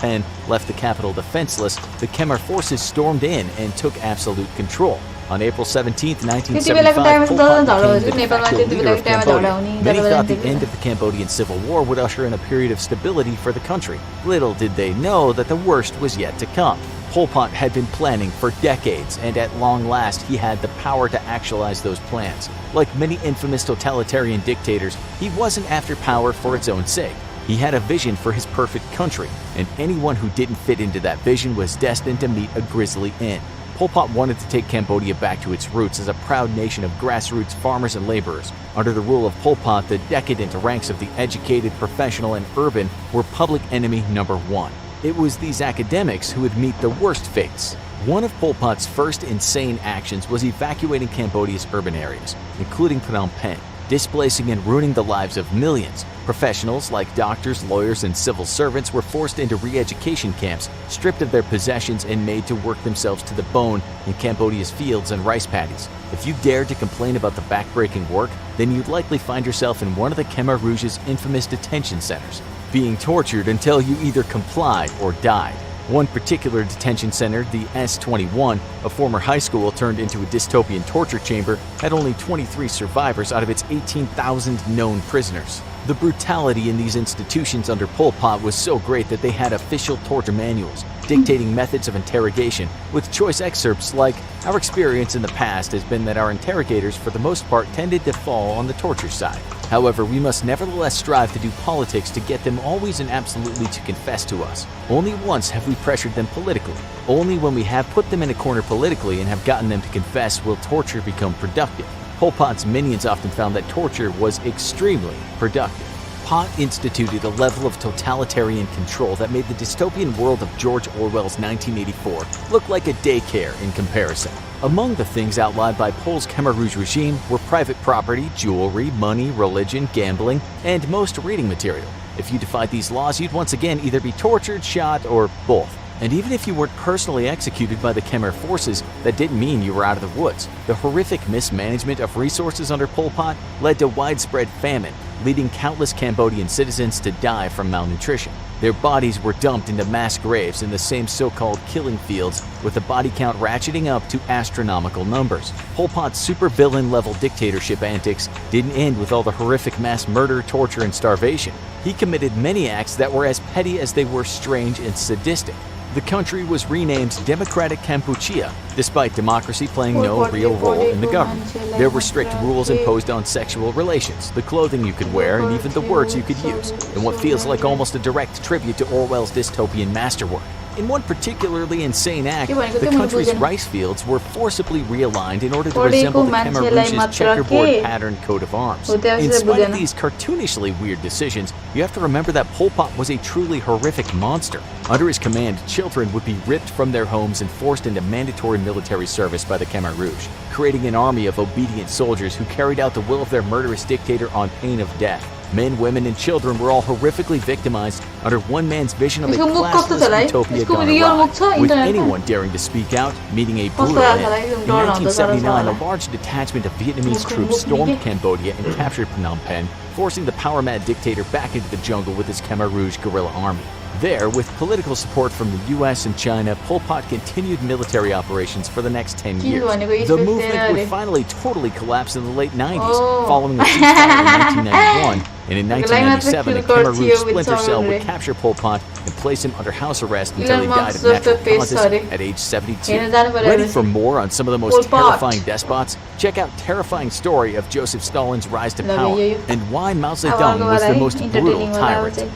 Penh left the capital defenseless, the Khmer forces stormed in and took absolute control. On April 17, 1975, Pol Pot became the de facto leader of Cambodia. Many thought the end of the Cambodian Civil War would usher in a period of stability for the country. Little did they know that the worst was yet to come. Pol Pot had been planning for decades, and at long last he had the power to actualize those plans. Like many infamous totalitarian dictators, he wasn't after power for its own sake. He had a vision for his perfect country, and anyone who didn't fit into that vision was destined to meet a grisly end. Pol Pot wanted to take Cambodia back to its roots as a proud nation of grassroots farmers and laborers. Under the rule of Pol Pot, the decadent ranks of the educated, professional, and urban were public enemy number one. It was these academics who would meet the worst fates. One of Pol Pot's first insane actions was evacuating Cambodia's urban areas, including Phnom Penh, displacing and ruining the lives of millions. Professionals like doctors, lawyers, and civil servants were forced into re-education camps, stripped of their possessions, and made to work themselves to the bone in Cambodia's fields and rice paddies. If you dared to complain about the backbreaking work, then you'd likely find yourself in one of the Khmer Rouge's infamous detention centers, being tortured until you either complied or died. One particular detention center, the S-21, a former high school turned into a dystopian torture chamber, had only 23 survivors out of its 18,000 known prisoners. The brutality in these institutions under Pol Pot was so great that they had official torture manuals, dictating methods of interrogation, with choice excerpts like, "Our experience in the past has been that our interrogators for the most part tended to fall on the torture side. However, we must nevertheless strive to do politics to get them always and absolutely to confess to us. Only once have we pressured them politically. Only when we have put them in a corner politically and have gotten them to confess will torture become productive." Pol Pot's minions often found that torture was extremely productive. Pot instituted a level of totalitarian control that made the dystopian world of George Orwell's 1984 look like a daycare in comparison. Among the things outlawed by Pol's Khmer Rouge regime were private property, jewelry, money, religion, gambling, and most reading material. If you defied these laws, you'd once again either be tortured, shot, or both. And even if you weren't personally executed by the Khmer forces, that didn't mean you were out of the woods. The horrific mismanagement of resources under Pol Pot led to widespread famine, leading countless Cambodian citizens to die from malnutrition. Their bodies were dumped into mass graves in the same so-called killing fields, with the body count ratcheting up to astronomical numbers. Pol Pot's supervillain-level dictatorship antics didn't end with all the horrific mass murder, torture, and starvation. He committed many acts that were as petty as they were strange and sadistic. The country was renamed Democratic Kampuchea, despite democracy playing no real role in the government. There were strict rules imposed on sexual relations, the clothing you could wear, and even the words you could use, in what feels like almost a direct tribute to Orwell's dystopian masterwork. In one particularly insane act, the country's rice fields were forcibly realigned in order to resemble the Khmer Rouge's checkerboard patterned coat of arms. In spite of these cartoonishly weird decisions, you have to remember that Pol Pot was a truly horrific monster. Under his command, children would be ripped from their homes and forced into mandatory military service by the Khmer Rouge, creating an army of obedient soldiers who carried out the will of their murderous dictator on pain of death. Men, women, and children were all horrifically victimized under one man's vision of a classless utopia gone awry, with anyone daring to speak out meeting a brutal end. In 1979, a large detachment of Vietnamese troops stormed Cambodia and captured Phnom Penh, forcing the power-mad dictator back into the jungle with his Khmer Rouge guerrilla army. There, with political support from the US and China, Pol Pot continued military operations for the next 10 years. The movement would finally totally collapse in the late 90s, following a ceasefire in 1991, And in Okay, line 1997, a matrix kill Cameroon with splinter cell Samurai. would capture Pol Pot and place him under house arrest until he Elon died of Musk natural just the face, causes sorry. at age 72. Here जानु पर्यो Ready भनेपछि। for more on some of the Pol most Pot. terrifying despots? Check out Terrifying Story of Joseph Stalin's rise to Love power you. and why Mao अब Zedong अर्को was the वाला most brutal entertaining वाला tyrant. चाहिँ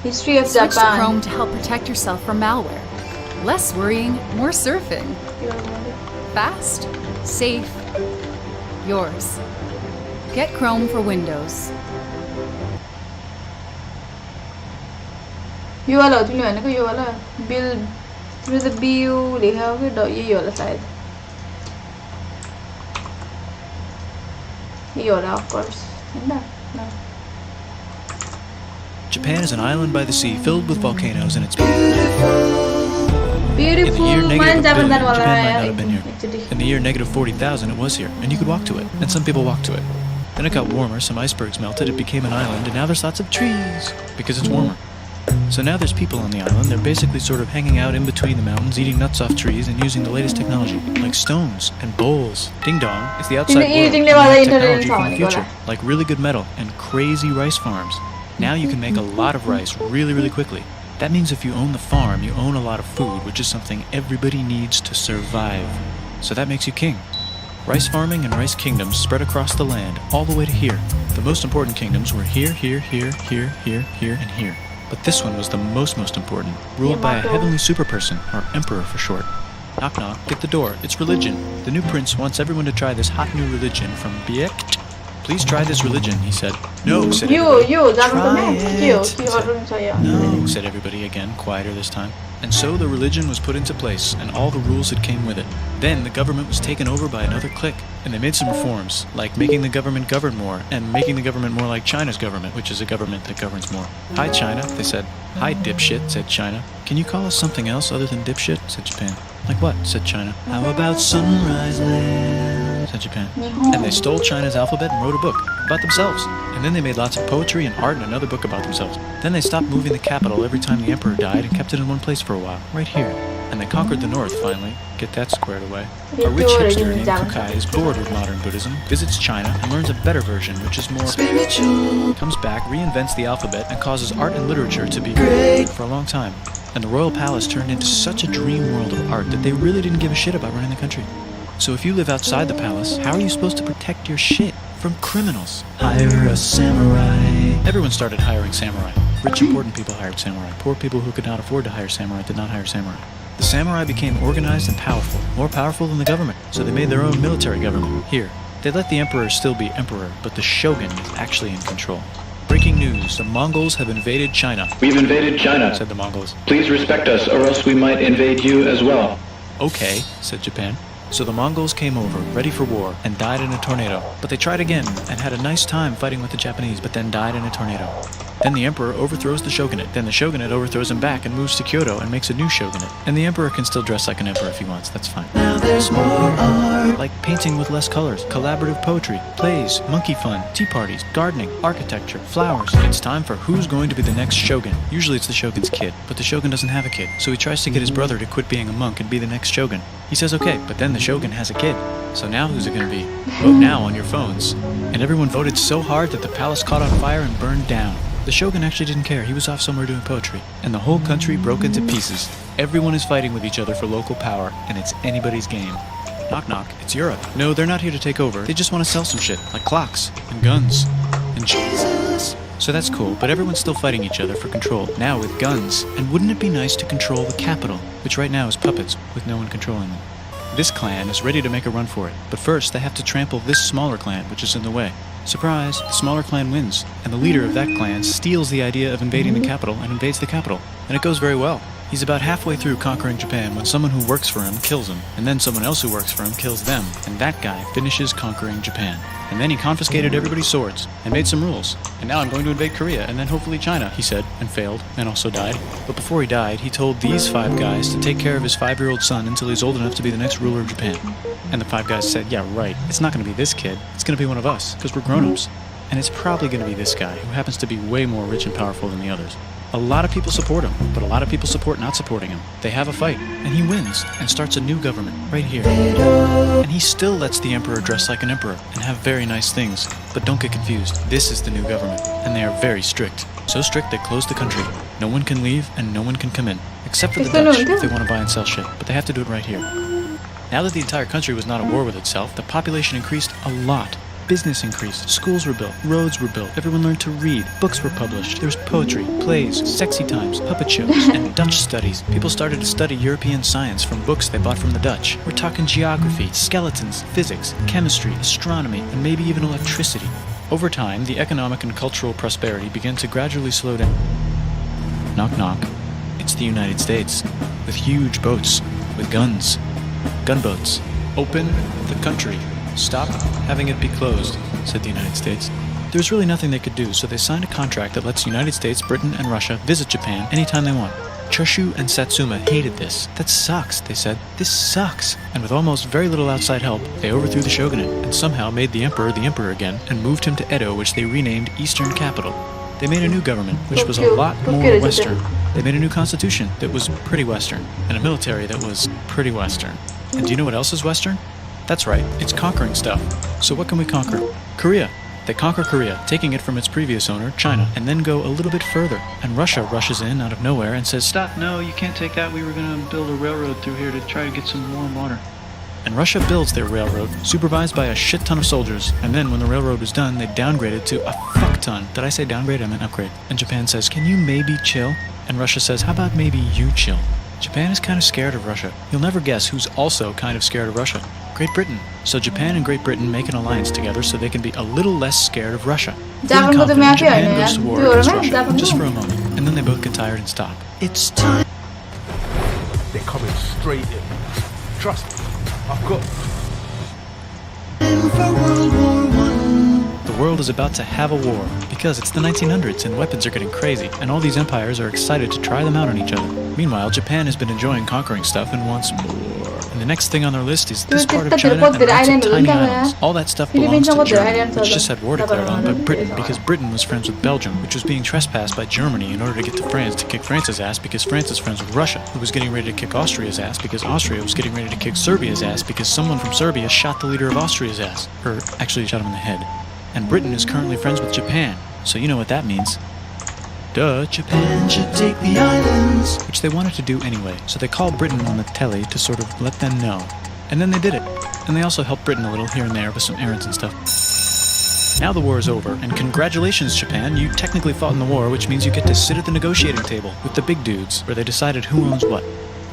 History of Switch to Japan. Chrome to help protect yourself from malware. Less worrying, more surfing. Fast, safe, yours. Get Chrome for Windows. यो वाला हो तिमीले भनेको यो वाला बिल तिमीले त बियु लेखेको कि यही होला सायद यही होला of course हैन न Japan is an island by the sea filled with volcanoes and it's beautiful in the year man negative Japan billion, जानु वाला Japan might यार not have been here. actually In the year negative 40,000, it was here, and you could walk to it. And some people walked to it. Then it got warmer, some icebergs melted, it became an island, and now there's lots of trees because it's warmer. So now there's people on the island. They're basically sort of hanging out in between the mountains, eating nuts off trees, and using the latest technology, like stones and bowls. Ding dong, it's the outside world. eating and the we have internet technology from sound, the future, Nicola. like really good metal and crazy rice farms. Now you can make a lot of rice really, really quickly. That means if you own the farm, you own a lot of food, which is something everybody needs to survive. So that makes you king. Rice farming and rice kingdoms spread across the land, all the way to here. The most important kingdoms were here, here, here, here, here, here, and here. But this one was the most important, ruled by a heavenly superperson, or emperor for short. Knock knock, get the door, it's religion. The new prince wants everyone to try this hot new religion from Biek. Please try this religion, he said. No, said everybody. यो जानु Try पर्ने के हो it, के he said. गर्नु छ यो No, said everybody again, quieter this time. And so the religion was put into place, and all the rules that came with it. Then the government was taken over by another clique, and they made some reforms, like making the government govern more, and making the government more like China's government, which is a government that governs more. Hi, China, they said. Hi, dipshit, said China. Can you call us something else other than dipshit, said Japan. Like what, said China. How about Sunrise Land, said Japan. And they stole China's alphabet and wrote a book about themselves. And then they made lots of poetry and art and another book about themselves. Then they stopped moving the capital every time the emperor died and kept it in one place for a while, right here. And they conquered the north finally, get that squared away. A rich hipster named Kukai is bored with modern Buddhism, visits China, and learns a better version, which is more spiritual. Comes back, reinvents the alphabet, and causes art and literature to be great for a long time. And the royal palace turned into such a dream world of art that they really didn't give a shit about running the country. So if you live outside the palace, how are you supposed to protect your shit from criminals? Hire a samurai. Everyone started hiring samurai. Rich, important people hired samurai. Poor people who could not afford to hire samurai did not hire samurai. The samurai became organized and powerful, more powerful than the government, so they made their own military government. Here, they let the emperor still be emperor, but the shogun is actually in control. Breaking news, the Mongols have invaded China. We've invaded China, said the Mongols. Please respect us, or else we might invade you as well. Okay, said Japan. So the Mongols came over, ready for war, and died in a tornado. But they tried again, and had a nice time fighting with the Japanese, but then died in a tornado. Then the emperor overthrows the shogunate. Then the shogunate overthrows him back and moves to Kyoto and makes a new shogunate. And the emperor can still dress like an emperor if he wants, that's fine. Now there's more art. Like painting with less colors, collaborative poetry, plays, monkey fun, tea parties, gardening, architecture, flowers. It's time for who's going to be the next shogun. Usually it's the shogun's kid, but the shogun doesn't have a kid. So he tries to get his brother to quit being a monk and be the next shogun. He says okay, but then the shogun has a kid. So now who's it going to be? Vote now on your phones. And everyone voted so hard that the palace caught on fire and burned down. The shogun actually didn't care. He was off somewhere doing poetry. And the whole country broke into pieces. Everyone is fighting with each other for local power, and it's anybody's game. Knock knock, it's Europe. No, they're not here to take over. They just want to sell some shit, like clocks, and guns, and Jesus. So that's cool, but everyone's still fighting each other for control, now with guns. And wouldn't it be nice to control the capital, which right now is puppets, with no one controlling them? This clan is ready to make a run for it, but first they have to trample this smaller clan, which is in the way. Surprise, the smaller clan wins, and the leader of that clan steals the idea of invading the capital and invades the capital. And it goes very well. He's about halfway through conquering Japan when someone who works for him kills him, and then someone else who works for him kills them, and that guy finishes conquering Japan. And then he confiscated everybody's swords, and made some rules. And now I'm going to invade Korea, and then hopefully China, he said, and failed, and also died. But before he died, he told these 5 guys to take care of his 5-year-old son until he's old enough to be the next ruler of Japan. And the 5 guys said, yeah, right, it's not going to be this kid, it's going to be one of us, because we're grown-ups. and it's probably going to be this guy, who happens to be way more rich and powerful than the others. A lot of people support him, but a lot of people support not supporting him. They have a fight, and he wins, and starts a new government, right here. And he still lets the emperor dress like an emperor, and have very nice things. But don't get confused, this is the new government, and they are very strict. So strict they close the country. No one can leave, and no one can come in. Except for the Dutch, if they want to buy and sell shit, but they have to do it right here. Now that the entire country was not at war with itself, the population increased a lot. Business increased, schools were built, roads were built, everyone learned to read, books were published, there was poetry, plays, sexy times, puppet shows, and Dutch studies. People started to study European science from books they bought from the Dutch. We're talking geography, skeletons, physics, chemistry, astronomy, and maybe even electricity. Over time, the economic and cultural prosperity began to gradually slow down. Knock knock. It's the United States, with huge boats, with guns. Gunboats. Open the country. Stop having it be closed, said the United States. There was really nothing they could do, so they signed a contract that lets the United States, Britain, and Russia visit Japan anytime they want. Choshu and Satsuma hated this. That sucks, they said. This sucks. And with almost very little outside help, they overthrew the shogunate and somehow made the emperor again and moved him to Edo, which they renamed Eastern Capital. They made a new government, which was a lot more Western. They made a new constitution that was pretty Western, and a military that was pretty Western. And do you know what else is Western? That's right, it's conquering stuff. So what can we conquer? Korea. They conquer Korea, taking it from its previous owner, China, and then go a little bit further. And Russia rushes in out of nowhere and says, "Stop, no, you can't take that. We were going to build a railroad through here to try to get some warm water." And Russia builds their railroad, supervised by a shit ton of soldiers. And then when the railroad was done, they downgrade it to a fuck ton. Did I say downgrade? I meant upgrade. And Japan says, "Can you maybe chill?" And Russia says, "How about maybe you chill?" Japan is kind of scared of Russia. You'll never guess who's also kind of scared of Russia. Great Britain. So Japan and Great Britain make an alliance together so they can be a little less scared of Russia. Feeling confident, Japan goes to war against Russia, just for a moment, and then they both get tired and stop. It's time. They're coming straight in. Trust me, I've got... The world is about to have a war, because it's the 1900s and weapons are getting crazy, and all these empires are excited to try them out on each other. Meanwhile, Japan has been enjoying conquering stuff and wants more. And the next thing on their list is this part of China and lots of tiny islands. All that stuff belongs to Germany, which just had war declared on by Britain because Britain was friends with Belgium, which was being trespassed by Germany in order to get to France to kick France's ass because France is friends with Russia, who was getting ready to kick Austria's ass because Austria was getting ready to kick Serbia's ass because someone from Serbia shot the leader of Austria's ass. Or actually shot him in the head. And Britain is currently friends with Japan, so you know what that means. Duh, Japan should take the islands, which they wanted to do anyway, so they called Britain on the telly to sort of let them know. And then they did it. And they also helped Britain a little here and there with some errands and stuff. Now the war is over, and congratulations, Japan, you technically fought in the war, which means you get to sit at the negotiating table with the big dudes, where they decided who owns what.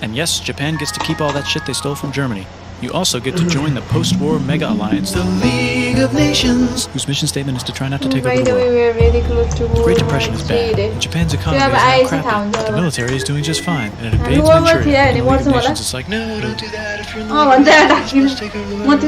And yes, Japan gets to keep all that shit they stole from Germany. You also get to join the post-war mega alliance, the League of Nations, whose mission statement is to try not to take over the world. The Great Depression is bad, and Japan's economy is now crappy, but the military is doing just fine, and it invades Manchuria. And the League of Nations is like, no, don't do that if you're leaving. Just take over the world.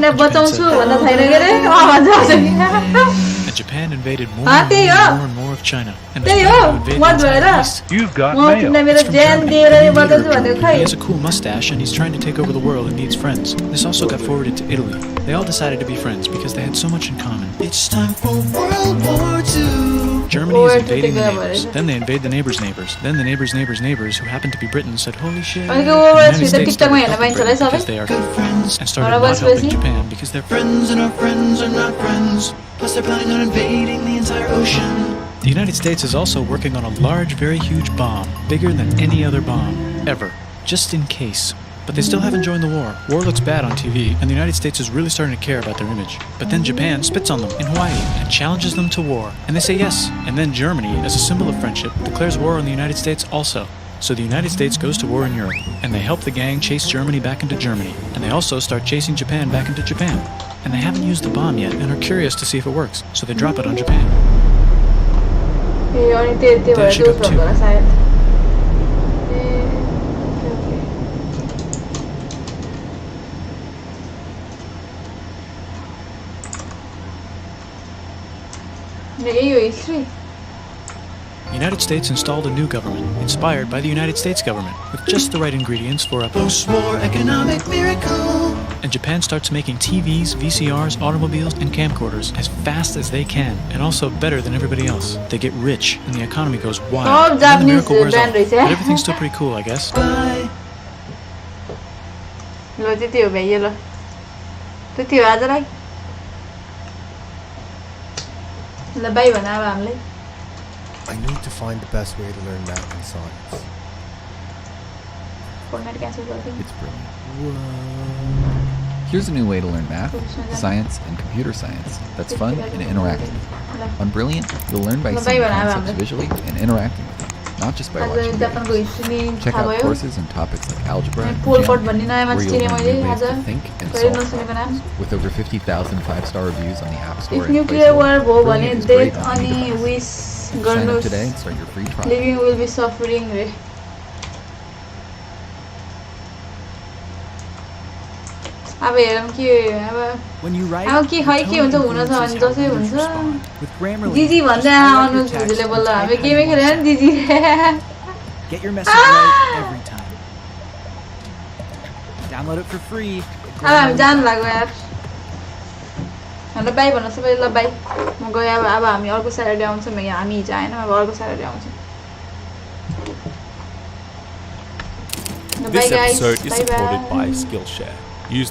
And Japan invaded more and more of China, and was trying to invade the entire East. You've got mail. It's from Germany. He has a cool mustache, and he's trying to take over the world and needs friends. This also got forwarded to Italy. They all decided to be friends because they had so much in common. It's time for World War II. Germany is invading the neighbors. Then they invade the neighbors' neighbors. Then the neighbors' neighbors' neighbors, who happened to be Britain, said, "Holy shit!" The United States started helping Britain because they are good friends, and started not helping Japan because they're friends and our friends are not friends. Plus they're planning on invading the entire ocean. The United States is also working on a large, very huge bomb, bigger than any other bomb, ever, just in case. But they still haven't joined the war. War looks bad on TV, and the United States is really starting to care about their image. But then Japan spits on them in Hawaii and challenges them to war, and they say yes. And then Germany, as a symbol of friendship, declares war on the United States also. So the United States goes to war in Europe, and they help the gang chase Germany back into Germany, and they also start chasing Japan back into Japan. And they haven't used the bomb yet, and are curious to see if it works, so they drop it on Japan. Then she got two. The United States installed a new government, inspired by the United States government, with just the right ingredients for a post-war economic miracle. and Japan starts making TVs, VCRs, automobiles, and camcorders as fast as they can, and also better than everybody else. They get rich, and the economy goes wild. And then the miracle wears off, but everything's still pretty cool, I guess. Lo त्यति हो भ्याइयो ल त्यति हो आजलाई ल by भन अब हामीलाई I need to find the best way to learn math and science. Fortnite cancel गर्दिनु It's brilliant. Here's a new way to learn math, science, and computer science that's fun and interactive. On Brilliant, you'll learn by seeing concepts visually and interacting with them, not just by watching videos. Check out courses and topics like algebra and geometry, where you'll learn new ways to think and solve problems. With over 50,000 5-star reviews on the App Store and Play Store, Brilliant is great on any device. Sign up today and start your free trial. Living will be suffering रे अब हेरौँ के अब अब के खै के हुन्छ हुन छ भने जसै हुन्छ दिदी भन्दै आउनु जुजुले बोल्दा हामी गेमै खेलेर नि दिदी Get your message right every time. Download it for free. अब हामी जानु लाग्यो यार हामीलाई बाई भन्न सबै ल बाई म गएँ अब हामी अर्को स्याटरडे आउँछौँ हामी हिजो आएन अब अर्को स्याटरडे आउँछौँ This episode is supported by Skillshare.